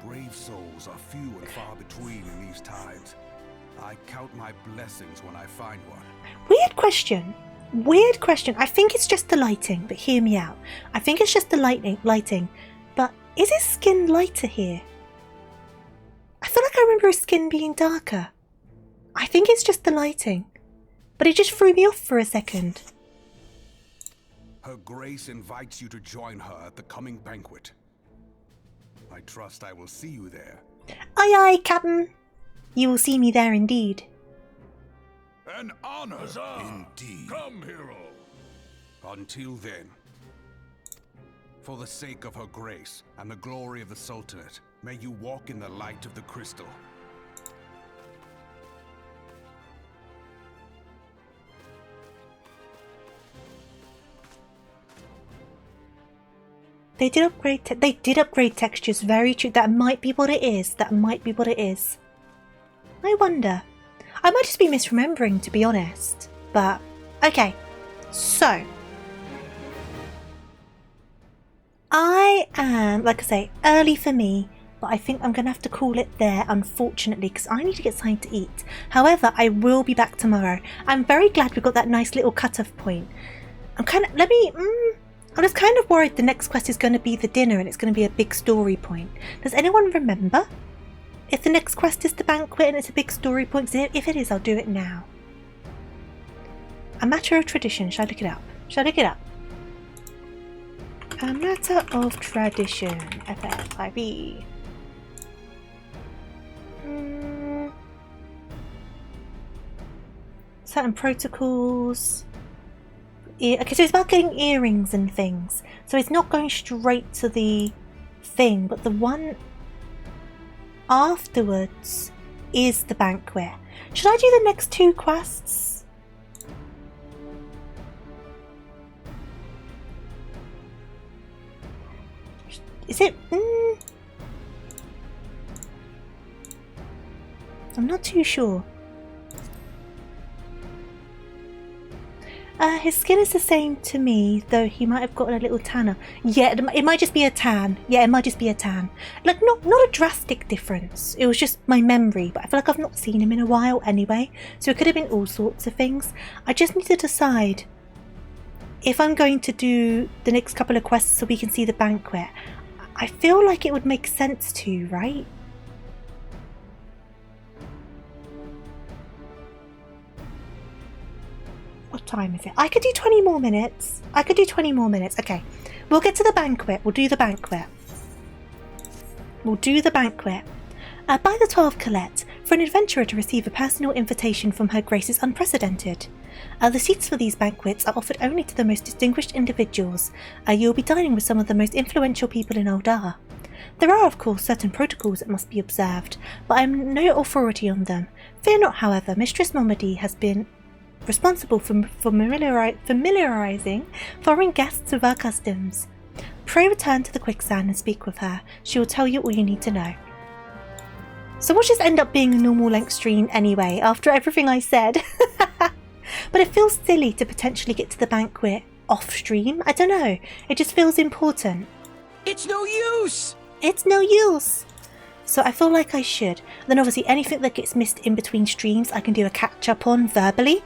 Brave souls are few and far between in these times. I count my blessings when I find one. Weird question. Weird question. I think it's just the lighting, but hear me out. I think it's just the lighting. But is his skin lighter here? I feel like I remember his skin being darker. I think it's just the lighting. But it just threw me off for a second. Her Grace invites you to join her at the coming banquet. I trust I will see you there. Aye aye, Captain. You will see me there indeed. An honor. Indeed. Come, hero. Until then, for the sake of Her Grace and the glory of the Sultanate, may you walk in the light of the crystal. They did upgrade textures, very true. That might be what it is. I wonder. I might just be misremembering, to be honest. But, okay. So. I am, like I say, early for me. But I think I'm going to have to call it there, unfortunately, because I need to get something to eat. However, I will be back tomorrow. I'm very glad we got that nice little cut-off point. I'm just kind of worried the next quest is going to be the dinner and it's going to be a big story point. Does anyone remember? If the next quest is the banquet and it's a big story point, if it is, I'll do it now. A matter of tradition. Should I look it up? A matter of tradition. FFIB. certain protocols. Okay, so it's about getting earrings and things. So it's not going straight to the thing, but the one afterwards is the banquet. Should I do the next 2 quests? Is it? I'm not too sure. His skin is the same to me, though he might have gotten a little tanner. Yeah, it might just be a tan. Yeah, it might just be a tan. Like, not a drastic difference. It was just my memory, but I feel like I've not seen him in a while anyway. So it could have been all sorts of things. I just need to decide if I'm going to do the next couple of quests so we can see the banquet. I feel like it would make sense to, right? What time is it? I could do 20 more minutes. Okay. We'll get to the banquet. We'll do the banquet. By the 12 Colette, for an adventurer to receive a personal invitation from Her Grace is unprecedented. The seats for these banquets are offered only to the most distinguished individuals. You'll be dining with some of the most influential people in Uldar. There are, of course, certain protocols that must be observed, but I am no authority on them. Fear not, however, Mistress Normandy has been responsible for familiarizing foreign guests with our customs. Pray return to the quicksand and speak with her. She will tell you all you need to know. So we'll just end up being a normal length stream anyway, after everything I said. But it feels silly to potentially get to the banquet off stream. I don't know. It just feels important. It's no use! So I feel like I should. Then obviously anything that gets missed in between streams I can do a catch up on verbally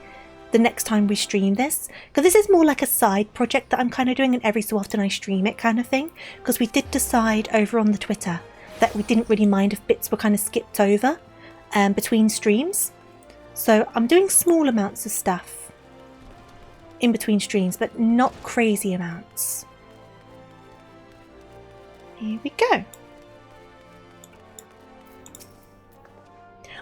the next time we stream this, because this is more like a side project that I'm kind of doing, and every so often I stream it kind of thing, because we did decide over on the Twitter that we didn't really mind if bits were kind of skipped over between streams. So I'm doing small amounts of stuff in between streams, but not crazy amounts. Here we go.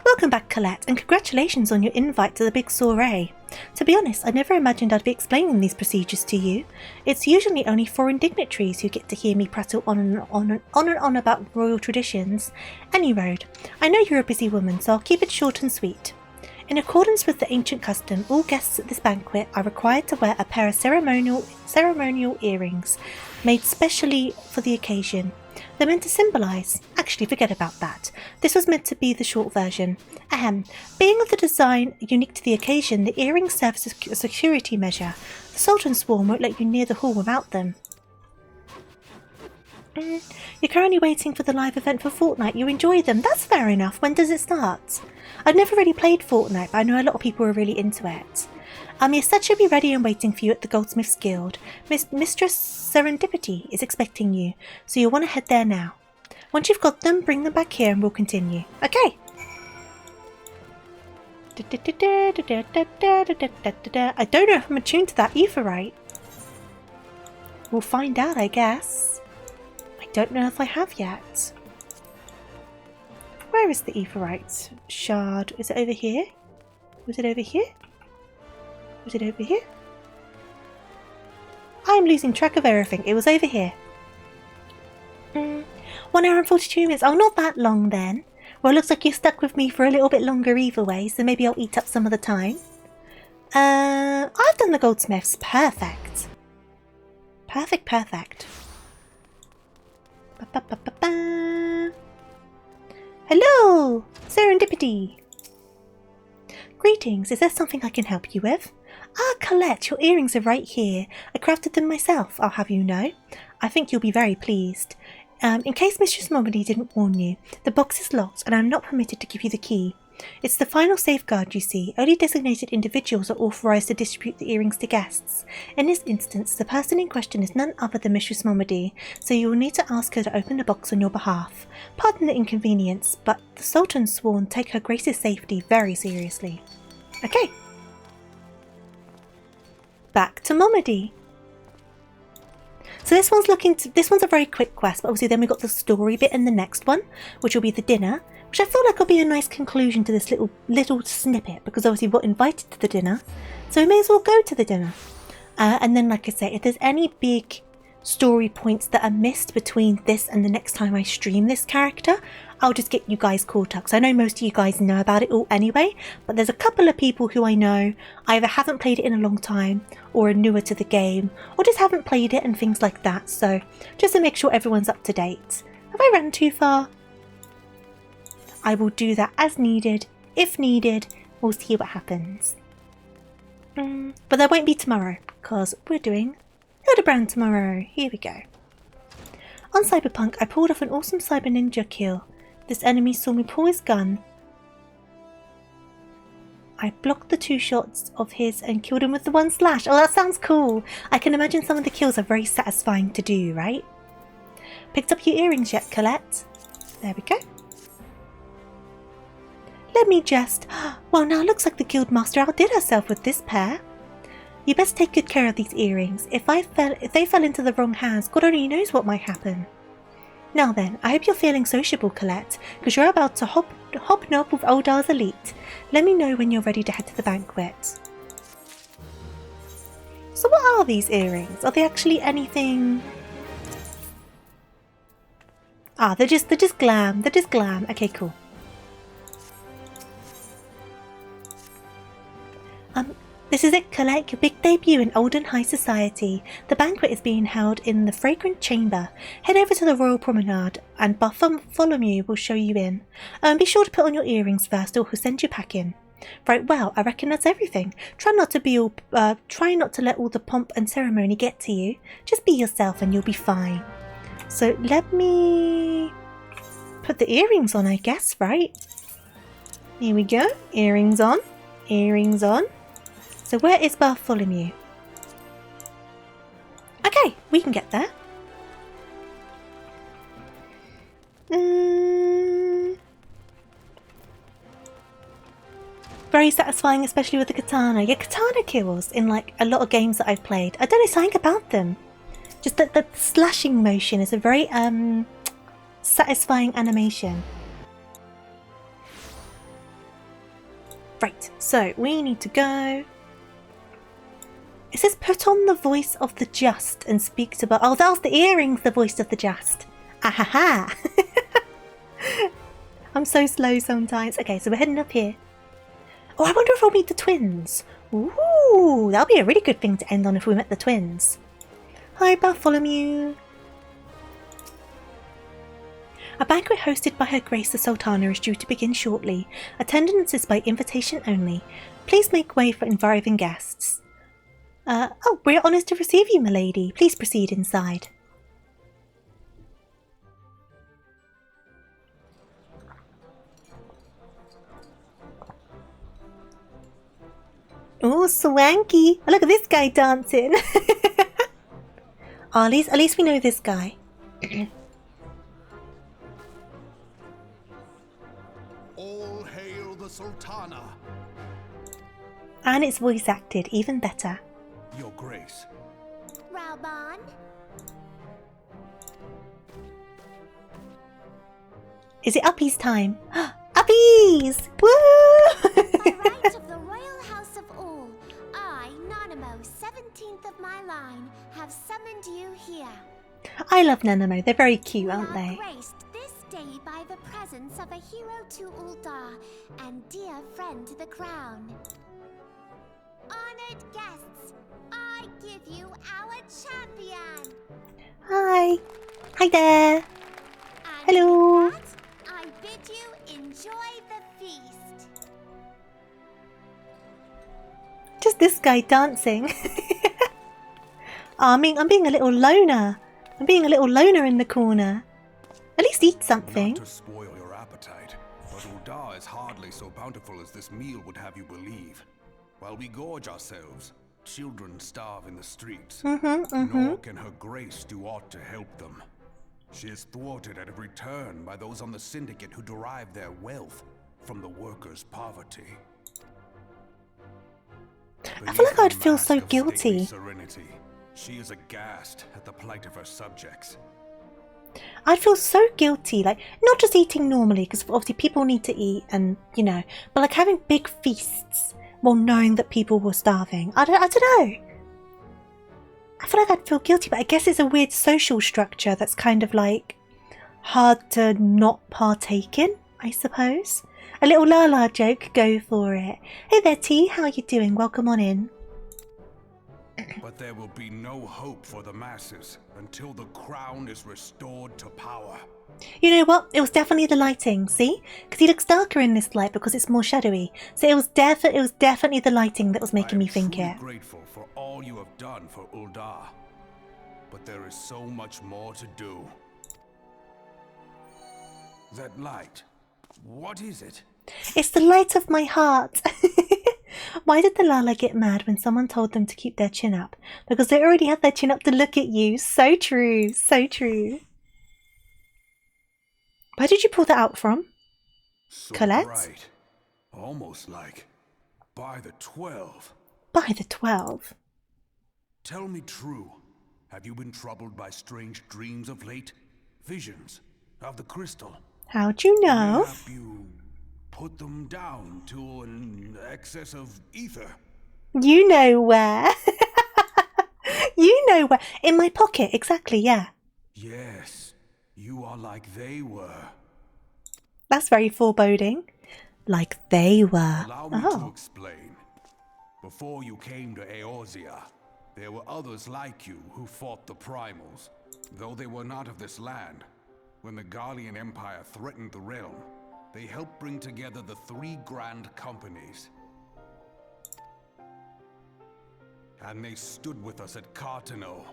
Welcome back, Colette, and congratulations on your invite to the big soiree. To be honest, I never imagined I'd be explaining these procedures to you. It's usually only foreign dignitaries who get to hear me prattle on and on about royal traditions. Any road, I know you're a busy woman, so I'll keep it short and sweet. In accordance with the ancient custom, all guests at this banquet are required to wear a pair of ceremonial earrings, made specially for the occasion. They're meant to symbolise. Actually, forget about that. This was meant to be the short version. Being of the design unique to the occasion, the earrings serve as a security measure. The Sultan Swarm won't let you near the hall without them. You're currently waiting for the live event for Fortnite. You enjoy them. That's fair enough. When does it start? I've never really played Fortnite, but I know a lot of people are really into it. Your set should be ready and waiting for you at the Goldsmiths Guild. Mistress Serendipity is expecting you, so you'll want to head there now. Once you've got them, bring them back here and we'll continue. Okay. I don't know if I'm attuned to that Aetheryte. We'll find out, I guess. I don't know if I have yet. Where is the Aetheryte shard? Is it over here? Was it over here? Was it over here? I'm losing track of everything. It was over here. 1 hour and 42 minutes. Oh, not that long then. Well, it looks like you're stuck with me for a little bit longer either way, so maybe I'll eat up some of the time. I've done the goldsmiths. Perfect. Perfect. Ba-ba-ba-ba-ba. Hello! Serendipity! Greetings, is there something I can help you with? Ah, Colette, your earrings are right here. I crafted them myself, I'll have you know. I think you'll be very pleased. In case Mistress Normandy didn't warn you, the box is locked and I'm not permitted to give you the key. It's the final safeguard, you see. Only designated individuals are authorised to distribute the earrings to guests. In this instance, the person in question is none other than Mistress Normandy, so you will need to ask her to open the box on your behalf. Pardon the inconvenience, but the Sultan Sworn take Her Grace's safety very seriously. Okay. Back to Normandy. So this one's a very quick quest, but obviously then we've got the story bit in the next one, which will be the dinner, which I feel like will be a nice conclusion to this little snippet, because obviously we're invited to the dinner, so we may as well go to the dinner. And then, like I say, if there's any big story points that are missed between this and the next time I stream this character, I'll just get you guys caught up, because I know most of you guys know about it all anyway, but there's a couple of people who I know either haven't played it in a long time or are newer to the game or just haven't played it and things like that, so just to make sure everyone's up to date. Have I ran too far? I will do that as needed. If needed, we'll see what happens. But there won't be tomorrow, because we're doing Hildebrand tomorrow. Here we go. On Cyberpunk, I pulled off an awesome cyber ninja kill. This enemy saw me pull his gun. I blocked the 2 shots of his and killed him with the 1 slash. Oh, that sounds cool. I can imagine some of the kills are very satisfying to do, right? Picked up your earrings yet, Colette? There we go. Let me just... Well, now it looks like the Guildmaster outdid herself with this pair. You best take good care of these earrings. If they fell into the wrong hands, God only knows what might happen. Now then, I hope you're feeling sociable, Colette, because you're about to hobnob with Uldar's elite. Let me know when you're ready to head to the banquet. So what are these earrings? Are they actually anything... Ah, they're just glam. They're just glam. Okay, cool. This is it, Colette, your big debut in Olden High Society. The banquet is being held in the Fragrant Chamber. Head over to the Royal Promenade and Bartholomew will show you in. Be sure to put on your earrings first or he'll send you packing. Right, well, I reckon that's everything. Try not to let all the pomp and ceremony get to you. Just be yourself and you'll be fine. So let me put the earrings on, I guess, right? Here we go. Earrings on. Earrings on. So where is Bartholomew? Okay, we can get there. Very satisfying, especially with the katana. Yeah, katana kills in like a lot of games that I've played. I don't know something about them. Just that the slashing motion is a very satisfying animation. Right, so we need to go. It says put on the voice of the just and speak to... Oh, that was the earrings, the voice of the just. Ahaha. I'm so slow sometimes. Okay, so we're heading up here. Oh, I wonder if we'll meet the twins. Ooh, that'll be a really good thing to end on if we met the twins. Hi, Bartholomew. A banquet hosted by Her Grace the Sultana is due to begin shortly. Attendance is by invitation only. Please make way for arriving guests. Oh, we're honoured to receive you, milady. Please proceed inside. Oh, swanky. Oh, look at this guy dancing. Oh, at least we know this guy. All hail the Sultana. And it's voice acted, even better. Your Grace. Raubon? Is it Uppy's time? Uppies! Woo! By right of the Royal House of All, I, Nanamo, 17th of my line, have summoned you here. I love Nanamo. They're very cute, aren't they? We are graced this day by the presence of a hero to Uldar and dear friend to the crown. Honored guests, I give you our champion. Hi. Hi there. And Hello. with that, I bid you enjoy the feast. Just this guy dancing. Oh, I'm being a little loner. I'm being a little loner in the corner. At least eat something. Not to spoil your appetite, but Uldar is hardly so bountiful as this meal would have you believe. While we gorge ourselves, children starve in the streets. Nor can Her Grace do aught to help them. She is thwarted at every turn by those on the Syndicate who derive their wealth from the workers' poverty. I feel like I'd feel Beneath so the mask of stately guilty. serenity, she is aghast at the plight of her subjects. I'd feel so guilty, like, not just eating normally, because obviously people need to eat and, you know, but like having big feasts while knowing that people were starving. I don't know. I feel like I'd feel guilty, but I guess it's a weird social structure that's kind of like hard to not partake in, I suppose. A little la-la joke, go for it. Hey there, T, how are you doing? Welcome on in. But there will be no hope for the masses until the crown is restored to power. You know what? It was definitely the lighting, see? Because he looks darker in this light because it's more shadowy. So it was definitely the lighting that was making me think it. I am truly grateful for all you have done for Uldar. But there is so much more to do. That light, what is it? It's the light of my heart. Why did the Lala get mad when someone told them to keep their chin up? Because they already had their chin up to look at you. So true, so true. Where did you pull that out from? So Colette? bright, almost like by the 12. By the 12. Tell me true. Have you been troubled by strange dreams of late? Visions of the crystal? How'd you know? Have you put them down to an excess of ether? You know where. You know where. In my pocket, exactly, yeah. Yes, you are like they were. That's very foreboding. Like they were. Allow me to explain. Before you came to Eorzea, there were others like you who fought the primals, though they were not of this land. When the Garlean Empire threatened the realm, they helped bring together the 3 grand companies. And they stood with us at Cartano,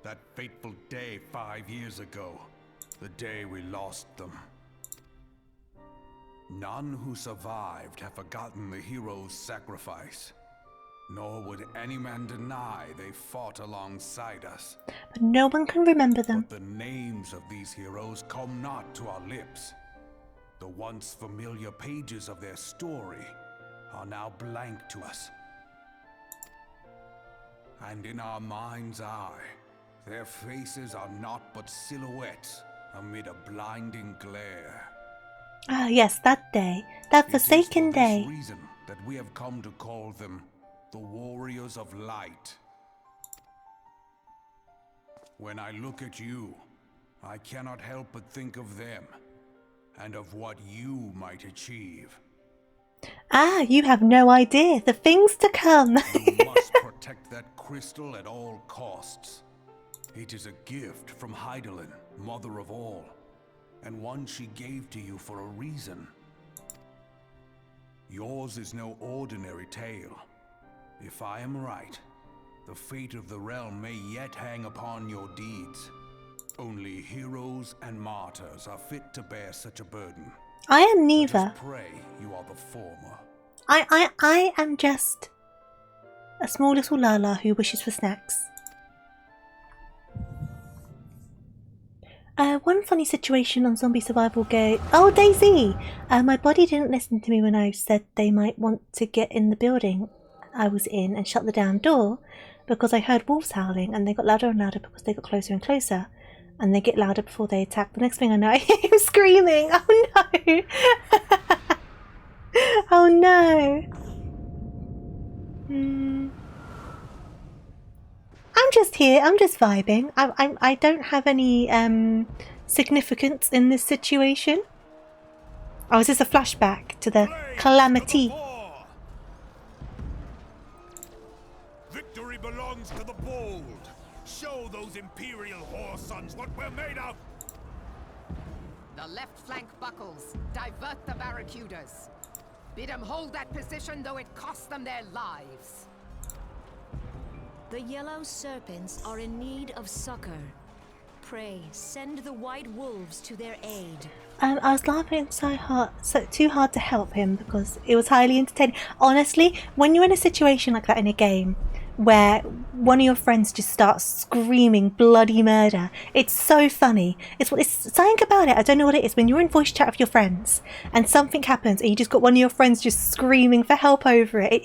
that fateful day 5 years ago, the day we lost them. None who survived have forgotten the heroes' sacrifice, nor would any man deny they fought alongside us. But no one can remember them. But the names of these heroes come not to our lips. The once familiar pages of their story are now blank to us. And in our mind's eye, their faces are naught but silhouettes amid a blinding glare. Ah, yes, that day. That forsaken day. It is for this reason that we have come to call them the Warriors of Light. When I look at you, I cannot help but think of them, and of what you might achieve. Ah, you have no idea. The things to come. You must protect that crystal at all costs. It is a gift from Hydaelyn, mother of all, and one she gave to you for a reason. Yours is no ordinary tale. If I am right, the fate of the realm may yet hang upon your deeds. Only heroes and martyrs are fit to bear such a burden. I am neither. Let us pray you are the former. I am just a small little Lala who wishes for snacks. One funny situation on Zombie Survival Go. Oh, Daisy! My body didn't listen to me when I said they might want to get in the building I was in and shut the damn door because I heard wolves howling, and they got louder and louder because they got closer and closer. And they get louder before they attack. The next thing I know, I hear him screaming. Oh no! Oh no! I'm just here. I'm just vibing. I don't have any significance in this situation. Oh, is this a flashback to the calamity? Victory belongs to the bold. Show those Imperial whore sons what we're made of! The left flank buckles. Divert the barracudas. Bid them hold that position, though it cost them their lives. The yellow serpents are in need of succor. Pray, send the white wolves to their aid. I was laughing too hard to help him because it was highly entertaining. Honestly, when you're in a situation like that in a game where one of your friends just starts screaming bloody murder. It's so funny. It's something about it. I don't know what it is. When you're in voice chat with your friends and something happens and you just got one of your friends just screaming for help over it,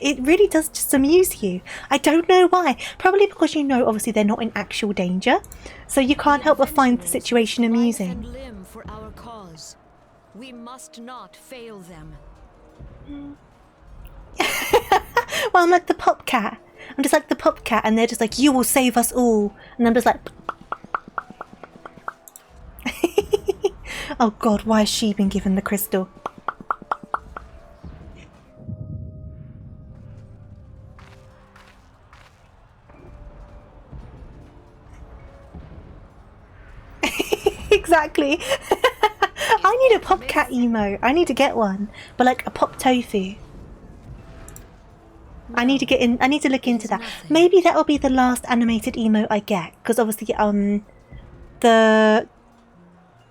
it really does just amuse you. I don't know why. Probably because you know obviously they're not in actual danger, so you can't help but find the situation amusing. Life and limb for our cause. We must not fail them. Well, I'm like the pop cat. I'm just like the pop cat, and they're just like, you will save us all. And I'm just like, oh god, why has she been given the crystal? Exactly. I need a pop cat emote. I need to get one, but like a pop tofu. I need to get in. I need to look into that. Maybe that'll be the last animated emote I get, because obviously the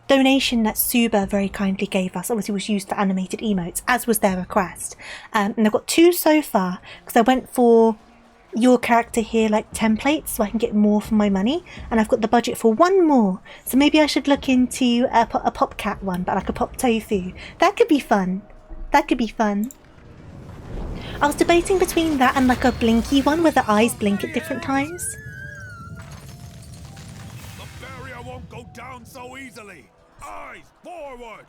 donation that Suba very kindly gave us obviously was used for animated emotes, as was their request. And I've got 2 so far because I went for your character here like templates so I can get more for my money, and I've got the budget for 1 more, so maybe I should look into a pop cat one, but like a pop tofu. That could be fun. That could be fun. I was debating between that and like a blinky one where the eyes blink at different times. The barrier won't go down so easily. Eyes forward.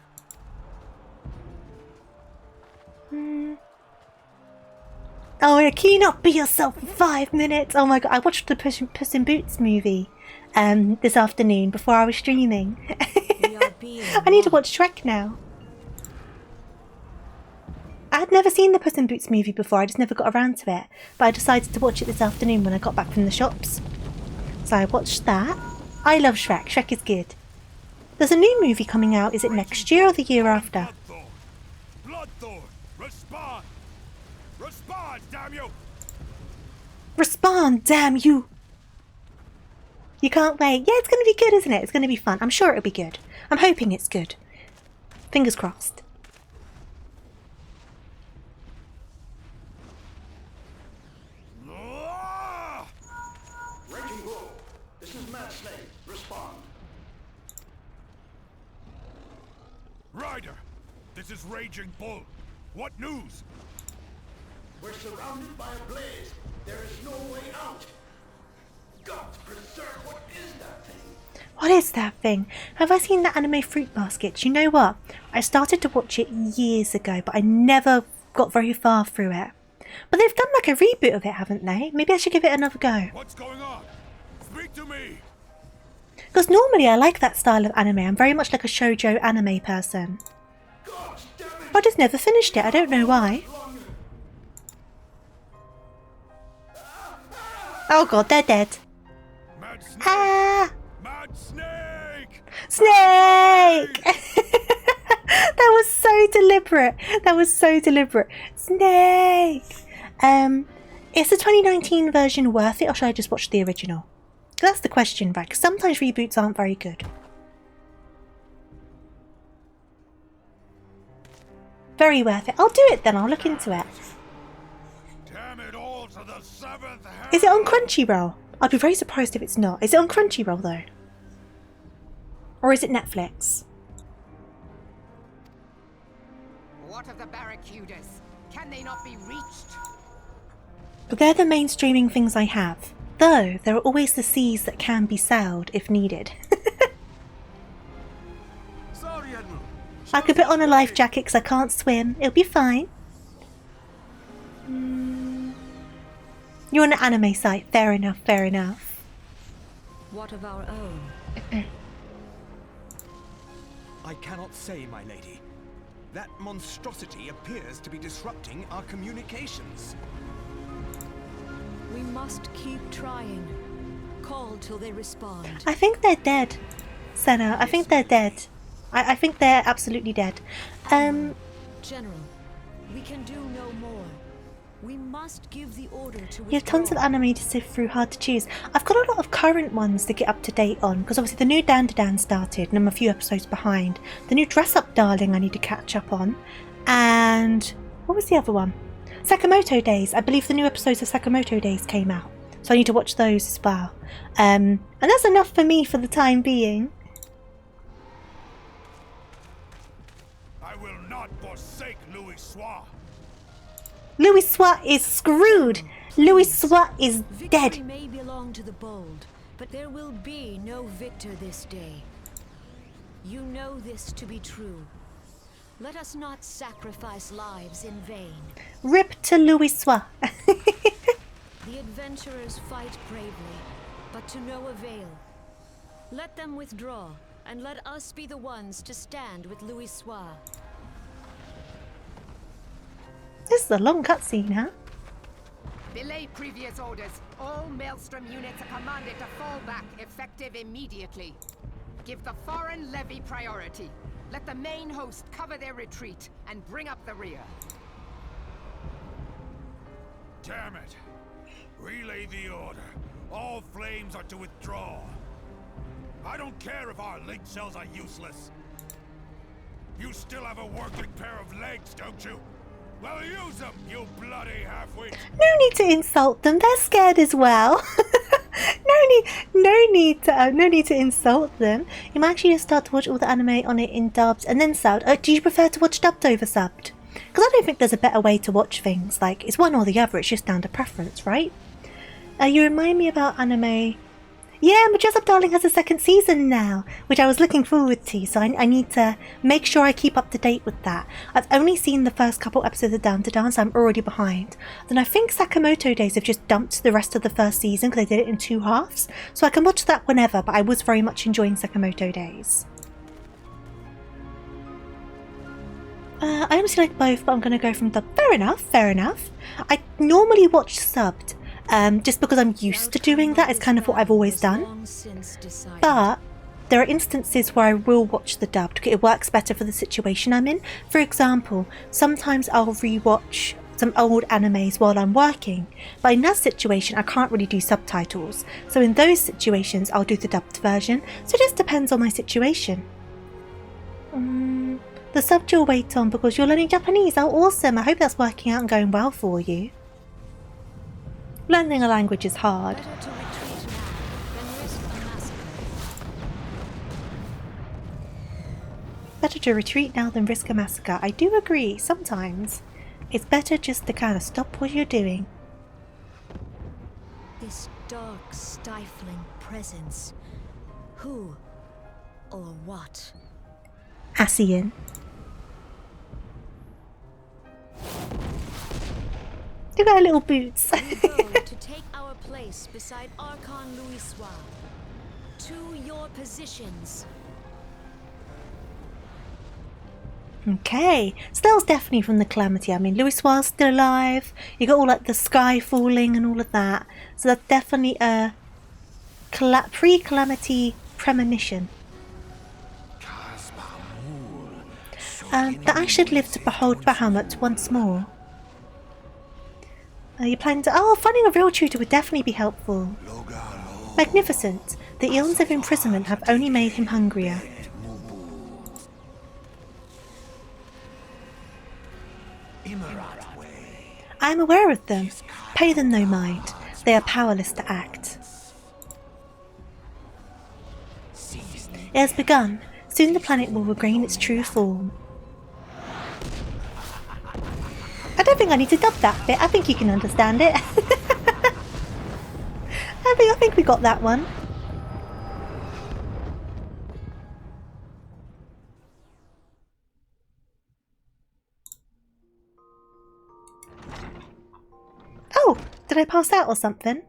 Oh, can you not be yourself for 5 minutes? Oh my god, I watched the Puss in Boots movie this afternoon before I was streaming. I need to watch Shrek now. I had never seen the Puss in Boots movie before, I just never got around to it. But I decided to watch it this afternoon when I got back from the shops. So I watched that. I love Shrek. Shrek is good. There's a new movie coming out. Is it next year or the year after? Bloodthorn, respond! Respond, damn you! Respond, damn you! You can't wait. Yeah, it's going to be good, isn't it? It's going to be fun. I'm sure it'll be good. I'm hoping it's good. Fingers crossed. Raging Bull, this is Mad Snake. Respond. Ryder, this is Raging Bull. What news? We're surrounded by a blaze. There is no way out. God preserve, what is that thing? What is that thing? Have I seen that anime Fruit Basket? You know what? I started to watch it years ago, but I never got very far through it. But they've done like a reboot of it, haven't they? Maybe I should give it another go. What's going on? Speak to me. Because normally I like that style of anime. I'm very much like a shoujo anime person. I just never finished it. I don't know why. Oh god, they're dead. Mad Snake! Ah! Mad Snake! Snake! That was so deliberate. That was so deliberate. Snake! Is the 2019 version worth it, or should I just watch the original? That's the question, right? Because sometimes reboots aren't very good. Very worth it. I'll do it then. I'll look into it. Damn it all to the 7th heaven. Is it on Crunchyroll? I'd be very surprised if it's not. Is it on Crunchyroll though? Or is it Netflix? What of the barracudas? Can they not be reached? They're the main streaming things I have. Though, there are always the seas that can be sailed if needed. Sorry, Admiral. I could put on a life jacket because I can't swim. It'll be fine. You're on an anime site. Fair enough, fair enough. What of our own? I cannot say, my lady. That monstrosity appears to be disrupting our communications. We must keep trying. Call till they respond. I think they're dead, Senna. I think they're dead. I think they're absolutely dead. General, we can do no more. We must give the order to You have tons of withdraw. anime to sift through, hard to choose. I've got a lot of current ones to get up to date on, because obviously the new Dan started and I'm a few episodes behind. The new Dress Up Darling I need to catch up on. And what was the other one? Sakamoto Days. I believe the new episodes of Sakamoto Days came out, so I need to watch those as well. And that's enough for me for the time being. I will not forsake Louis Soir. Louis Soir is screwed. Louis Soir is dead. Victory may belong to the bold, but there will be no victor this day. You know this to be true. Let us not sacrifice lives in vain. Rip to Louis Soir. The adventurers fight bravely, but to no avail. Let them withdraw, and let us be the ones to stand with Louis Soir. This is a long cutscene, huh? Belay previous orders. All Maelstrom units are commanded to fall back, effective immediately. Give the foreign levy priority. Let the main host cover their retreat and bring up the rear. Damn it! Relay the order. All flames are to withdraw. I don't care if our link cells are useless. You still have a working pair of legs, don't you? Well, use them, you bloody half-wit! No need to insult them. They're scared as well. No need to insult them. You might actually just start to watch all the anime on it in dubbed and then subbed. Do you prefer to watch dubbed over subbed? Because I don't think there's a better way to watch things. Like, it's one or the other. It's just down to preference, right? You remind me about anime. Yeah, my Dress Up Darling has a second season now, which I was looking forward to, so I need to make sure I keep up to date with that. I've only seen the first couple episodes of Down to Dance, so I'm already behind. Then I think Sakamoto Days have just dumped the rest of the first season because they did it in 2 halves, so I can watch that whenever, but I was very much enjoying Sakamoto Days. I honestly like both, but I'm going to go from dub. Fair enough, fair enough. I normally watch subbed. Just because I'm used to doing that, it's kind of what I've always done. But there are instances where I will watch the dubbed because it works better for the situation I'm in. For example, sometimes I'll rewatch some old animes while I'm working, but in that situation I can't really do subtitles. So in those situations I'll do the dubbed version, so it just depends on my situation. The sub you'll wait on because you're learning Japanese. Oh, awesome. I hope that's working out and going well for you. Learning a language is hard. Better to retreat now than risk a massacre. I do agree, sometimes. It's better just to kind of stop what you're doing. This dark, stifling presence. Who or what? Asian. Look at her little boots. We go to take our place beside Archon Louis Soir. To your positions. Okay, so that was definitely from the Calamity. I mean, Louis Soir's still alive. You got all like the sky falling and all of that. So that's definitely a pre-Calamity premonition. That I should live to behold Bahamut once more. You plan to... Oh, finding a real tutor would definitely be helpful. Magnificent. The eons of imprisonment have only made him hungrier. I am aware of them. Pay them no mind. They are powerless to act. It has begun. Soon the planet will regain its true form. I don't think I need to dub that bit. I think you can understand it. I think we got that one. Oh, did I pass out or something?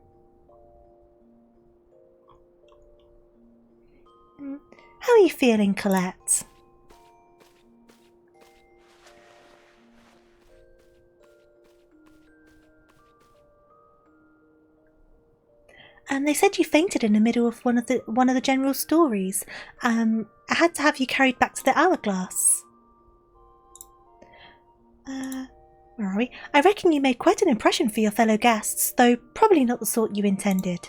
How are you feeling, Colette? And they said you fainted in the middle of one of the general stories. I had to have you carried back to the hourglass. Where are we? I reckon you made quite an impression for your fellow guests, though probably not the sort you intended.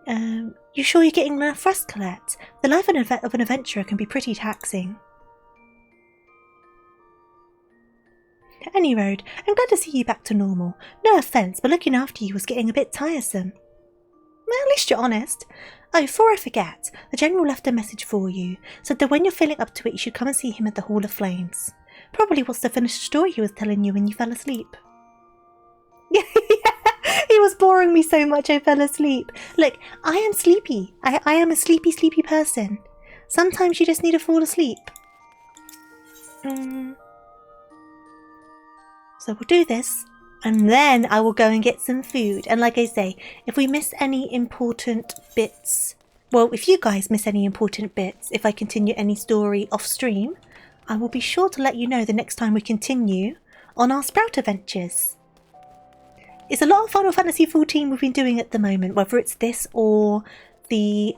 You sure you're getting enough rest, Colette? The life of an adventurer can be pretty taxing. At any road, I'm glad to see you back to normal. No offence, but looking after you was getting a bit tiresome. Well, at least you're honest. Oh, before I forget, the General left a message for you. Said that when you're feeling up to it, you should come and see him at the Hall of Flames. Probably wants to finish the story he was telling you when you fell asleep. Yeah, he was boring me so much I fell asleep. Look, I am sleepy. I am a sleepy person. Sometimes you just need to fall asleep. So we'll do this, and then I will go and get some food. And like I say, if we miss any important bits, well, if you guys miss any important bits, if I continue any story off stream, I will be sure to let you know the next time we continue on our Sprout adventures. It's a lot of Final Fantasy XIV we've been doing at the moment, whether it's this or the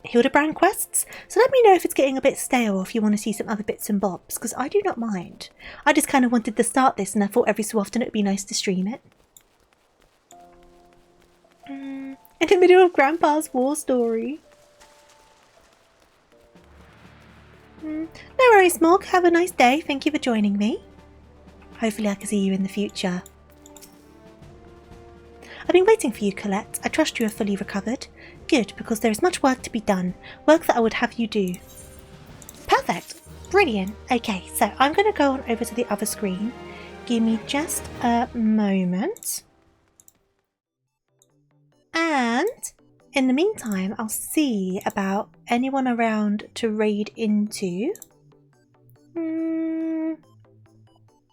Hildebrand quests. So let me know if it's getting a bit stale or if you want to see some other bits and bobs, because I do not mind. I just kind of wanted to start this and I thought every so often it would be nice to stream it. In the middle of Grandpa's war story. No worries, Morg. Have a nice day. Thank you for joining me. Hopefully I can see you in the future. I've been waiting for you, Colette. I trust you are fully recovered. Good, because there is much work to be done. Work that I would have you do. Perfect. Brilliant. Okay, so I'm going to go on over to the other screen. Give me just a moment. And in the meantime, I'll see about anyone around to raid into.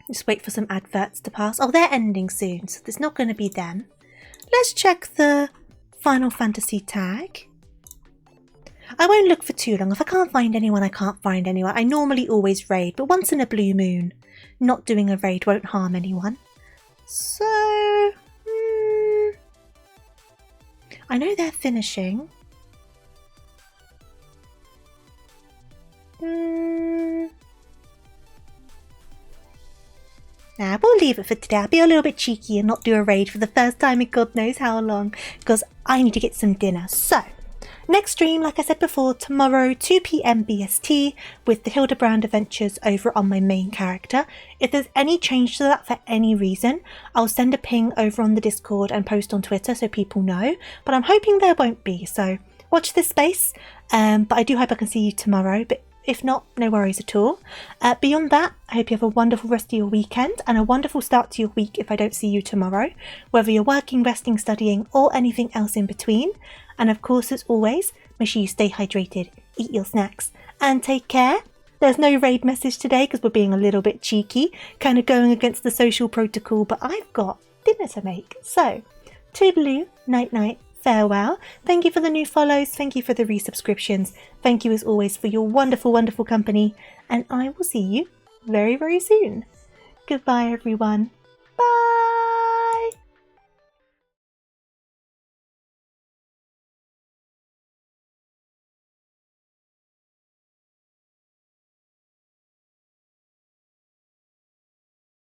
Just wait for some adverts to pass. Oh, they're ending soon, so there's not going to be them. Let's check the Final Fantasy tag. I won't look for too long. If I can't find anyone, I can't find anyone. I normally always raid, but once in a blue moon, not doing a raid won't harm anyone. So, I know they're finishing. Nah, we'll leave it for today. I'll be a little bit cheeky and not do a raid for the first time in God knows how long, because I need to get some dinner. So, next stream, like I said before, tomorrow 2 PM BST with the Hildebrand adventures over on my main character. If there's any change to that for any reason, I'll send a ping over on the Discord and post on Twitter so people know. But I'm hoping there won't be, so watch this space. But I do hope I can see you tomorrow. But if not, no worries at all. Beyond that, I hope you have a wonderful rest of your weekend and a wonderful start to your week if I don't see you tomorrow, whether you're working, resting, studying, or anything else in between. And of course, as always, make sure you stay hydrated, eat your snacks, and take care. There's no raid message today because we're being a little bit cheeky, kind of going against the social protocol, but I've got dinner to make. So, toodaloo, night-night. Farewell. Thank you for the new follows. Thank you for the resubscriptions. Thank you as always for your wonderful, wonderful company. And I will see you very, very soon. Goodbye, everyone. Bye.